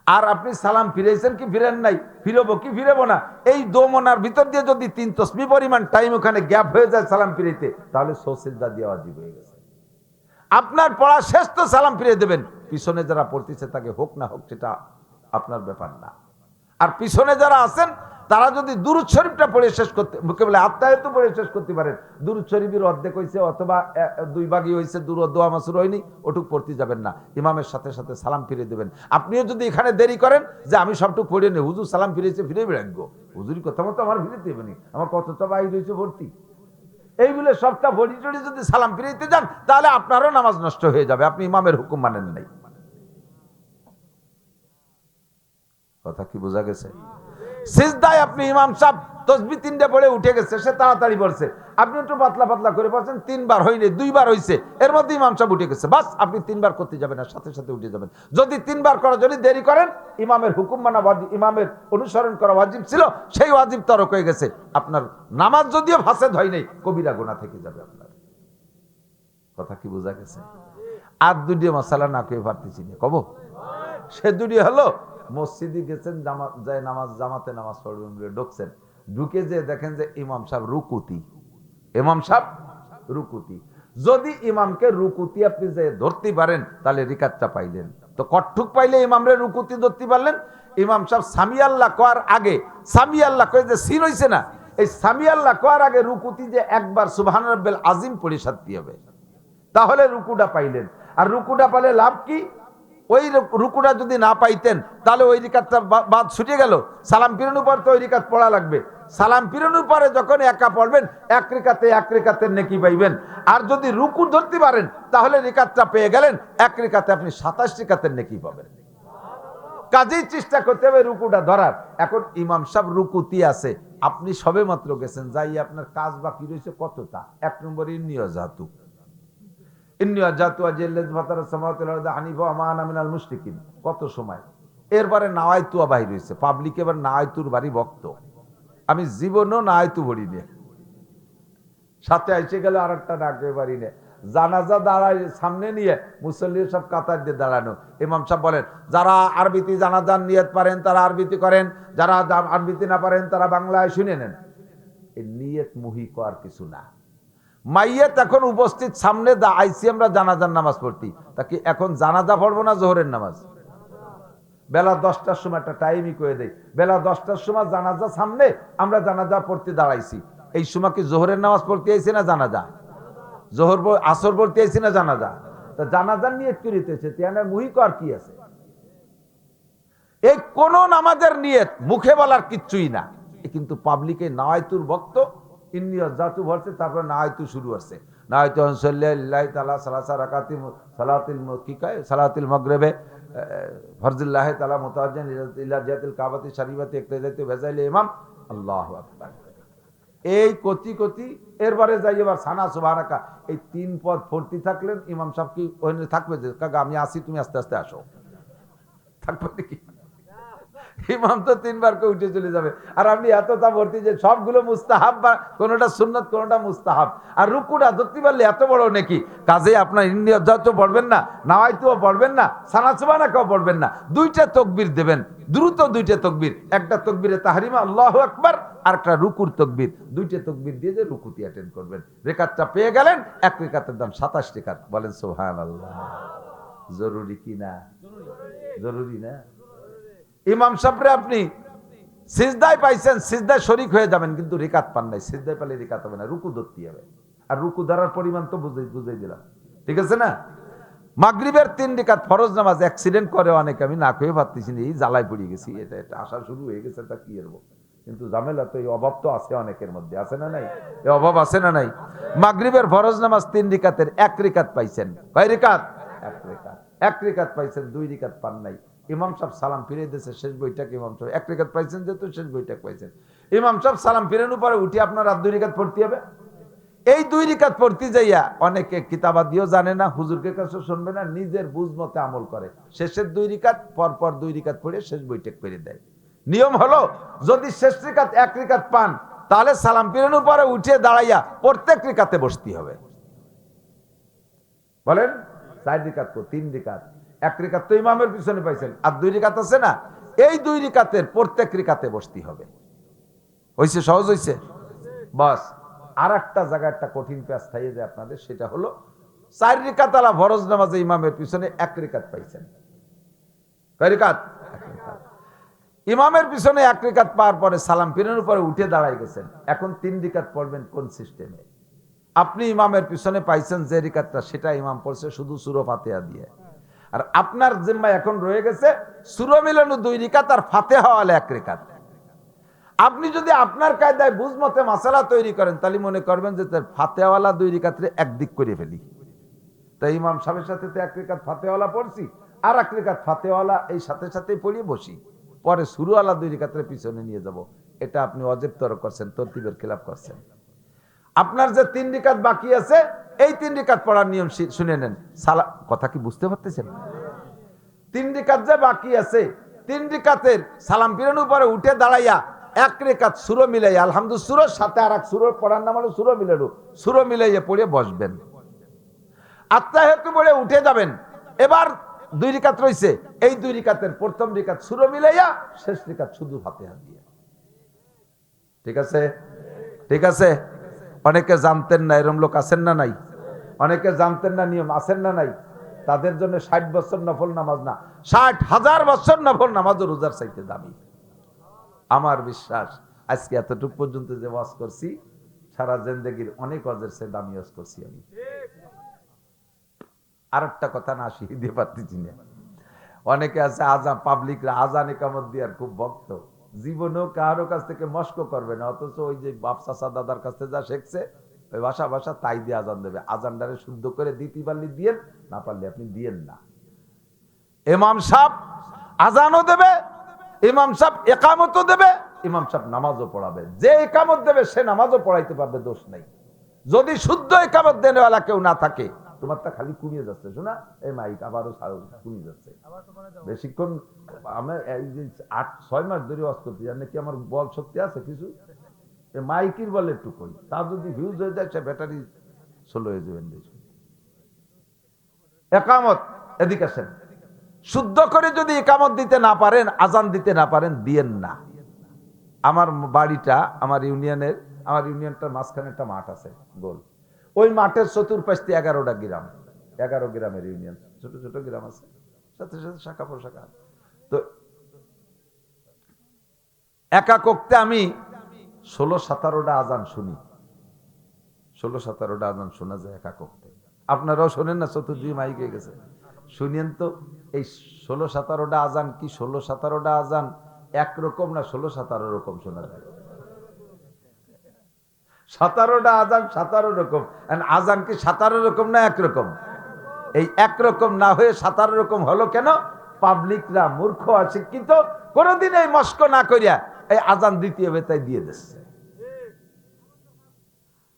Speaker 2: আর আপনি সালাম ফিরেছেন কি ফিরেন নাই, ফিরবো কি ফিরবো না, এই দোমনার ভিতর দিয়ে যদি 3 তসবিহ পরিমাণ টাইম ওখানে গ্যাপ হয়ে যায় সালাম ফিরেতে, তাহলে সিজদা দেওয়া ওয়াজিব হয়ে গেছে। আপনার পড়া শেষ তো সালাম ফিরে দেবেন, পিছনে যারা পড়তেছে তাকে হোক না হোক সেটা আপনার ব্যাপার না। আর পিছনে যারা আছেন তারা যদি দুরূদ শরীফটা পড়ে শেষ করতে, মুখে বলে আত্মায়াতও পড়ে শেষ করতে পারেন, দুরূদ শরীফের অর্ধেক হয়েছে অথবা 2 ভাগই হয়েছে, দোয়া মাসুর হয়নি, ওটুক পড়তে যাবেন না, ইমামের সাথে সাথে সালাম ফিরে দেবেন। আপনিও যদি এখানে দেরি করেন যে আমি সবটুকু পড়ে নেই, হুজুর সালাম ফিরেছে ফিরে রাখবো, হুজুরি কথা মতো আমার ফিরেতে হবে না, আমার কতটা বাইর হয়েছে ভর্তি, এইগুলো সবটা ভরি টরি যদি সালাম ফিরাইতে যান তাহলে আপনারও নামাজ নষ্ট হয়ে যাবে, আপনি ইমামের হুকুম মানেন নাই। কথা কি বোঝা গেছে? সিজদায় আপনি ইমাম সাহেব তাসবিহ 3টা পড়ে উঠে গেছে, সে তাড়াতাড়ি পড়ছে, আপনি একটু পাতলা পাতলা করে পড়ছেন, 3 বার হয়নি 2 বার হয়েছে, এর মধ্যে ইমাম সাহেব উঠে গেছে, বাস আপনি 3 বার করতে যাবেন না, সাথে সাথে উঠে যাবেন। যদি 3 বার করা যদি দেরি করেন, ইমামের হুকুম মানা ওয়াজিব, ইমামের অনুসরণ করা ওয়াজিব ছিল, সেই ওয়াজিব তরক হয়ে গেছে, আপনার নামাজ যদিও ফাসেদ হয় নাই, কবিরা গুনাহ থেকে যাবে আপনার। কথা কি বোঝা গেছে? আর 2টি মাসালা না কেউ পারতেছি না কব, সে 2টি হলো, মসজিদে গেছেন জামাতে নামাজ পড়বেন বলে ঢুকছেন, ঢুকে যে দেখেন যে ইমাম সাহেব রুকুতি, ইমাম সাহেব রুকুতি, যদি ইমামকে রুকুতি আপনি যে ধরতে পারেন তাহলে রিকাতটা পাইলেন, তো কট্টুক পাইলে ইমামরে রুকুতি ধরতে পারলেন। ইমাম সাহেব সামি আল্লাহ কওয়ার আগে, সামি আল্লাহ কয়ে যে সিন হইছে না, এই সামি আল্লাহ কওয়ার আগে রুকুতি যে একবার সুবহান রাব্বিল আজিম পড়ে সারতে হবে, তাহলে রুকুটা পাইলেন। আর রুকুটা পালে লাভ কি? ওই রুকুটা যদি না পাইতেন তাহলে ওই রিকাতটা বাদ ছুটে গেল, সালাম ফিরানোর পর তো ওই রিকাত পড়া লাগবে, সালাম ফিরানোর পরে যখন একা পড়বেন এক রিকাতের নেকি পাইবেন। আর যদি রুকু ধরতে পারেন তাহলে রিকাতটা পেয়ে গেলেন, এক রিকাতে আপনি 27 রিকাতের নেকি পাবেন। কাজেই চেষ্টা করতে হবে রুকুটা ধরার। এখন ইমাম সাহেব রুকুতি আছে, আপনি সবে মাত্র গেছেন, যাই আপনার কাজ বাকি রয়েছে কতটা? 1 নম্বর ইন্নিয়াজাতু, কত সময়, এরপরে নাওয়াইতু বাহির হয়েছে, পাবলিক এবার নাওয়াইতুর বাড়ি ভক্ত, আমি জীবনও নাওয়াইতু ভরি নে, সাথে এসে গেল আর একটা ডাকে বাড়ি নে, জানাজা দাঁড়ায় সামনে নিয়ে মুসল্লি সব কাতার দিয়ে দাঁড়ানো, ইমাম সাহেব বলেন যারা আরবিতে জানাজার নিয়ত পারেন তারা আরবিতে করেন, যারা আরবিতে না পারেন তারা বাংলায় শুনে নেন। এই নিয়ত মুহি করার কিছু না, মাইয়াত এখন উপস্থিত সামনে আইসি আমরা জানাজার নামাজ পড়তি, তাকে এখন জানাজা পড়বো না জোহরের নামাজ? বেলা 10টার সময় একটা টাইমই করে দেয়, বেলা 10টার সময় জানাজা সামনে, আমরা জানাজা পড়তে দাঁড়াইছি, এই সময় কি জোহরের নামাজ পড়তে আইছি না জানাজা? জোহর আসর পড়তে আইছি না জানাজা? তা জানাজার নিয়ত করিতেছে, তিয়ানের মুহি কর কি আছে? এই কোন নামাজের নিয়ত মুখে বলার কিচ্ছুই না, কিন্তু পাবলিকে নাওয়াইতুর ভক্ত, ইন্নিয়াজাতু ভরছে, তারপর নাওয়াইতু শুরু হচ্ছে, নাওয়াইতু সাল্লাল্লাহু তাআলা সালাসা রাকাতি সালাতুল মুকিকায় সালাতুল মাগরিবে ফরজুল্লাহ তাআলা মুতাওয়াজ্জিহান ইলা জিহাতিল কাবাতি শরীফাতি ইক্তাদাতু ভেজাইল ইমাম আল্লাহু আকবার, এই কতি কতি এরবারে যাই এবার সানা সুবহানাকা, এই 3 পদ পড়তে থাকলেন, ইমাম সাহেব কি ওখানে থাকবে যে কাকা আমি আসি তুমি আস্তে আস্তে আসো, থাকবে নাকি? ইমাম তো 3 বার করে উঠে চলে যাবে, আর আপনি এতটা ভর্তি যে সবগুলো মুস্তাহাব, বা কোনটা সুন্নাত কোনটা মুস্তাহাব, আর রুকুটা ধরতে পারলে এত বড় নাকি, কাজে আপনার ইন্নিয়াজাতও পড়বেন না, নাওয়াইতুও পড়বেন না, সানা সুবহানাকাও পড়বেন না, 2টা তাকবীর দেবেন, দ্রুত 2টা তাকবীর, একটা তাকবীরে তাহরিমা আল্লাহু আকবার, আর একটা রুকুর তাকবীর, 2টা তাকবীর দিয়ে যে রুকুতি অ্যাটেন্ড করবেন, রিকাতটা পেয়ে গেলেন, এক রিকাতের দাম 27 রিকাত, বলেন সুবহানাল্লাহ। জরুরি কি না? জরুরি না? ইমাম সাহেবরে আপনি সিজদায় পাইছেন, সিজদায় শরীক হয়ে যাবেন, কিন্তু রিকাত পান নাই, সিজদায় পেলে রিকাত হবে না, রুকু ধরতে হবে, আর রুকু ধরার পরিমাণ তো বুঝাই দিলাম, ঠিক আছে না? মাগরিবের 3 রিকাত ফরজ নামাজ অ্যাক্সিডেন্ট করে অনেকে, আমি না খেয়ে পারতেছি না, এই জ্বালায় পড়ে গেছি, এটা আসা শুরু হয়ে গেছে, তা কি করবো, কিন্তু ঝামেলা তো, এই অভাব তো আছে অনেকের মধ্যে, আছে না নাই? এই অভাব আছে না নাই? মাগরিবের ফরজ নামাজ 3 রিকাতের 1 রিকাত পাইছেন, কয় রিকাত? 1 রিকাত, 1 রিকাত পাইছেন, 2 রিকাত পান নাই, ইমাম সাহেব সালাম ফিরে দিয়েছে, শেষ বইটাকে ইমাম সাহেব 1 রিকাত পাইছেন, যেহেতু শেষ বইটা পাইছেন, ইমাম সাহেব সালাম ফিরানোর পরে উঠে আপনার আর 2 রিকাত পড়তে হবে, এই 2 রিকাত পড়তে যাইয়া অনেকে কিতাবাদিও জানে না, হুজুরকে কাছে শুনবে না, নিজের বুঝ মতে আমল করে। শেষের 2 রিকাত পর 2 রিকাত পড়ে শেষ বৈঠক করে দেয়। নিয়ম হলো যদি শেষ রিকাত 1 রিকাত পান তাহলে সালাম ফিরানোর পরে উঠে দাঁড়াইয়া প্রত্যেক রিকাতে বসতে হবে। বলেন 4 রিকাত তো 3 রিকাত, 1 রিকাত তো ইমামের পিছনে পাইছেন, আর 2 রিকাত আছে না, এই 2 রিকাতের প্রত্যেক রিকাতে বসতে হবে। হইছে? সহজ হইছে? বাস। আর একটা জায়গায় একটা কঠিন পেঁচ খাইয়ে যায় আপনাদের, সেটা হলো 4 রিকাত আলা ফরজ নামাজে ইমামের পিছনে 1 রিকাত পাইছেন। কয় রিকাত? 1 রিকাত। ইমামের পিছনে 1 রিকাত পাওয়ার পরে সালাম ফিরানোর পরে উঠে দাঁড়াই গেছেন, এখন 3 রিকাত পড়বেন কোন সিস্টেমে? আপনি ইমামের পিছনে পাইছেন যে রিকাতটা, সেটা ইমাম পড়ছে শুধু সূরা ফাতিহা দিয়ে, আর আপনার জিম্মায় এখন রয়ে গেছে সূরা মিলানো 2 রিকাত আর ফাতিহা ওয়ালা 1 রিকাত। আপনি যদি আপনার কায়দায় বুঝমতে মাসালা তৈরি করেন তাহলে মনে করবেন যে তার ফাতিহাওয়ালা 2 রিকাতে একদিক করে ফেলি। তাই ইমাম সাহেবের সাথে তো 1 রিকাত ফাতিহাওয়ালা পড়ছি, আর 1 রিকাত ফাতিহাওয়ালা এই সাথে সাথেই পড়িয়ে বসি, পরে সূরাওয়ালা 2 রিকাতের পিছনে নিয়ে যাব। এটা আপনি অজেব তরক করছেন, তরতিবের খেলাফ করছেন। আপনার যে 3 রিকাত বাকি আছে, এই 3 রিকাত পড়ার নিয়ম শুনে নেন। কথা কি বুঝতে পারতেছেন? 3 রিকাত যে বাকি আছে, 3 রিকাতের সালাম ফিরানোর পরে উঠে দাঁড়াইয়া 1 রিকাত সূরা মিলাই আলহামদুলিল্লাহ সূরার সাথে আর এক সূরা পড়ার নাম হলো সূরা মিলানো, সূরা মিলাইয়ে পড়ে বসবেন। আত্তাহিয়াতু পড়ে উঠে যাবেন। এবার 2 রিকাত রইছে, এই 2 রিকাতের প্রথম রিকাত সূরা মিলাইয়া, শেষ রিকাত শুধু ফাতিহা দিয়ে। ঠিক আছে? ঠিক আছে? অনেকে জানতেন না, এরকম লোক আছেন না নাই? অনেকে জানতেন না, নিয়ম আছেন না নাই? তাদের জন্য 60 বছর নফল নামাজ না, 60,000 বছর নফল নামাজ ও রোজার চাইতে দামি। আমার বিশ্বাস আজকে এতটুকু পর্যন্ত যে ওয়াজ করছি, সারা জিন্দেগির অনেক ওয়াজের চেয়ে দামি ওয়াজ করছি আমি। আর একটা কথা না শিখিয়ে পারতেছি না, অনেকে আছে আজান, পাবলিকরা আজান ইকামত দিয়ে খুব ভক্ত, জীবনেও কারো কাছ থেকে মস্ক করবে না, অথচ ওই যে বাপ চাচা দাদার কাছ থেকে যা শিখছে ওই ভাষা তাই দিয়ে আজান দেবে। আজানটারে শুদ্ধ করে দিতে পারলে দিয়েন, না পারলে আপনি দিয়েন না। ইমাম সাহেব আজানও দেবে, ইমাম সাহেব একামতও দেবে, ইমাম সাহেব নামাজও পড়াবে। যে একামত দেবে সে নামাজও পড়াইতে পারবে, দোষ নাই। যদি শুদ্ধ একামত দেনেওয়ালা কেউ না থাকে, তোমারটা খালি কমিয়ে যাচ্ছে, শোনা এই মাইক আবারও কমিয়ে যাচ্ছে বেশিক্ষণ। আমি এই যে 8-6 মাস ধরে ওয়াজ করতে জানি কি আমার বল শক্তি আছে কিছু? মাইকের বলে একটু কই, তা যদি ভিউজ হয়ে যায় সে ব্যাটারি স্লো হয়ে যাবেন। একামত এদিকে আসেন, শুদ্ধ করে যদি একামত দিতে না পারেন, আজান দিতে না পারেন, দিয়েন না। আমার বাড়িটা আমার ইউনিয়নটার মাঝখানে একটা মাঠ আছে গোল, ওই মাঠের চতুর্পাশে 11টা গ্রাম, 11 গ্রামের ইউনিয়ন, ছোট ছোট গ্রাম আছে, সাথে সাথে শাখা প্রশাখা। তো একা কক্ষে আমি 16-17টা আজান শুনি, 16-17টা আজান শোনা যায় একা কক্ষে। আপনারাও শোনেন না? চতুর্দিকে মাইক হয়ে গেছে, শুনিয়েন তো। এই 16-17টা আজান কি 16-17টা আজান একরকম না 16-17 রকম শোনা যায়? 17টা আজান 17 রকম। আজান কি 17 রকম না একরকম? এই একরকম না হয়ে 17 রকম হলো কেন? পাবলিকরা মূর্খ অশিক্ষিত, কোনদিন এই মস্ক না করিয়া এই আজান দ্বিতীয় বেতায় দিয়ে দিচ্ছে।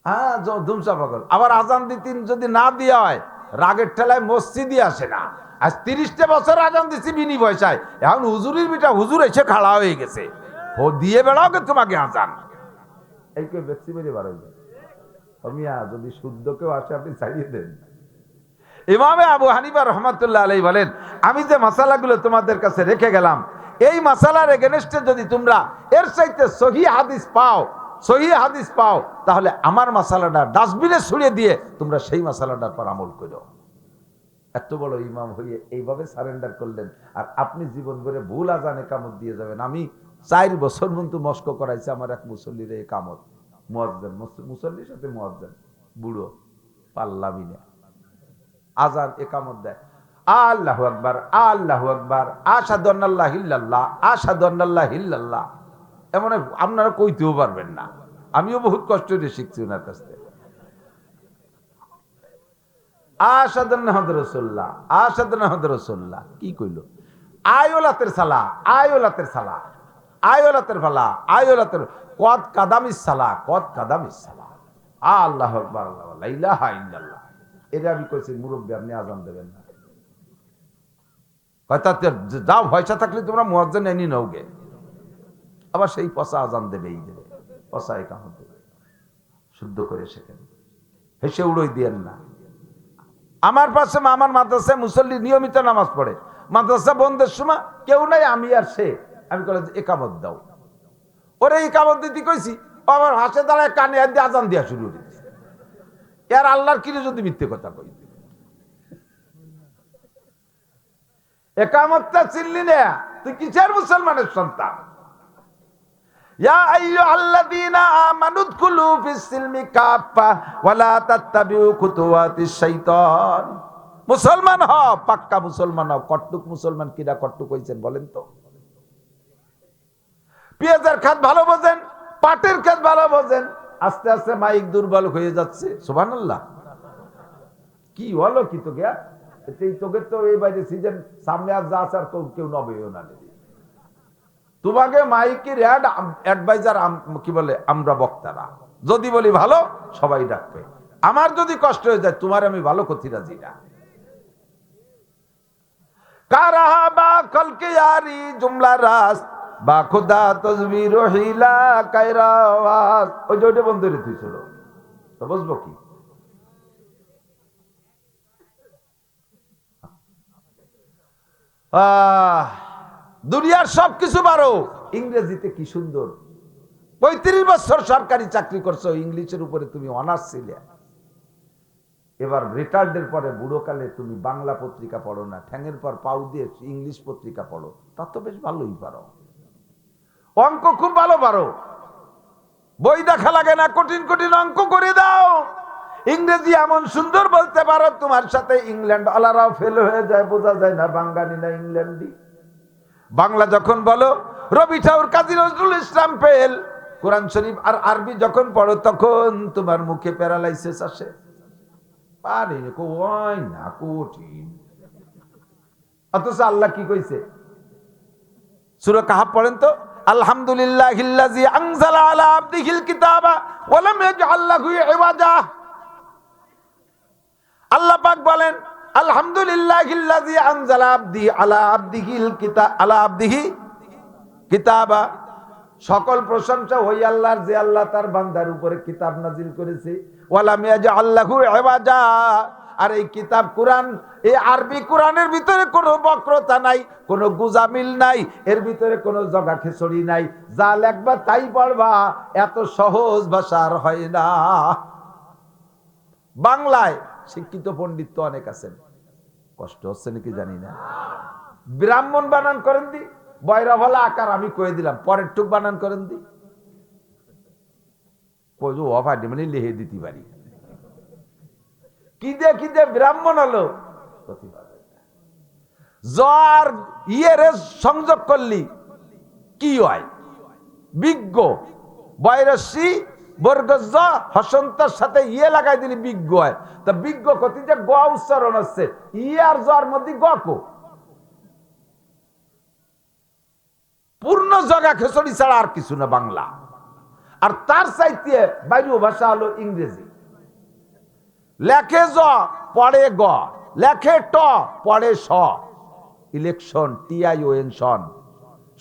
Speaker 2: হ্যাঁ, ধুমসা পাগল। আবার আজান দিতে যদি না দেওয়া হয়, রাগের ঠেলায় মসজিদই আসে না। আজ 30টা বছর আজান দিচ্ছি বিনি পয়সায়, এখন হুজুরের বিটা হুজুর এসে খাড়া হয়ে গেছে, ও দিয়ে বেড়াও কে তোমাকে আজান। এই কেউ ব্যক্তি বেরিয়ে বার হয়ে যায়। যদি শুদ্ধ কেউ আসে আপনি ছাড়িয়ে দেন। ইমামে আবু হানিফা রহমাতুল্লাহ আলাইহি বলেন, আমি যে মাসালাগুলো তোমাদের কাছে রেখে গেলাম, এই মাসালার এগেনস্টে যদি তোমরা এর চাইতে সহিহ হাদিস পাও, তাহলে আমার মাসালাটা ডাস্টবিনে ছুড়ে দিয়ে তোমরা সেই মাসালাটার পর আমল করো। এত বড় ইমাম হয়ে এইভাবে সারেন্ডার করলেন, আর আপনি জীবন ভরে ভুল আজান একামত দিয়ে যাবেন। আমি 4 বছর কিন্তু মস্ক করাইছে আমার এক মুসল্লির একামত, মুয়াজ্জিন, মুসল্লির সাথে মুয়াজ্জিন, বুড়ো পাল্লামি না, আজান একামত দেয়, আল্লাহু আকবার, আল্লাহু আকবার, আশহাদু আন্নাল্লাহা ইল্লাল্লাহ, আশহাদু আন্নাল্লাহা ইল্লাল্লাহ। এমন আপনারা কইতেও পারবেন না, আমিও বহুত কষ্ট করে শিখছি ওনার কাছ থেকে। আশহাদু আন্না মুহাম্মাদুর রাসূলুল্লাহ, আশহাদু আন্না মুহাম্মাদুর রাসূলুল্লাহ। কি কইলো? আয়লাতের সালাহ, আয়লাতের সালাহ, আয়লাতের ফালা, আয়লাতের কদ কাদামিস সালাহ, কদ কাদামিস সালাহ। আল্লাহু আকবার, আল্লাহু লা ইলাহা ইল্লাল্লাহ। এটা আমি কইছি মুরব্বী আপনি আজান দেবেন না। হয়তো যাও পয়সা থাকলে তোমরা মুয়াজ্জিন এনে নাওগে, আবার সেই পচা আজান দেবেই দেবে, পচা একামত দেবে। শুদ্ধ করে শেখেন, হেসে উড়োই দিয়েন না। আমার পাশে আমার মাদ্রাসায় মুসল্লি নিয়মিত নামাজ পড়ে, মাদ্রাসা বন্ধের সময় কেউ নাই, আমি আর সে। আমি বলে একামত দাও, ওরে একামত দিতে কইছি, ও আবার হাসে দাঁড়ায় কানে হাত দিয়ে আজান দেওয়া শুরু করেছে। এর আল্লাহর কিরে যদি মিথ্যে কথা কই, একামতটা চিনলি না, তুই কিসের মুসলমানের সন্তান? ইয়া আইয়ুহাল্লাযীনা আমানু উদখুলু ফিস-সিলমি কাফা ওয়া লা তাত্তাবিউ খুতুওয়াতিশ শাইতান। মুসলমান হও, পাক্কা মুসলমান হও। কট্টুক মুসলমান কিরা কট্টুক হইছেন বলেন তো? পেঁয়াজের খাত ভালো বোঝেন, পাটের খাত ভালো বোঝেন, আস্তে আস্তে মাইক দুর্বল হয়ে যাচ্ছে। সুবহানাল্লাহ। কি হলো কি তোকে? তোকে তো এই বাইরে সিজন সামনে আর যা আর তো কেউ নবেও না। তোমাকে মাইকের অ্যাডভাইজার কি বলে আমরা বক্তারা যদি বলি ভালো সবাই ডাকবে, আমার যদি কষ্ট হয়ে যায় তোমার আমি ভালো করতে রাজি না। কারাহা বা কলকে ইয়ারি জুমলা রাস বা খুদা তসবির হিলা কায়রা আওয়াজ। ওই যে বন্ধ রে তুই ছিল তো বুঝবো কি? দুনিয়ার সবকিছু পারো, ইংরেজিতে কি সুন্দর। 35 বছর সরকারি চাকরি করছো, ইংলিশের উপরে তুমি অনার্স ছিলে। এবার রিটায়ার্ডের পরে বুড়োকালে তুমি বাংলা পত্রিকা পড়ো না, ঠ্যাঙের পর পাউ দিয়ে ইংলিশ পত্রিকা পড়ো, তা তো বেশ ভালোই পারো। অঙ্ক খুব ভালো পারো, বই দেখা লাগে না, কঠিন কঠিন অঙ্ক করে দাও। ইংরেজি এমন সুন্দর বলতে পারো, তোমার সাথে ইংল্যান্ড আলারাও ফেল হয়ে যায়, বোঝা যায় না বাঙালি না ইংল্যান্ডি। বাংলা যখন বলো রবি ঠাকুর কাজী নজরুল ইসলাম ফেল, কোরআন শরীফ আর আরবি যখন পড়ো তখন তোমার মুখে প্যারালাইসিস আসে। পারে কই না কঠিন। অথচ আল্লাহ কি কইছে? সূরা কাহফ পড়েন তো, আলহামদুলিল্লাহিল্লাযী আনজালা আলা আবদিহিল কিতাবা ওয়া লাম ইয়াজআল লাহু ইওয়াজা। আল্লাহ পাক বলেন আলহামদুলিল্লাহিল্লাযী আনজালা আলা আবদিহিল কিতাবা। সকল প্রশংসা ওই আল্লাহর যে আল্লাহ তার বান্দার উপরে কিতাব নাজিল করেছে। ওয়া লাম ইয়াজআল লাহু ইওয়াজা। আর এই কিতাব কোরআন, এই আরবি কোরআনের ভিতরে কোনো বক্রতা নাই, কোনো গুজামিল নাই, এর ভিতরে কোনো জগা খিচুড়ি নাই। যা লেখবা তাই পড়বা, এত সহজ ভাষা আর হয় না। বাংলায় শিক্ষিত পণ্ডিত তো অনেক আছেন, কষ্ট হচ্ছে নাকি জানি না। ব্রাহ্মণ বানান করেন দি, বয়রা ভালা আকার আমি কয়ে দিলাম, পরের টুক বানান করেন দি, মানে লিখে দিতে পারি। কি দে ব্রাহ্মণ হলো, জ্বর ইয়েরে সংযোগ করলি কি হয়? বিজ্ঞ বয়রসি বর্গজ হসন্তার সাথে ইয়ে লাগাই দিলি বিজ্ঞ হয়। তা বিজ্ঞ কতি যে গ উচ্চারণ হচ্ছে, ইয়ে আর জ্বর মধ্যে গ কো। পূর্ণ জগা খেসড়ি ছাড়া আর কিছু না বাংলা। আর তার চাইতে বাইরে ভাষা হলো ইংরেজি। লেখে জ পড়ে গ, লেখে ট পড়ে স। ইলেকশন TION সন,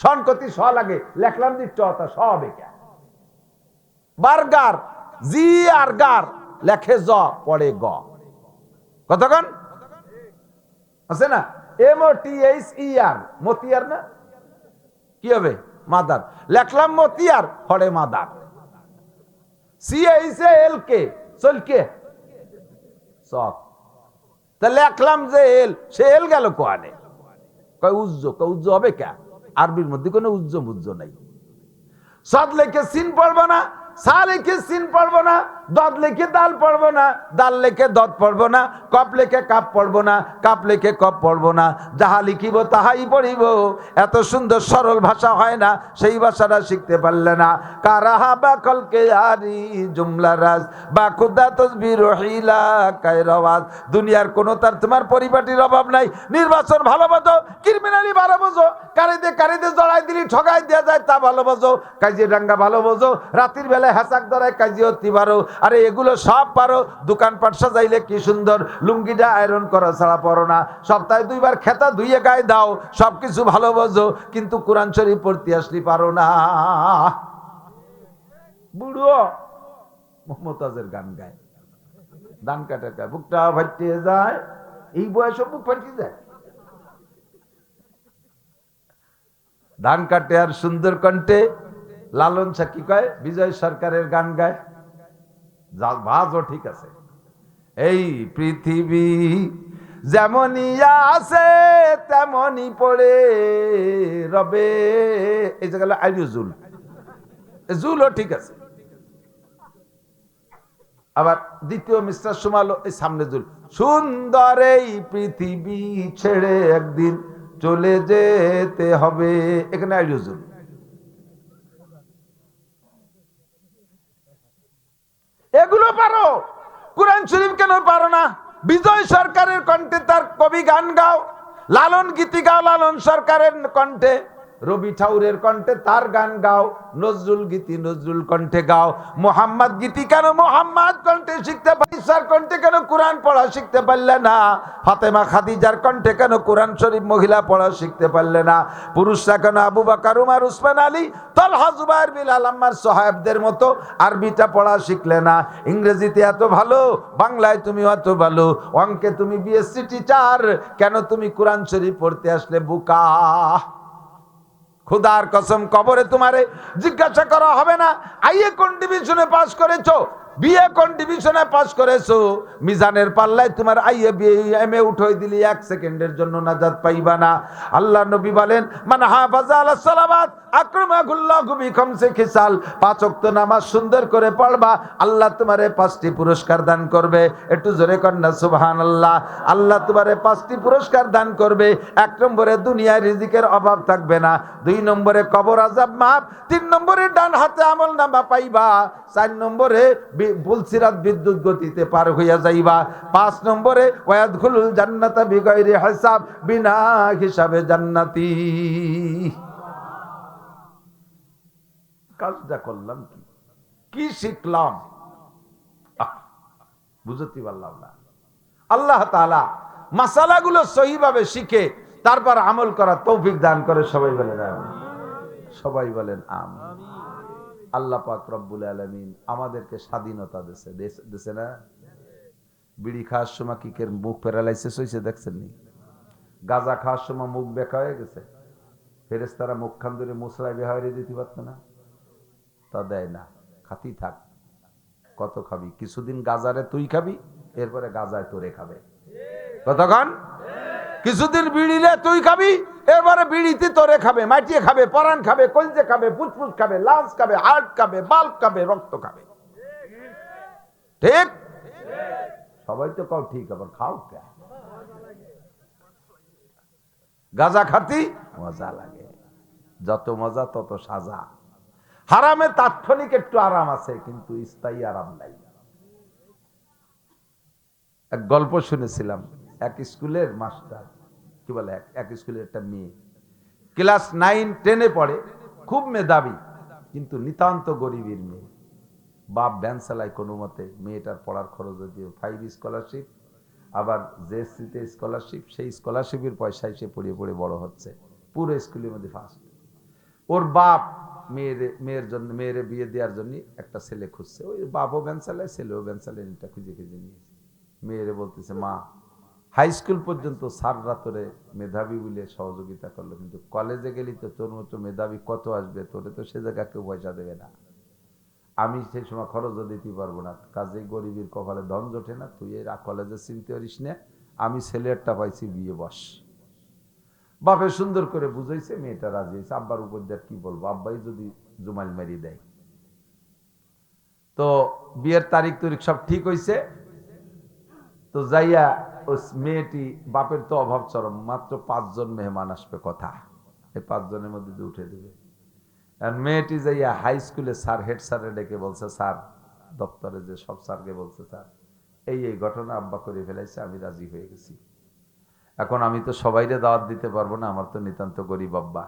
Speaker 2: সন কতি স লাগে, লেখলাম দি ট, তা স হবে কে? বার্গার জি আর গার, লেখে জ পড়ে গ। কতক্ষণ আছে না? MOTHER মতিয়ার না, কি হবে? মাদার। লেখলাম মতিয়ার, পড়ে মাদার। CHALK চলকে চক। তা লেখলাম যে এল, সে এল গেল কোয়ানে? কয় উজ্জ, কয় উজ্জ হবে কে? আরবির মধ্যে কোনো উজ্জ মুজ্জ নাই। সদ লেখে সিন পড়বো না, সা লেখে সিন পড়বো না, দদ লেখে দাল পড়বো না, দাল লেখে দদ পড়বো না, কপ লেখে কাপ পড়বো না, কাপ লেখে কপ পড়বো না। যাহা লিখিব তাহাই পড়িব। এত সুন্দর সরল ভাষা হয় না, সেই ভাষাটা শিখতে পারলে না। কারাহা বা কলকে আরি জুমলা রাজ বা খুদা তসবির হিলা কায়রাওয়াজ। দুনিয়ার কোনো তার তোমার পরিপাটির অভাব নাই। নির্বাচন ভালো বোঝো, ক্রিমিনালি ভালো বোঝো, কারিতে জড়াই দিলি ঠগাই দেওয়া যায় তা ভালো বোঝো, কাজিয়ে ডাঙ্গা ভালো বোঝো, রাতের বেলায় হাসাক ধরায় কাজিয়ে হতে পারো। আরে এগুলো সব পারো, দোকানপাট সাজাইলে কি সুন্দর, লুঙ্গিটা আয়রন করা ছাড়া পড়ো না, সপ্তাহে 2 বার খেতা ধুইয়ে গায়ে দাও, সবকিছু ভালো বোঝো, কিন্তু কোরআন শরীফ পড়তে আসলি পারো না। বুড়ো মমতাজের গান গায়, ধান কাটা গায়, বুকটা ফাটিয়ে যায়, এই বয়সে বুক ফাটিয়ে যায়। ধান কাটে আর সুন্দর কণ্ঠে লালন শাহ কি কয়, বিজয় সরকারের গান গায়, বাজও ঠিক আছে। এই পৃথিবী যেমনই আছে তেমনই পড়ে রবে, এই যে গেল আইজুল, জুলও ঠিক আছে। আবার দ্বিতীয় মিস্টার সুমালো এই সামনে জুল, সুন্দর এই পৃথিবী ছেড়ে একদিন চলে যেতে হবে, এখানে আইজুল। এগুলো পারো, কোরআন শরীফ কেন পারো না? বিজয় সরকারের কণ্ঠে তার কবি গান গাও, লালন গীতি গাও লালন সরকারের কণ্ঠে, রবি ঠাকুরের কণ্ঠে তার গান গাও, নজরুল গীতি নজরুল কণ্ঠে গাও, মোহাম্মদ গীতি কেন মোহাম্মদ কণ্ঠে শিখতে পারিসার কণ্ঠে কেন কোরআন পড়া শিখতে পারলে না? ফাতেমা খাদিজার কণ্ঠে কেন কোরআন শরীফ মহিলা পড়া শিখতে পারলে না? পুরুষরা কেন আবু বকর উমর উসমান আলী তালহা জুবায়ের বিলাল আম্মার সাহাবদের মতো আরবিটা পড়া শিখলে না? ইংরেজিতে এত ভালো, বাংলায় তুমি এত ভালো, অঙ্কে তুমি বিএসসি টিচার, কেন তুমি কোরআন শরীফ পড়তে আসলে বোকা? খুদার কসম কবরে তোমারে জিজ্ঞাসা করা হবে না আইএ কোন ডিভিশনে পাস করেছো, বিএ কোন ডিভিশনে পাস করেছো, মিজানের পাল্লায় তোমার আইএ বিএ এমএ উঠাই দিলি 1 সেকেন্ডের জন্য নাজাত পাইবা না। আল্লাহ নবী বলেন, মান হাফাজা আলাস সালাওয়াত আকরামাহুল্লাহু বিখামসি খিসাল, 5 ওয়াক্ত নামাজ সুন্দর করে পড়বা, আল্লাহ তোমারে 5টি পুরস্কার দান করবে। একটু জোরে কর না সুবহানাল্লাহ। আল্লাহ তোমারে 5টি পুরস্কার দান করবে। 1 নম্বরে দুনিয়ায় রিজিকের অভাব থাকবে না, 2 নম্বরে কবর আযাব মাফ, 3 নম্বরে ডান হাতে আমলনামা পাইবা, 4 নম্বরে বুলসিরাত বিদ্যুৎ গতিতে পার হইয়া যাইবা, 5 নম্বরে ওয়ায়াদখুলুল জান্নাতা বিগাইরি হিসাব, বিনা হিসাবে জান্নাতি। কাজটা করলাম কি, কি শিখলাম? বুঝতে পারলাম না। আল্লাহ তাআলা মাসালাগুলো সহিভাবে শিখে তারপর আমল করার তৌফিক দান করে। সবাই বলেন আমিন, সবাই বলেন আমিন। আল্লাহ পাক রব্বুল আলামিন আমাদেরকে স্বাধীনতা দিয়েছে না? বিড়ি খাওয়ার সময় কি কের মুখ প্যারালাইসিস হয়েছে দেখছেন নি? গাঁজা খাওয়ার সময় মুখ বেঁকা হয়ে গেছে, ফেরেশতারা মুখখান ধরে মুসলাই বেহারে দিতে পারত না, তা দেয় না। খাতি থাক, কত খাবি? কিছুদিন গাজারে তুই খাবি, এরপরে গাজায় তোরে খাবে। কতক্ষণ? কিছুদিন বিড়িলে তুই খাবি, এরপরে বিড়িতে তোরে খাবে, মাটিয়ে খাবে, পরান খাবে, কলজে খাবে, ফুসফুস খাবে, লাশ খাবে, হার্ট খাবে, বাল্ব খাবে, রক্ত খাবে। ঠিক? সবাই তো কাও ঠিক, আবার খাও কে? গাঁজা খাতি মজা লাগে, যত মজা তত সাজা। হারামে তাৎক্ষণিক একটু আরাম আছে, কিন্তু স্থায়ী আরাম নাই। এক গল্প শুনেছিলাম, এক স্কুলের মাস্টার, কি বলে, এক স্কুলের একটা মেয়ে ক্লাস 9-10-এ পড়ে, খুব মেধাবী, কিন্তু নিতান্ত গরিবের মেয়ে। বাপ ভ্যান চালায় কোনো মতে, মেয়েটার পড়ার খরচ দিয়ে 5 স্কলারশিপ, আবার জেএসসিতে স্কলারশিপ, সেই স্কলারশিপের পয়সায় সে পড়ে পড়ে বড় হচ্ছে, পুরো স্কুলের মধ্যে ফার্স্ট। ওর বাপ মেয়ের বিয়ে দেওয়ার জন্য একটা ছেলে খুঁজছে, ওই বাপও ভ্যান চালায়, ছেলেও ভ্যান চালায়, এটা খুঁজে খুঁজে নিয়েছে। মেয়েরে বলতেছে, মা হাই স্কুল পর্যন্ত স্যাররা তোরে মেধাবী বলে সহযোগিতা করলো, কিন্তু কলেজে গেলি তো তোর মতো মেধাবী কত আসবে, তোরে তো সে জায়গায় কেউ পয়সা দেবে না, আমি সেই সময় খরচও দিতে পারবো না, কাজেই গরিবের কপালে ধন জোটে না, তুই এর কলেজে চিনতে পারিস না, আমি ছেলেরটা পাইছি, বিয়ে বস। বাপে সুন্দর করে বুঝাইছে, মেয়েটা রাজি হয়েছে। আব্বার উপর দিয়ে কি বলবো, আব্বাই যদি জুমাইল মারিয়ে দেয়। তো বিয়ের তারিখ সব ঠিক হয়েছে। তো যাইয়া ওই মেয়েটি, বাপের তো অভাব চরম, মাত্র 5 জন মেহমান আসবে কথা, এই 5 জনের মধ্যে দিয়ে উঠে দেবে। আর মেয়েটি যাইয়া হাই স্কুলে স্যার, হেড স্যারে ডেকে বলছে, স্যার, দপ্তরে যে সব স্যারকে বলছে, স্যার এই ঘটনা আব্বা করে ফেলাইছে, আমি রাজি হয়ে গেছি, এখন আমি তো সবাইরে দাওয়াত দিতে পারবো না, আমার তো নিতান্ত গরিব আব্বা,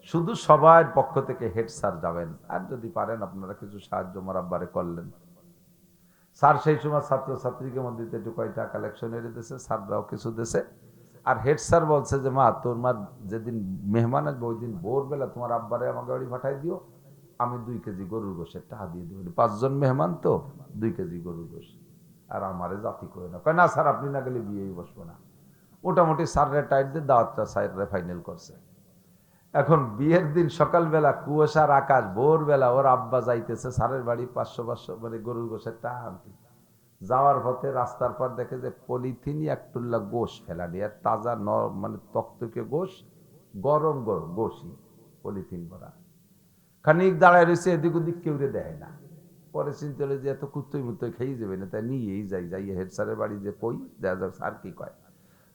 Speaker 2: শুধু সবার পক্ষ থেকে হেড স্যার যাবেন, আর যদি পারেন আপনারা কিছু সাহায্য আমার আব্বারে করলেন। স্যার সেই সময় ছাত্রছাত্রীকে মধ্যে একটু কয়টা কালেকশন এনে দিয়েছে, স্যাররাও কিছু দিয়েছে। আর হেড স্যার বলছে যে মা তোমার যেদিন মেহমান আসবে ওই দিন ভোরবেলা তোমার আব্বারে আমাকে বাড়ি পাঠাই দিও, আমি 2 কেজি গরুর গোশের টাকা দিয়ে দেবো। 5 জন মেহমান তো 2 কেজি গরুর গোশ, আর আমারে জাতি করে না। কয় না স্যার আপনি না গেলে বিয়েই বসবো না। মোটামুটি স্যাররে টাইট দিয়ে দাওয়াতটা স্যাররে ফাইনাল করছে। এখন বিয়ের দিন সকালবেলা কুয়াশার আকাশ, ভোরবেলা ওর আব্বা যাইতেছে স্যারের বাড়ি 500 মানে গরুর গোশের টাকা আনতে। যাওয়ার পথে রাস্তার পর দেখে যে পলিথিনই একটুল্লা গোশ ফেলা দিয়ে, তাজা মানে তক্তকে গোশ, গরম গোশই পলিথিন ভরা। খানিক দাঁড়ায় রয়েছে, এদিক ওদিক কেউ দেয় না। পরে চিন্তা হলো যে এত কুত্তই মুত্তই খেয়ে যাবে না, তাই নিয়েই যাই হেড স্যারের বাড়ি যে কই দেখা যাক স্যার কি কয়।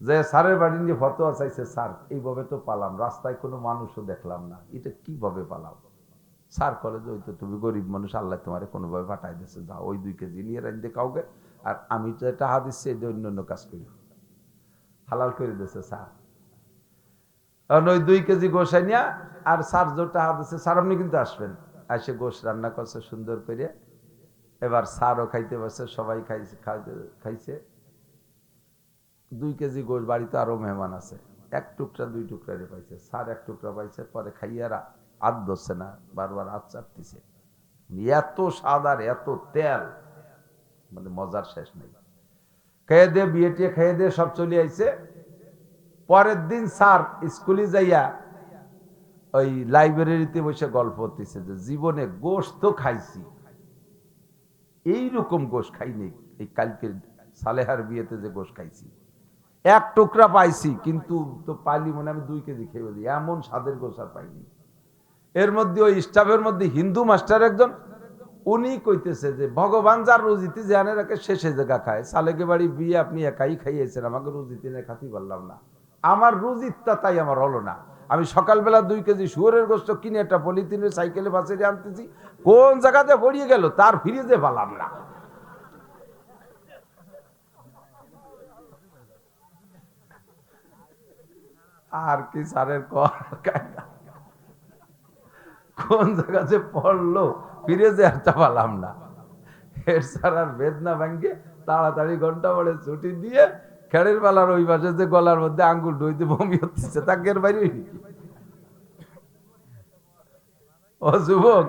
Speaker 2: যে স্যারের বাড়ি নিয়ে ফতোয়া চাইছে, স্যার এইভাবে তো পালাম, রাস্তায় কোনো মানুষও দেখলাম না, এটা কিভাবে পালাম? স্যার করে যে ওই তো তুমি গরিব মানুষ, আল্লাহ তোমার কোনোভাবে পাঠাই দিচ্ছে, যাও ওই 2 কেজি নিয়ে রাখতে কাউকে, আর আমি তো টাকা দিচ্ছি এটা অন্য কাজ করি, হালাল করে দিচ্ছে স্যার। কারণ ওই 2 কেজি গোসাই নিয়ে, আর স্যার যে টাকা দিচ্ছে, স্যার আপনি কিন্তু আসবেন, এসে গোশ রান্না করছে সুন্দর করে। এবার স্যারও খাইতে পারছে, সবাই খাইছে। 2 কেজি গোশ, বাড়িতে আরো মেহমান আছে, 1 টুকরা 2 টুকরা পাইছে, স্যার 1 টুকরা পাইছে। পরে খাইয়ারা হাত ধরছে না, বারবার হাত চাপতেছে। এত স্বাদ আর এত তেল, মানে মজার শেষ নেই। খেয়ে দিয়ে বিয়েটিয়ে খেয়ে দিয়ে সব চলে আইছে। পরের দিন স্যার স্কুলে যাইয়া ওই লাইব্রেরিতে বসে গল্প করতেছে যে জীবনে গোশ তো খাইছি, এইরকম গোশ খাইনি, এই কালকে সালেহার বিয়েতে যে গোশ খাইছি 1 টুকরা পাইছি, কিন্তু তো পাইলি মনে আমি 2 কেজি খেয়ে দিই, এমন স্বাদের গোশ আর পাইনি। এর মধ্যে ওই স্টাফের মধ্যে হিন্দু মাস্টার একজন, উনি কইতেছে যে ভগবান যার রুজিতে জানে রাখে শেষে জায়গা খায়, সালেকে বাড়ি বিয়ে আপনি একাই খাইয়েছেন, আমাকে রুজিতে নিয়ে খাতি পারলাম না, আমার রুজিতটা তাই আমার হলো না। আমি সকালবেলা 2 কেজি শুয়োরের গোশত কিনে একটা পলিথিনের সাইকেলে বাসে আনতেছি, কোন জায়গাতে পড়িয়ে গেল তার ফিরিজে পালাম না। আর কি স্যারের কোন জায়গাতে পড়লো ফিরে যে একটা পালাম না। হেড স্যার আর বেদনা ভাঙ্গে তাড়াতাড়ি ঘন্টা পরে ছুটি দিয়ে খেড়ের বেলার ওই পাশে যে গলার মধ্যে আঙ্গুল ডইতে বমি হচ্ছে, তাকের বাইরে ও যুবক,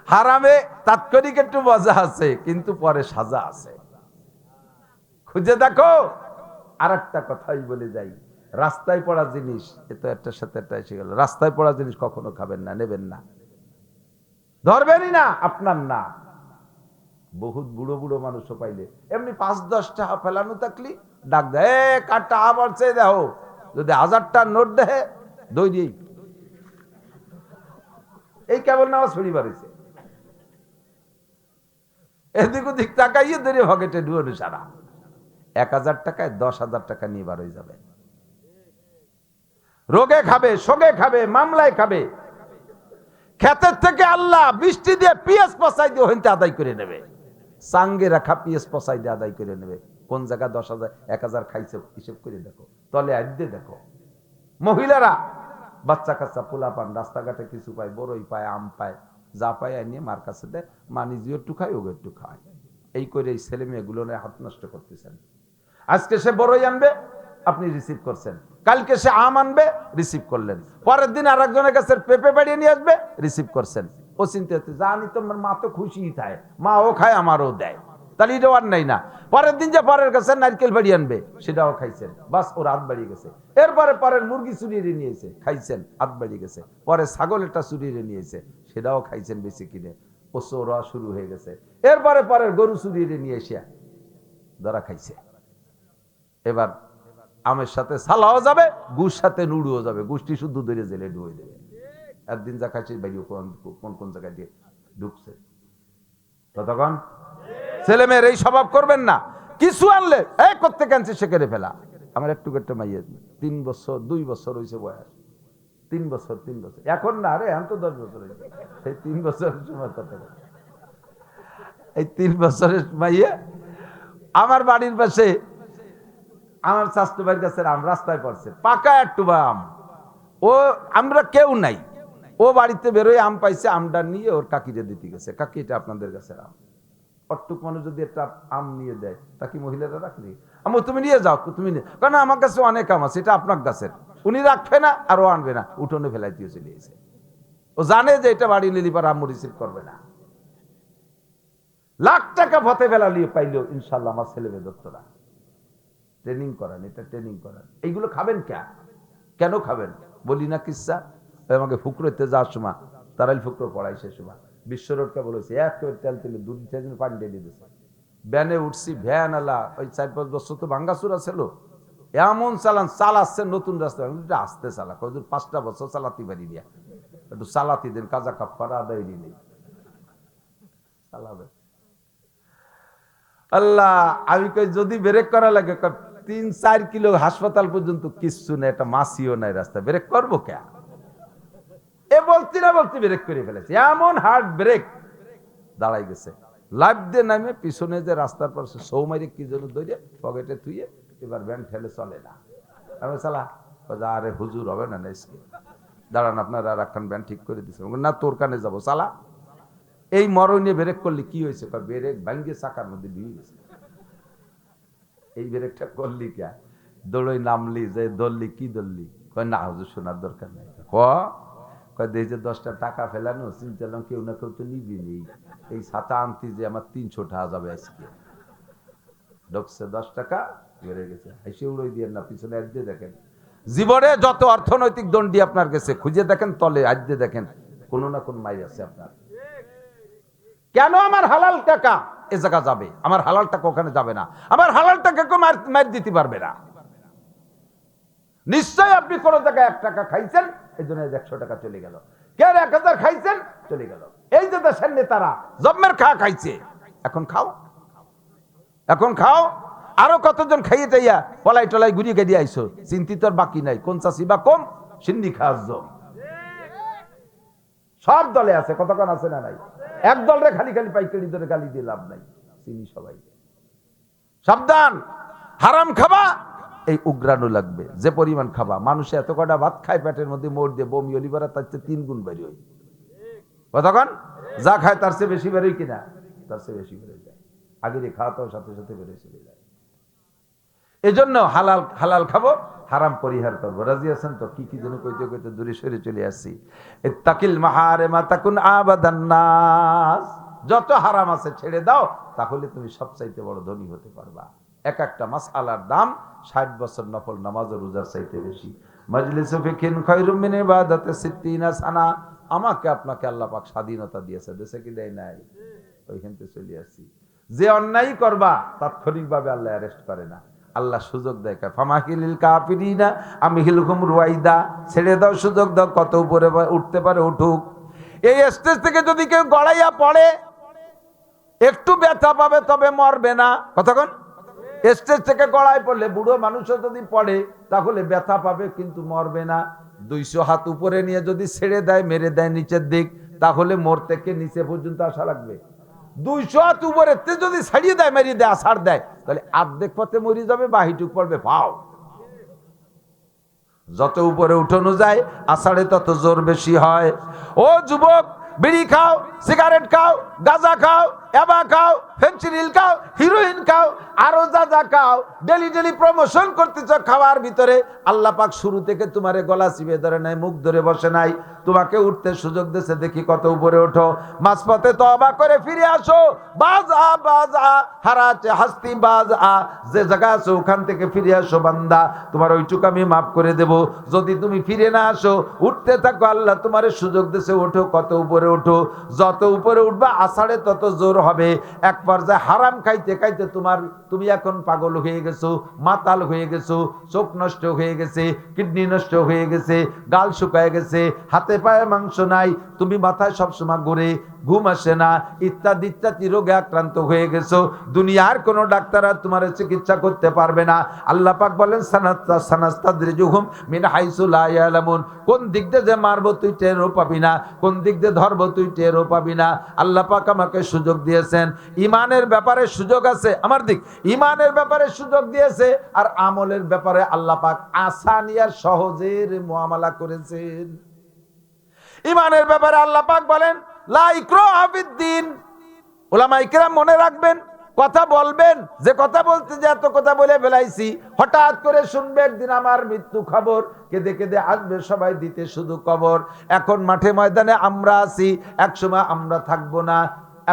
Speaker 2: হারামে তাৎক্ষণিক একটু মজা আছে, কিন্তু পরে সাজা আছে, খুঁজে দেখো। আর একটা কথাই বলে যাই, রাস্তায় পড়া জিনিস, এতো একটার সাথে একটা এসে গেল, রাস্তায় পড়া জিনিস কখনো খাবেন না, নেবেন না, ধরবেনই না, আপনার না। বহুত বুড়ো বুড়ো মানুষও পাইলে এমনি 5-10 টাকা ফেলানো থাকলি ডাক দেয়, কার টাকা পড়ছে দেখো, যদি 1000 নোট দেয় দই দিই, এই কেবল নামাজ ছড়ি বাড়িছে, এদিক ওদিক তাকাইয়ে ধরে ভকেটে ডুয়ানো সারা। 1000 টাকায় 10,000 টাকা নিয়ে বার হয়ে যাবে। রোগে খাবে, শোকে খাবে, মামলায় খাবে, ক্ষেতের থেকে আল্লাহ বৃষ্টি দিয়ে পিএস পচাই দিয়ে হইতে আদায় করে নেবে, সাঙ্গে রাখা পিএস পচাই দিয়ে আদায় করে নেবে। কোন জায়গা 10,000 1000 খাইছে হিসেব করে দেখো, তলে আদ্যে দেখো। মহিলারা বাচ্চা কাচ্চা পোলা পান রাস্তাঘাটে কিছু পায়, বড়ই পায়, আম পায়, যা পায় নিয়ে মার কাছে দেয়, মা নিজেও একটু খায়, ওকে একটু খায়, এই করে এই ছেলে মেয়েগুলো হাত নষ্ট করতেছেন। আজকে সে বড়ই আনবে, আপনি রিসিভ করছেন, কালকে সে আম আনবে, রিসিভ করলেন, পরের দিন আর একজনের কাছে পেঁপে বাড়িয়ে নিয়ে আসবে, রিসিভ করছেন। ও চিন্তা হচ্ছে জানি তোমার মা তো খুশিই থাকে, মা ও খায় আমারও দেয়, তাহলে এটাও আর নাই না। পরের দিন যে পরের কাছে নারকেল বাড়ি আনবে, সেটাও খাইছেন, বাস ওর হাত বাড়িয়ে গেছে। এরপরে পরের মুরগি চুরিয়ে নিয়েছে, খাইছেন, হাত বাড়িয়ে গেছে। পরে ছাগল একটা চুরিয়ে নিয়েছে, সেটাও খাইছেন বেশি কিনে, ও চোরা শুরু হয়ে গেছে। এরপরে পরের গরু চুরিয়ে নিয়ে এসে ধরা খাইছে। এবার আমের সাথে সালাও যাবে, গুড় সাথে নুড়ুও যাবে, গুষ্টি শুদ্ধ ধরে জেলে ডুবে দেবে। একদিন যা খাইছে বাইরে কোন কোন জায়গায় দিয়ে ঢুকছে। ততক্ষণ ছেলে মেয়ের এই স্বভাব করবেন না, কিছু আনলে এই করতে কানছে সে কেড়ে ফেলা। আমার একটু একটা মাইয়ে 3 বছর 2 বছর হয়েছে বয়স, 3 বছর এখন না, আরে এখন তো 10 বছর হয়েছে, এই 3 বছরের সময় কথা, এই 3 বছরের মাইয়ে আমার বাড়ির পাশে আমার চাচতো ভাইয়ের কাছে আম রাস্তায় পড়ছে, পাকা একটু আম, ও আমরা কেউ নাই, ও বাড়িতে বেরোয় আম পাইছে, আমটা নিয়ে ওর কাকিরে দিতে গেছে, কাকি এটা আপনাদের কাছে আম। অট্টুক মানুষ যদি একটা আম নিয়ে দেয় তা কি মহিলারা রাখবে? আম্মু তুমি নিয়ে যাও, তুমি নিয়ে, কারণ আমার কাছে অনেক আম আছে, এটা আপনার গাছের। উনি রাখবে না আর ও আনবে না, উঠোনে ফেলাই দিয়ে চলে গেছে। ও জানে যে এটা বাড়ি নিলি পর আম্মু রিসিভ করবে না। লাখ টাকা ফতে ফেলা নিয়ে পাইলেও ইনশাল্লাহ আমার ছেলে মেয়ে দত্তরা ট্রেনিং করান, এটা ট্রেনিং করান। এইগুলো খাবেন কেন খাবেন বলি না কিসা। আমাকে ফুকরোতে যাওয়ার সময় তারাই ফুকরো পড়াই সে সময় বিশ্বরোডকে বলেছে এক তেল তেলে 2-4 দিন পানি দিয়ে দিয়েছে। ভ্যানে উঠছি, ভ্যান আলা ওই 4-5 বছর তো ভাঙ্গাচুরা ছিল, এমন চাল আসছে নতুন রাস্তা, আসতে চালা কতদূর 5টা বছর চালাতে পারি দিয়া, একটু চালাতে দেন, কাজা কাপড় আদায় নেই চালাবে। আল্লাহ, আমি কই যদি ব্রেক করা লাগে 3-4 কিলো হাসপাতাল পর্যন্ত কিচ্ছু নেই, একটা মাসিও নাই রাস্তা, ব্রেক করবো কে? এ বলছি না বলছি ব্রেক করে ফেলেছে, এমন হার্ড ব্রেক দাঁড়াই গেছে। লাইফ দিয়ে নামে পিছনে যে রাস্তার পাশে সৌমারি কি জন্য ধরে পকেটে থুয়ে এবার ভ্যান ঠেলে চলে না। আমি চালা আরে হুজুর হবে না দাঁড়ান আপনারা আর একখান ভ্যান ঠিক করে দিচ্ছে না, তোর কানে যাবো চালা। এই মরণে ব্রেক করলে কি হয়েছে? ব্রেক ভাঙ্গে চাকার মধ্যে দিয়ে গেছে। এই ব্রেকটা করলি কে? দৌড়ই নামলি যে দললি কি দললি? কয় না হুজুর শোনার দরকার নাই। কয় যে 10টা টাকা ফেলানো চিন্তালাম কেউ না কেউ তো নিবি নেই, এই ছাতা আনতি যে আমার 300 টাকা যাবে আজকে। ঢুকছে 10 টাকা বেড়ে গেছে, হাসি উড়োই দিয়ে না, পিছনে আজ দিয়ে দেখেন জীবনে যত অর্থনৈতিক দণ্ডি আপনার কাছে খুঁজে দেখেন, তলে আজ দিয়ে দেখেন কোন না কোন মাই আছে আপনার। কেন আমার হালাল টাকা এ জায়গা যাবে? আমার হালাল টাকা ওখানে যাবে না, আমার হালাল টাকা কেউ মার দিতে পারবে না। নিশ্চয় আপনি কোন জায়গায় 1 টাকা খাইছেন, এই জন্য 100 টাকা চলে গেল। কে 1000 খাইছেন, চলে গেল। এই যে দেশের নেতারা জম্মের খাইছে, এখন খাও। আরো কতজন খাইয়ে চাইয়া পলাই টলাই ঘুরিয়ে গেড়িয়ে আইসো, চিন্তিত বাকি নাই। কোন চাষি বা কম সিন্দি খাওয়ার জম সব দলে আছে, কতক্ষণ আছে না নাই? এক দলরে খালি পাইকারি ধরে গালি দিয়ে লাভ নাই, চিনি সবাই। সাবধান, হারাম খাবা এই উগ্রাণু লাগবে। যে পরিমাণ খাবা, মানুষে এত কটা ভাত খায় পেটের মধ্যে মোড় দিয়ে বমি অলিভারা তার চেয়ে 3 গুণ বেরিয়ে, কতক্ষণ যা খায় তার চেয়ে বেশি বেরোয় কিনা, তার চেয়ে বেশি বেরোয় যায়। আগে যে খাওয়া তাও সাথে সাথে বেরোয় চলে যায়। এজন্য হালাল খাবো, হারাম পরিহার করবো। রাজি আছেন তো? কি যেন কইতে কইতে দূরে সরে চলে আসছি। ইত্তাকিল মাহারিমা তাকুন আবাদান নাস। যত হারাম আছে ছেড়ে দাও, তাহলে তুমি সবচাইতে বড় ধনী হতে পারবা। এক একটা মাসআলার দাম 60 বছর নফল নামাজ ও রোজার চাইতে বেশি। মাজলিসু ফিকিন খায়রুম মিন ইবাদাতি 60 সানা। আমাকে আপনাকে আল্লাহ পাক স্বাধীনতা দিয়েছে, দেশে কি দেয় নাই? ওইখান থেকে চলে আসছি। যে অন্যায় করবা তাৎক্ষণিকভাবে আল্লাহ অ্যারেস্ট করে না, আল্লাহ সুযোগ দেয়। ফামাহিলিল কাফিরিনা আমহিলহুম রুয়াইদা। ছেড়ে দাও, সুযোগ দাও, কত উপরে উঠতে পারে উঠুক। এই স্টেজ থেকে যদি কেউ গড়াইয়া পড়ে একটু ব্যথা পাবে, তবে মরবে না। কতক্ষণ স্টেজ থেকে গড়াই পড়লে বুড়ো মানুষও যদি পড়ে তাহলে ব্যথা পাবে, কিন্তু মরবে না। 200 হাত উপরে নিয়ে যদি ছেড়ে দেয়, মেরে দেয় নিচের দিক, তাহলে মোর থেকে নিচে পর্যন্ত আসা লাগবে। 200 হাত উপরে যদি ছাড়িয়ে দেয়, মেরিয়ে দেয়, আছাড় দেয়, তাহলে অর্ধেক পথে মরি যাবে, বাহিটুক পড়বে পাও। যত উপরে উঠানো যায় আষাঢ়ে তত জোর বেশি হয়। ও যুবক, বিড়ি খাও, সিগারেট খাও, গাঁজা খাও, এবা খাও, ফেন্সিডিল খাও, হিরোইন খাও, আরো যা খাও, ডেলি প্রমোশন করতেছ খাওয়ার ভিতরে। আল্লাহ পাক শুরু থেকে তোমারে গলা চিপে ধরে নাই, মুখ ধরে বসে নাই, তোমাকে উঠতে সুযোগ দিয়েছে। দেখি কত উপরে ওঠো। মাঝপথে তওবা করে ফিরে আসো। বাজ আ হারাতে হাস্তি বাজ আ। যে জায়গা আছো ওখান থেকে ফিরে আসো বান্দা, তোমার ওইটুকু আমি মাফ করে দেব। যদি তুমি ফিরে না আসো, উঠতে থাকো, আল্লাহ তোমারে সুযোগ দিয়েছে, ওঠো, কত উপরে ওঠো। যত উপরে উঠবা আষাঢ়ে তত জোর হবে। এক পর্যায়ে হারাম খাইতে খাইতে তুমি এখন পাগল হয়ে গেছো, মাতাল হয়ে গেছো, চোখ নষ্ট হয়ে গেছে, কিডনি নষ্ট হয়ে গেছে, গাল শুকায় গেছে, হাতে পায়ে মাংস নাই, তুমি মাথায় সবসময় ঘুরে, ঘুম আসে না, ইত্যাদি রোগে আক্রান্ত হয়ে গেছো। দুনিয়ার কোন ডাক্তার আর তোমার চিকিৎসা করতে পারবে না। আল্লাহ পাক বলেন সানাস্তাদরিজুহুম মিন হাইসু লা ইয়ালামুন। কোন দিক দিয়ে যে মারবো তুই টেরও পাবি না, কোন দিক দিয়ে ধরবো তুই টেরও পাবি না। আল্লাহ পাক আমাকে সুযোগ দিয়েছেন, ইমানের ব্যাপারে সুযোগ আছে আমার দিক, ইমানের ব্যাপারে সুযোগ দিয়েছে, আর আমলের ব্যাপারে আল্লাহ পাক আসানিয়ার সহজের মুআমালা করেছেন। ইমানের ব্যাপারে আল্লাহ পাক বলেন লা ইকরাহা ফিদ্দিন,
Speaker 1: ওলামায়ে কেরাম মনে রাখবেন, কথা বলবেন, যে কথা বলতে যে এত কথা বলে ফেলাইছি, হঠাৎ করে শুনবে একদিন আমার মৃত্যু খবর, কেঁদে কেঁদে আসবে সবাই দিতে শুধু কবর। এখন মাঠে ময়দানে আমরা আছি, একসময় আমরা থাকবো না,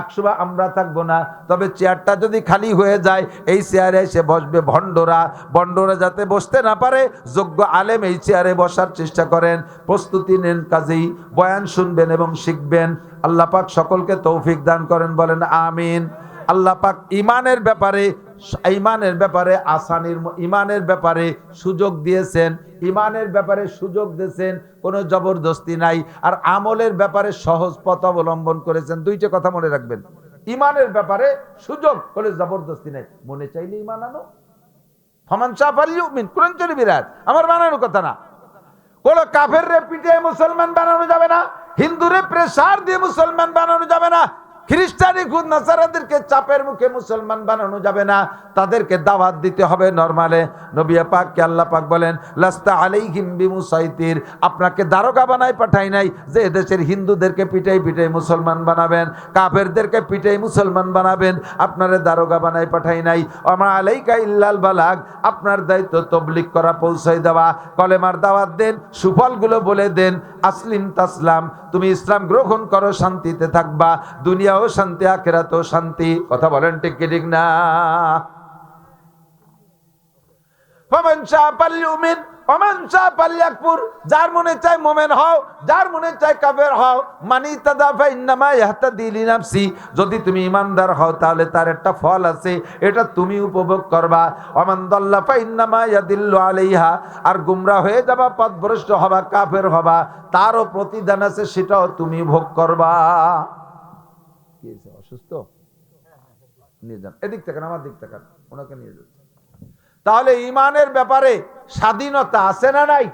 Speaker 1: একসময় আমরা থাকবো না। তবে চেয়ারটা যদি খালি হয়ে যায়, এই চেয়ারে এসে বসবে ভণ্ডরা। ভণ্ডরা যাতে বসতে না পারে, যোগ্য আলেম এই চেয়ারে বসার চেষ্টা করেন, প্রস্তুতি নেন। কাজেই বয়ান শুনবেন এবং শিখবেন। আল্লাহ পাক সকলকে তৌফিক দান করেন, বলেন আমিন। আল্লাহ পাক ইমানের ব্যাপারে আসানির, ইমানের ব্যাপারে সুযোগ দিয়েছেন, ইমানের ব্যাপারে সুযোগ দিয়েছেন, কোনো জবরদস্তি নাই। আর আমলের ব্যাপারে সহজ পথ অবলম্বন করেছেন। দুইটা কথা মনে রাখবেন, ইমানের ব্যাপারে সুযোগ, কোনো জবরদস্তি নাই। মনে চাইলে ইমান আনো, ফামান শাআ ফালইউমিন, কোরআন শরীফ বিরাট, আমার বানানো কথা না। কোন কাফের রে পিটে মুসলমান বানানো যাবে না, হিন্দুরে প্রেসার দিয়ে মুসলমান বানানো যাবে না, খ্রিস্টানি খুদ নাসারাদেরকে চাপের মুখে মুসলমান বানানো যাবে না, তাদেরকে দাওয়াত দিতে হবে নরমালে। নবী পাককে আল্লাহ পাক বলেন, লাস্তা আলাইহিম বিমুসাইতির, আপনাকে দারোগা বানাই পাঠাই নাই যে এদেশের হিন্দুদেরকে পিটাই পিটাই মুসলমান বানাবেন, কাফেরদেরকে পিটাই মুসলমান বানাবেন, আপনারে দারোগা বানাই পাঠাই নাই। আমা আলাইকা ইল্লাল বালাগ, আপনার দায়িত্ব তবলিগ করা, পৌঁছাই দেওয়া, কলেমার দাওয়াত দেন, সুফলগুলো বলে দেন। আসলিম তাসলাম, তুমি ইসলাম গ্রহণ করো, শান্তিতে থাকবা, দুনিয়াও শান্তি, আখিরাতেও শান্তি। কথা বলেন ঠিক কি ঠিক না? ফামান শাআ ফালইউমিন ওমান শাআ ফালইয়াকফুর, যার মনে চায় মুমিন হও, যার মনে চায় কাফের হও। মানি তাদাফা ইন্নামা ইয়াহতাদি লিনাফসি, যদি তুমি ঈমানদার হও তাহলে তার একটা ফল আছে, এটা তুমি উপভোগ করবা। ওমান দাল্লা ফা ইন্নামা ইয়াদিল্লু আলাইহা, আর গুমরা হয়ে যাবা, পথভ্রষ্ট হবা, কাফের হবা, তারও প্রতিদান আছে, সেটাও তুমি ভোগ করবা। কি হয়েছে, অসুস্থ? নিয়ে যান, এদিক থেকে আমার দিক থেকে, ওনাকে নিয়ে যান। তাহলে ইমানের ব্যাপারে স্বাধীনতা আছে না নাই?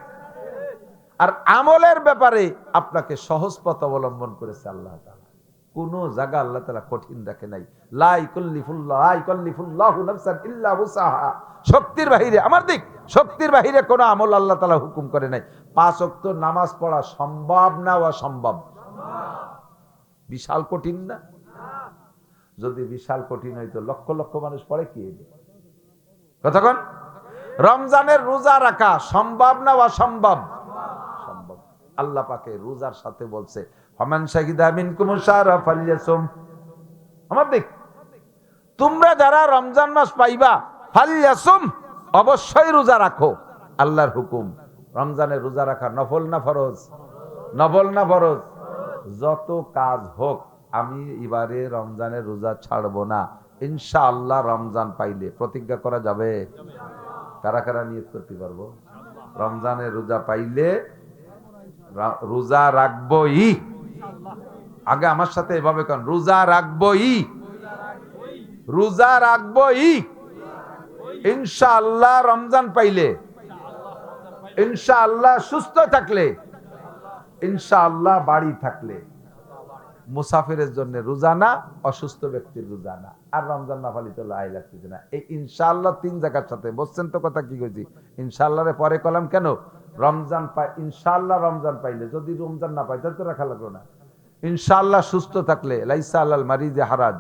Speaker 1: আর আমলের ব্যাপারে আপনাকে সহজ পথ অবলম্বন করেছে আল্লাহ তাআলা। কোন জায়গা আল্লাহ তাআলা কঠিন রাখে নাই। লা ইকাল্লিফুল্লাহু নাফসান ইল্লা উসাহা, শক্তির বাহিরে, আমার দিক, শক্তির বাহিরে কোনো আমল আল্লাহ তাআলা হুকুম করে নাই। 5 ওয়াক্ত নামাজ পড়া সম্ভব না অসম্ভব? বিশাল কঠিন না? যদি বিশাল কঠিন হইতো লক্ষ লক্ষ মানুষ পড়ে কি হইতো? কতক্ষণ? রমজানের রোজা রাখা সম্ভব না অসম্ভব? সম্ভব। আল্লাহ পাকে রোজার সাথে বলছে, ফামান শাহিদা মিনকুমুশ শাহরা ফালইয়াসুম, আমার দিক, তোমরা যারা রমজান মাস পাইবা, ফালইয়াসুম, অবশ্যই রোজা রাখো। আল্লাহর হুকুম। রমজানের রোজা রাখা নফল না ফরজ? নফল না ফরজ? যত কাজ হোক, আমি এবারে রমজানের রোজা ছাড়বো না, ইনশাআল্লাহ রমজান পাইলে প্রতিজ্ঞা করা যাবে? কারা কারা নিয়ত করতে পারবো? রমজানের রোজা পাইলে রোজা রাখবোই। আগে আমার সাথে এভাবে করেন, রোজা রাখবোই, রোজা রাখবোই ইনশাআল্লাহ রমজান পাইলে, ইনশাআল্লাহ সুস্থ থাকলে, ইনশাআল্লাহ বাড়ি থাকলে। মুসাফিরের জন্য রোজা না, অসুস্থ ব্যক্তির রোজা না। আর রমজান না পালি তো লাই লাগতেছে না। এই ইনশাআল্লাহ 3 জায়গার সাথে বলছেন তো, কথা কি কইছি? ইনশাআল্লাহরে পরে কলাম কেন? রমজান পাই, ইনশাআল্লাহ রমজান পাইলে, যদি রমজান না পাই তাহলে তো রাখা লাগলো না। ইনশাআল্লাহ সুস্থ থাকলে, লাইসা আলাল মারিদে হারাজ,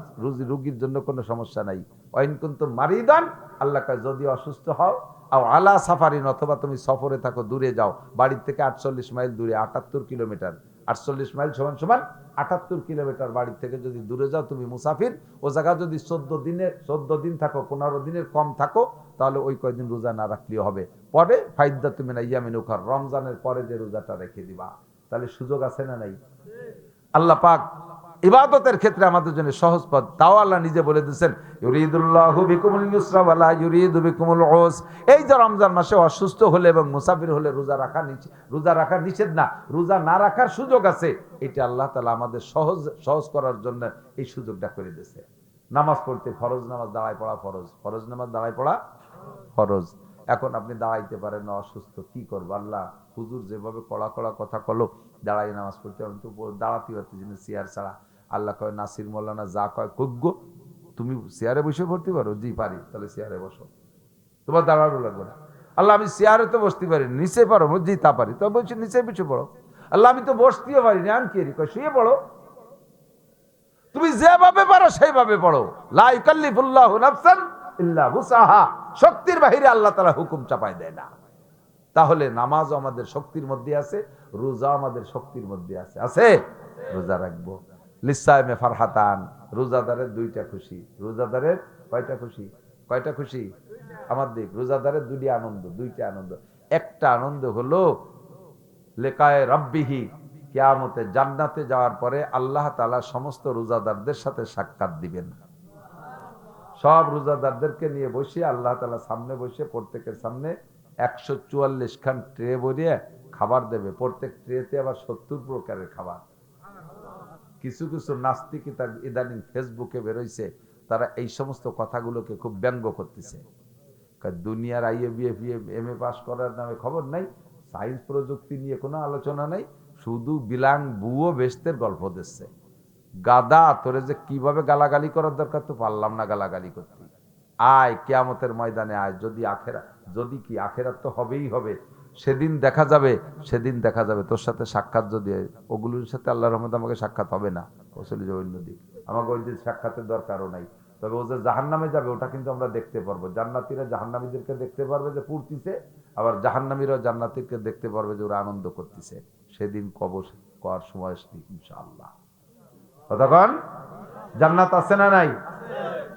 Speaker 1: রোগীর জন্য কোনো সমস্যা নাই। ওয়াইন কুনতুম মারিদান, আল্লাহ কয় যদি অসুস্থ হও, আও আলা সাফারিন, অথবা তুমি সফরে থাকো, দূরে যাও, বাড়ির থেকে 48 মাইল দূরে, 78 কিলোমিটার, 48 মাইল সমান সমান 78 কিলোমিটার বাড়ির থেকে যদি দূরে যাও, তুমি মুসাফির, ও জায়গা যদি 14 দিন থাকো, 15 দিনের কম থাকো, তাহলে ওই কয়দিন রোজা না রাখলেও হবে। পরে ফাইদা তুমি না ইয়ামিন উখার, রমজানের পরে যে রোজাটা রেখে দিবা। তাহলে সুযোগ আছে না নাই? আল্লাহ পাক ইবাদতের ক্ষেত্রে আমাদের জন্য সহজ পথ, তাও আল্লাহ নিজে বলে দিয়েছেন, ইউরিদুল্লাহু বিকুমুল ইউসরা ওয়া লা ইউরিদু বিকুমুল উসর। এই যে রমজান মাসে অসুস্থ হলে এবং মুসাফির হলে রোজা রাখা নিষেধ না, রোজা না রাখার সুযোগ আছে। এটা আল্লাহ তাআলা আমাদের সহজ করার জন্য এই সুযোগটা করে দিয়েছে। নামাজ পড়তে, ফরজ নামাজ দাঁড়ায় পড়া ফরজ, ফরজ নামাজ দাঁড়ায় পড়া ফরজ। এখন আপনি দাঁড়াইতে পারেন না, অসুস্থ, কি করবো? আল্লাহ হুজুর যেভাবে কড়া কড়া কথা কলো, দাঁড়াই নামাজ পড়তে, আমি তো দাঁড়াতে পারতেছি না চেয়ার ছাড়া। আল্লাহ কয়, নাসির মোল্লানা যা কয় খুব, তুমি চেয়ারে বসে পড়তে পারো? জি পারি। তাহলে চেয়ারে বসো, তোমার দাঁড়ানো লাগবে না। আল্লাহ আমি চেয়ারে তো বসতে পারি, নিচে পারো? জি তা পারি। তো বলছি নিচে বসে পড়ো। আল্লাহ আমি তো বসতেও পারি না, আমি কি কয় শুয়ে পড়ো।
Speaker 2: তুমি যেভাবে পারো সেইভাবে পড়ো। লা ইউকাল্লিফুল্লাহু নাফসান ইল্লা উসাহা, শক্তির বাহিরে আল্লাহ তাআলা হুকুম চাপায় দেয় না। তাহলে নামাজ আমাদের শক্তির মধ্যে আছে, রোজা আমাদের শক্তির মধ্যে আছে। আছে, রোজা রাখবো। লিসাইমে ফারহাতান, রোজাদারের দুইটা খুশি। রোজাদারের কয়টা খুশি? কয়টা খুশি? আমার দিক, রোজাদারের দুইটা আনন্দ, দুইটা আনন্দ। একটা আনন্দ হলো লেকায়ে রাব্বিহি, কিয়ামতে জান্নাতে যাওয়ার পরে আল্লাহ তাআলা সমস্ত রোজাদারদের সাথে সাক্ষাৎ দিবেন। সব রোজাদারদেরকে নিয়ে বসে আল্লাহ তাআলা সামনে বসে প্রত্যেকের সামনে 144 খান ট্রে ভরিয়ে খাবার দেবে। প্রত্যেক ট্রেতে আবার 70 প্রকারের খাবার। কিছু কিছু নাস্তিক ইদানিং ফেসবুকে বেরোইছে, তারা এই সমস্ত কথাগুলোকে খুব ব্যঙ্গ করতেছে। দুনিয়ার IABF MA পাস করার নামে খবর নাই, সায়েন্স প্রযুক্তি নিয়ে কোনো আলোচনা নাই, শুধু বিলাং বুয়ো বেস্তের গল্প দিচ্ছে। গাদা, তোরে যে কিভাবে গালাগালি করার দরকার তো পারলাম না গালাগালি করতে। আয় কিয়ামতের ময়দানে আয়, যদি আখেরাত তো হবেই হবে। সেদিন দেখা যাবে তোর সাথে সাক্ষাৎ, যদি ওগুলোর সাথে আল্লাহর রহমতে আমাকে সাক্ষাৎ হবে না, ও চলে যাবে অন্যদিক, আমাকে ওই দিন সাক্ষাতের দরকারও নাই। তবে ও যে জাহান্নামে যাবে ওটা কিন্তু আমরা দেখতে পারবো। জান্নাতীরা জাহান্নামীদেরকে দেখতে পারবে যে পুড়তিছে, আবার জাহান্নামীরাও জান্নাতীকে দেখতে পারবে যে ওরা আনন্দ করতেছে। সেদিন কবর করার সময় ইনশাআল্লাহ। কতক্ষণ জান্নাত আছে না নাই?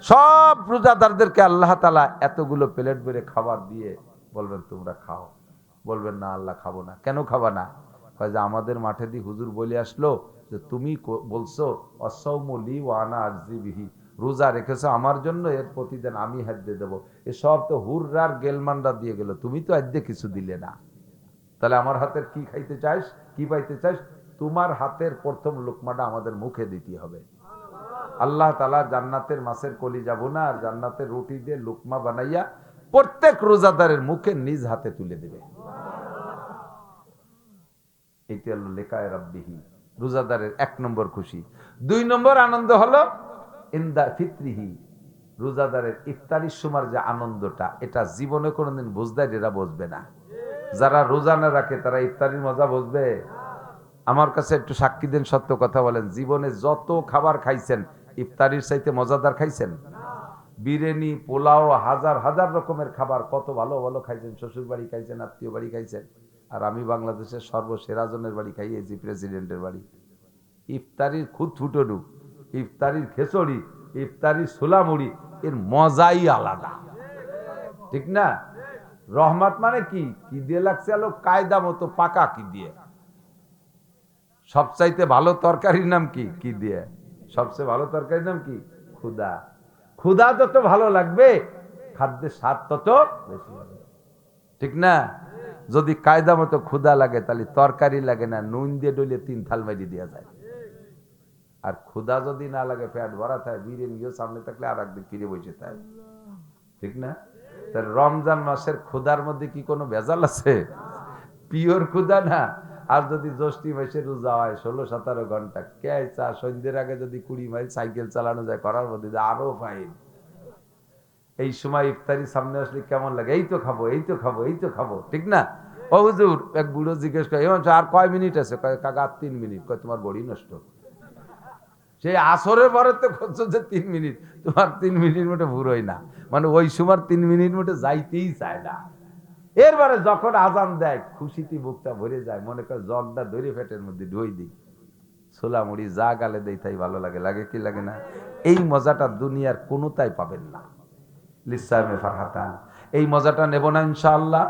Speaker 2: সব রোজাদারদেরকে আল্লাহ তাআলা এতগুলো প্লেট ভরে খাবার দিয়ে বলবেন তোমরা খাও। বলবেন না আল্লাহ খাবো না। কেন খাবা না? কয় যে আমাদের মাঠে দিয়ে হুজুর বলে আসলো যে তুমি বলছো অসাউমু লি ওয়া আনা আজজি বিহি, রোজা রেখেছো আমার জন্য, এর প্রতিদিন আমি হাদ্দে দেবো। এসব তো হুররার গেলমানরা দিয়ে গেল, তুমি তো আদ্যে কিছু দিলে না। তাহলে আমার হাতের কি খাইতে চাস, কি পাইতে চাস? তোমার হাতের প্রথম লোকমাটা আমাদের মুখে দিতে হবে। আল্লাহ তাআলা জান্নাতের মাছের কলিজা বোনা আর জান্নাতের রুটি দিয়ে লুকমা বানাইয়া প্রত্যেক রোজাদারের মুখে নিজ হাতে তুলে দেবে। এটি হলো লেকায়ে রাব্বিহি, রোজাদারের 1 নম্বর খুশি। 2 নম্বর আনন্দ হলো ইনদা ফিত্রিহি, রোজাদারের ইফতারির সময় যে আনন্দটা, এটা জীবনে কোনোদিন বুঝদার এরা বুঝবে না। যারা রোজা না রাখে তারা ইফতারির মজা বুঝবে? আমার কাছে একটু সাক্ষী দেন, সত্য কথা বলেন, জীবনে যত খাবার খাইছেন ইফতারির চাইতে মজাদার খাইছেন? বিরিয়ানি, পোলাও, হাজার হাজার রকমের খাবার কত ভালো ভালো খাইছেন। শ্বশুর বাড়ি খাইছেন, আত্মীয় বাড়ি খাইছেন। আর আমি বাংলাদেশের সর্বসেরা জনের বাড়ি খাইয়েছি, প্রেসিডেন্টের বাড়ি। ইফতারির খুদ ফুটনু, ইফতারির খেচড়ি, ইফতারির সোলামুড়ি, এর মজাই আলাদা, ঠিক না? রহমত মানে কি কি দিয়ে লাগছে আলো, কায়দা মতো পাকা কি দিয়ে। সবচাইতে ভালো তরকারির নাম কি? কি দিয়ে? সবচেয়ে ভালো তরকারির নাম কি? ক্ষুধা। ক্ষুধা যত ভালো লাগবে খাদ্যের স্বাদ তত বেশি হবে, ঠিক না? যদি কায়দা মতো ক্ষুধা লাগে তাহলে তরকারি লাগে না, নুন দিয়ে ডলে 3 থাল মেরি দেওয়া যায়। আর ক্ষুধা যদি না লাগে, পেট ভরা থাকে, বিরিয়ানিও সামনে থাকলে আর একদিন ফিরে বসে থাকে, ঠিক না? তার রমজান মাসের ক্ষুধার মধ্যে কি কোনো ভেজাল আছে? পিওর ক্ষুধা না। আর যদি জ্যৈষ্ঠী মাসে রোজা হয় 16-17 ঘন্টা, কে চা সন্ধ্যের আগে যদি 20 মাইল সাইকেল চালানো যায়, করার মধ্যে আরো ফাইন। এই সময় ইফতারি সামনে আসলে কেমন লাগে? এই তো খাবো, এই তো খাবো, এই তো খাবো, ঠিক না? ও হুজুর, এক বুড়ো জিজ্ঞেস করে আর কয় মিনিট আছে? কাকা 3 মিনিট। কয় তোমার বড়ি নষ্ট। সেই আসরের পরে তো করছো যে 3 মিনিট, তোমার 3 মিনিট মোটে ভুরোই না, মানে ওই সময় 3 মিনিট মোটে যাইতেই চায় না। এরবারে যখন আজান দেয় খুশিতে বুকটা ভরে যায়, মনে করে জগটা ধরে পেটের মধ্যে ঢুই দিই, ছোলা মুড়ি যা গালে দেই তাই ভালো লাগে। লাগে কি লাগে না? এই মজাটা দুনিয়ার কোনোটাই পাবেন না। লিসাইমে ফারহাতান, এই মজাটা নেব না ইনশাআল্লাহ?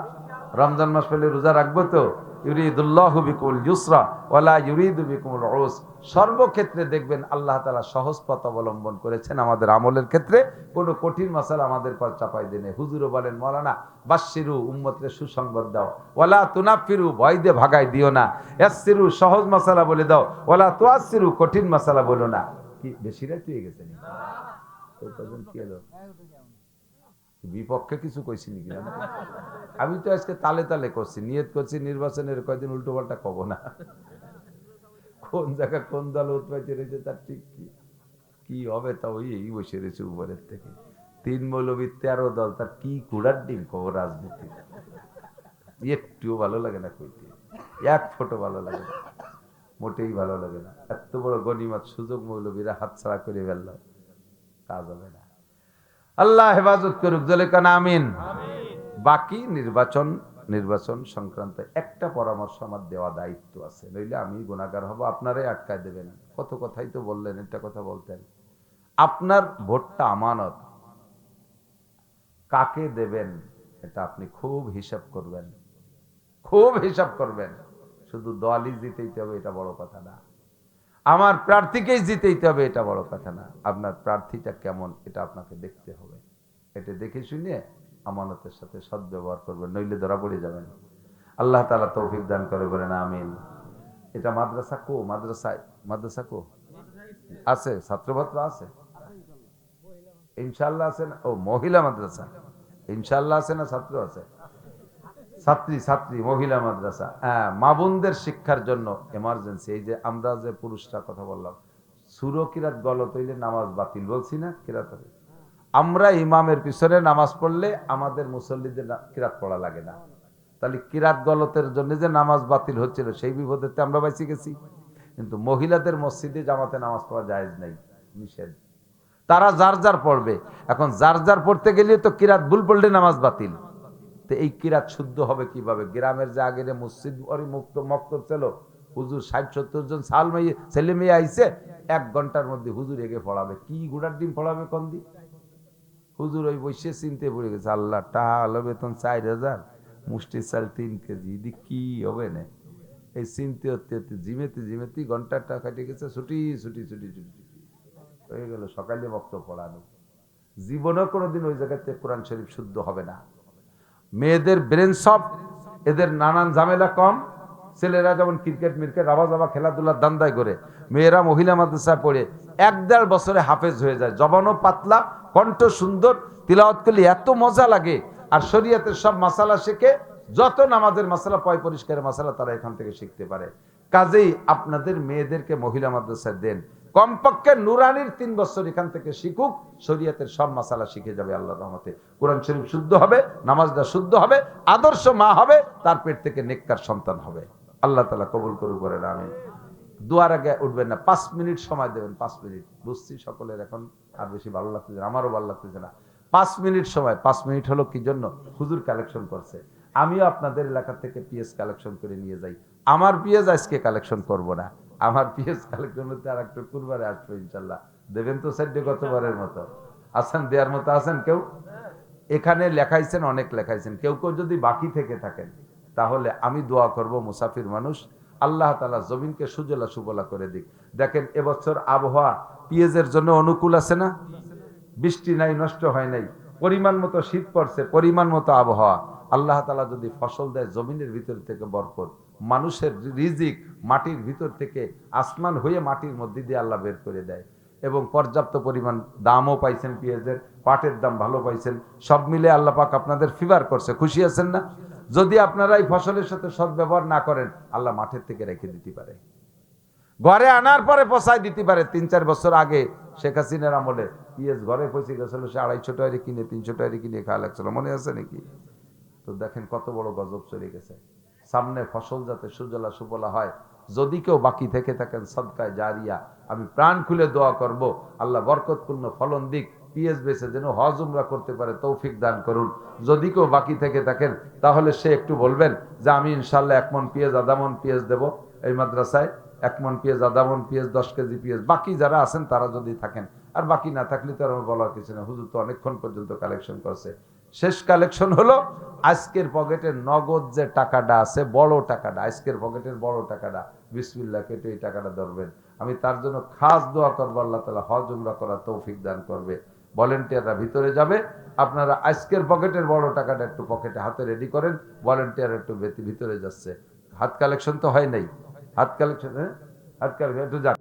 Speaker 2: রমজান মাস পেলে রোজা রাখবো তো? ইউরিদুল্লাহু বিকুল ইউসরা ওয়ালা ইউরিদু বিকুল উস। সর্বক্ষেত্রে দেখবেন আল্লাহ তাআলা সহজ পথ অবলম্বন করেছেন আমাদের আমলের ক্ষেত্রে। কোনো কঠিন মাসালা আমাদের পর চাপাই দেনে। হুজুরও বলেন, মাওলানা বাশশিরু, উম্মতকে সুসংবাদ দাও, ওয়ালা তুনাফিরু, ভয় দিয়ে ভাগাই দিও না, ইয়াসসিরু, সহজ মাসালা বলে দাও, ওয়ালা তুআসসিরু, কঠিন মাসালা বলো না। কি বেশি রাত হয়ে গেছে নি? কি হলো? বিপক্ষে কিছু কইছি নাকি? আমি তো আজকে তালে তালে করছি, নিয়ত করছি নির্বাচনের কয়েকদিন উল্টো পাল্টা কব না। কোন জায়গা কোন দল উৎপাইতে রয়েছে তার ঠিক কি হবে তা ওই এই বসে রয়েছে উপরের থেকে। 3 মৌলবী 13 দল, তার কি কুড়ার ডিম কব রাজনীতি। একটুও ভালো লাগে না কইতে, 1 ফোঁটা ভালো লাগে না। মোটেই ভালো লাগে না। এত বড় গনিমত সুযোগ মৌলবীরা হাতছাড়া করে ফেলল, কাজ হবে না। আল্লাহ হেফাজত করুক, জলে কান আমিন। বাকি নির্বাচন সংক্রান্ত একটা পরামর্শ আমার দেওয়া দায়িত্ব আছে, নইলে আমি গুনাহগার হব, আপনারাই আটকায় দেবেন। কত কথাই তো বললেন, একটা কথা বলতেন, আপনার ভোটটা আমানত, কাকে দেবেন এটা আপনি খুব হিসাব করবেন, খুব হিসাব করবেন। শুধু দলই জিতেইতে হবে এটা বড় কথা না, আমার প্রার্থীকেই জিতেইতে হবে এটা বড় কথা না, আপনার প্রার্থীটা কেমন এটা আপনাকে দেখতে হবে। এটা দেখে শুনে আমানতের সাথে সদ্ব্যবহার করবেন, নইলে ধরা পড়ে যাবেন। আল্লাহ তাআলা তৌফিক দান করে, বলেন আমিন। এটা মাদ্রাসা কো আছে, ছাত্রছাত্র আছে ইনশাআল্লাহ, আছে না? ও মহিলা মাদ্রাসা ইনশাআল্লাহ আছে না? ছাত্র আছে, ছাত্রী মহিলা মাদ্রাসা। হ্যাঁ, মা বোনদের শিক্ষার জন্য এমার্জেন্সি। এই যে আমরা যে পুরুষরা কথা বললাম, সুরো কিরাত গলত হইলে নামাজ বাতিল, বলছি না? কিরাত হবে, আমরা ইমামের পিছনে নামাজ পড়লে আমাদের মুসল্লিদের কিরাত পড়া লাগে না। তাহলে কিরাত গলতের জন্য যে নামাজ বাতিল হচ্ছিল, সেই বিপদেতে আমরা বেঁচে গেছি। কিন্তু মহিলাদের মসজিদে জামাতে নামাজ পড়া জায়েজ নাই, নিষেধ। তারা যার যার পড়বে। এখন যার যার পড়তে গেলে তো কিরাত ভুল পড়লে নামাজ বাতিল। তো এই কিরাত শুদ্ধ হবে কিভাবে? গ্রামের যে আগে মসজিদ মুক্ত মক্তব ছিল, হুজুর 60-70 জন ছেলে মেয়ে আইছে, 1 ঘন্টার মধ্যে হুজুর এগে পড়াবে। কি গুড়ার ডিম পড়াবে কোন দিন? হুজুর ওই বসে চিনতে পড়ে গেছে, আল্লাহ টাকা হলো বেতন 4000, মুষ্টি চাল 3 কেজি, এদি কি হবে না? এই চিনতে হতে জিমেতে ঘন্টাটা কাটে গেছে, ছুটি হয়ে গেল। সকালে বক্তব্য পড়ানো, জীবনেও কোনোদিন ওই জায়গাতে কোরআন শরীফ শুদ্ধ হবে না। মেয়েদের ব্রেন সফট, এদের নানান ঝামেলা কম। ছেলেরা যেমন ক্রিকেট মিরকেট রাবা খেলাধুলার দান্দায় করে, মেয়েরা মহিলা মাদ্রাসায় পড়ে 1-1.5 বছরে হাফেজ হয়ে যায়। জবানও পাতলা, কণ্ঠ সুন্দর, তিলাওয়াত করলে এত মজা লাগে। আর শরীয়তের সব মাসালা শেখে, যত নামাজের মাসালা, পয় পরিষ্কারের মাসালা তারা এখান থেকে শিখতে পারে। কাজেই আপনাদের মেয়েদেরকে মহিলা মাদ্রাসায় দেন, কমপক্ষে নুরানির 3 বছর এখান থেকে শিখুক, শরীয়তের সব মাসালা শিখে যাবে আল্লাহর রহমতে। কোরআন শরীফ শুদ্ধ হবে, নামাজটা শুদ্ধ হবে, আদর্শ মা হবে, তার পেট থেকে নেককার সন্তান হবে। আল্লাহ তাআলা কবুল করুক, বলেন আমিন। দুয়ার আগে উঠবেন না, 5 মিনিট সময় দেবেন, 5 মিনিট। বুঝছি সকলের এখন আর বেশি ভালো লাগতেছে না, আমারও ভালো লাগতেছে না। 5 মিনিট সময়। 5 মিনিট হলো কি জন্য? হুজুর কালেকশন করছে, আমিও আপনাদের এলাকা থেকে পিএস কালেকশন করে নিয়ে যাই। আমার পিএস আজকে কালেকশন করব না, আমার পিএস কালেকশন হতে আর একটু কুরবারে আসবো ইনশাল্লাহ। দেবেন তো সাইডে গতবারের মতো? আছেন, দেওয়ার মতো আছেন কেউ? এখানে লেখাইছেন, অনেক লেখাইছেন। কেউ যদি বাকি থেকে থাকেন, তাহলে আমি দোয়া করব, মুসাফির মানুষ, আল্লাহ তাআলা জমিনকে সুজলা সুফলা করে দিক। দেখেন এবছর আবহাওয়া পিএজের জন্য অনুকূল আছে না? বৃষ্টি নাই, নষ্ট হয় নাই, পরিমাণ মতো শীত পড়ছে, পরিমাণ মতো আবহাওয়া। আল্লাহ তাআলা যদি ফসল দেয় জমিনের ভিতর থেকে বরকত, মানুষের রিজিক মাটির ভিতর থেকে আসমান হয়ে মাটির মধ্যে দিয়ে আল্লাহ বের করে দেয়, এবং পর্যাপ্ত পরিমাণ দামও পাইছেন পেঁয়াজের, পাটের দাম ভালো পাইছেন, সব মিলে আল্লাহ পাক আপনাদের ফিভার করছে, খুশি আছেন না? যদি আপনারা এই ফসলের সাথে সদ্ব্যবহার না করেন, আল্লাহ মাঠের থেকে রেখে দিতে পারে, ঘরে আনার পরে পচাই দিতে পারে। 3-4 বছর আগে শেখ হাসিনার আমলে পিএস ঘরে পৌঁছে গেছিল, সে 250 টাকা কিনে 300 টাকা কিনে খাওয়া লাগছিল, মনে আছে নাকি? তো দেখেন কত বড় গজব চলে গেছে। সামনে ফসল যাতে সুজলা সুফলা হয়, যদি কেউ বাকি থেকে থাকেন সদকায়ে জারিয়া, আমি প্রাণ খুলে দোয়া করব, আল্লাহ বরকতপূর্ণ ফলন দিক, পিএস বেচে যেন হজ উমরা করতে পারে তৌফিক দান করুন। যদি কেউ বাকি থেকে থাকেন, তাহলে সে একটু বলবেন যে আমি ইনশাল্লাহ 1 মণ পিএস, 1/2 মণ পিএস দেবো এই মাদ্রাসায়, 1 মণ পিএস, 1/2 মণ পিএস, 10 কেজি পিএস। বাকি যারা আছেন তারা যদি থাকেন, আর বাকি না থাকলে তো আর আমার বলার কিছু না, হুজুর তো অনেকক্ষণ পর্যন্ত কালেকশন করছে। শেষ কালেকশন হলো আজকের পকেটের নগদ যে টাকাটা আছে, বড় টাকাটা, আজকের পকেটের বড় টাকাটা, বিসমিল্লাহ কেটে এই টাকাটা ধরবেন। আমি তার জন্য খাস দোয়া করবো, আল্লাহ তাআলা হজ উমরা করার তৌফিক দান করবে। ভলেন্টিয়াররা ভিতরে যাবে, আপনারা আজকের পকেটের বড় টাকাটা একটু পকেটে হাতে রেডি করেন। ভলেন্টিয়ার একটু ভিতরে যাচ্ছে, হাত কালেকশন তো হয় নাই, হাত কালেকশন, হ্যাঁ হাত কালেকশন একটু যাক।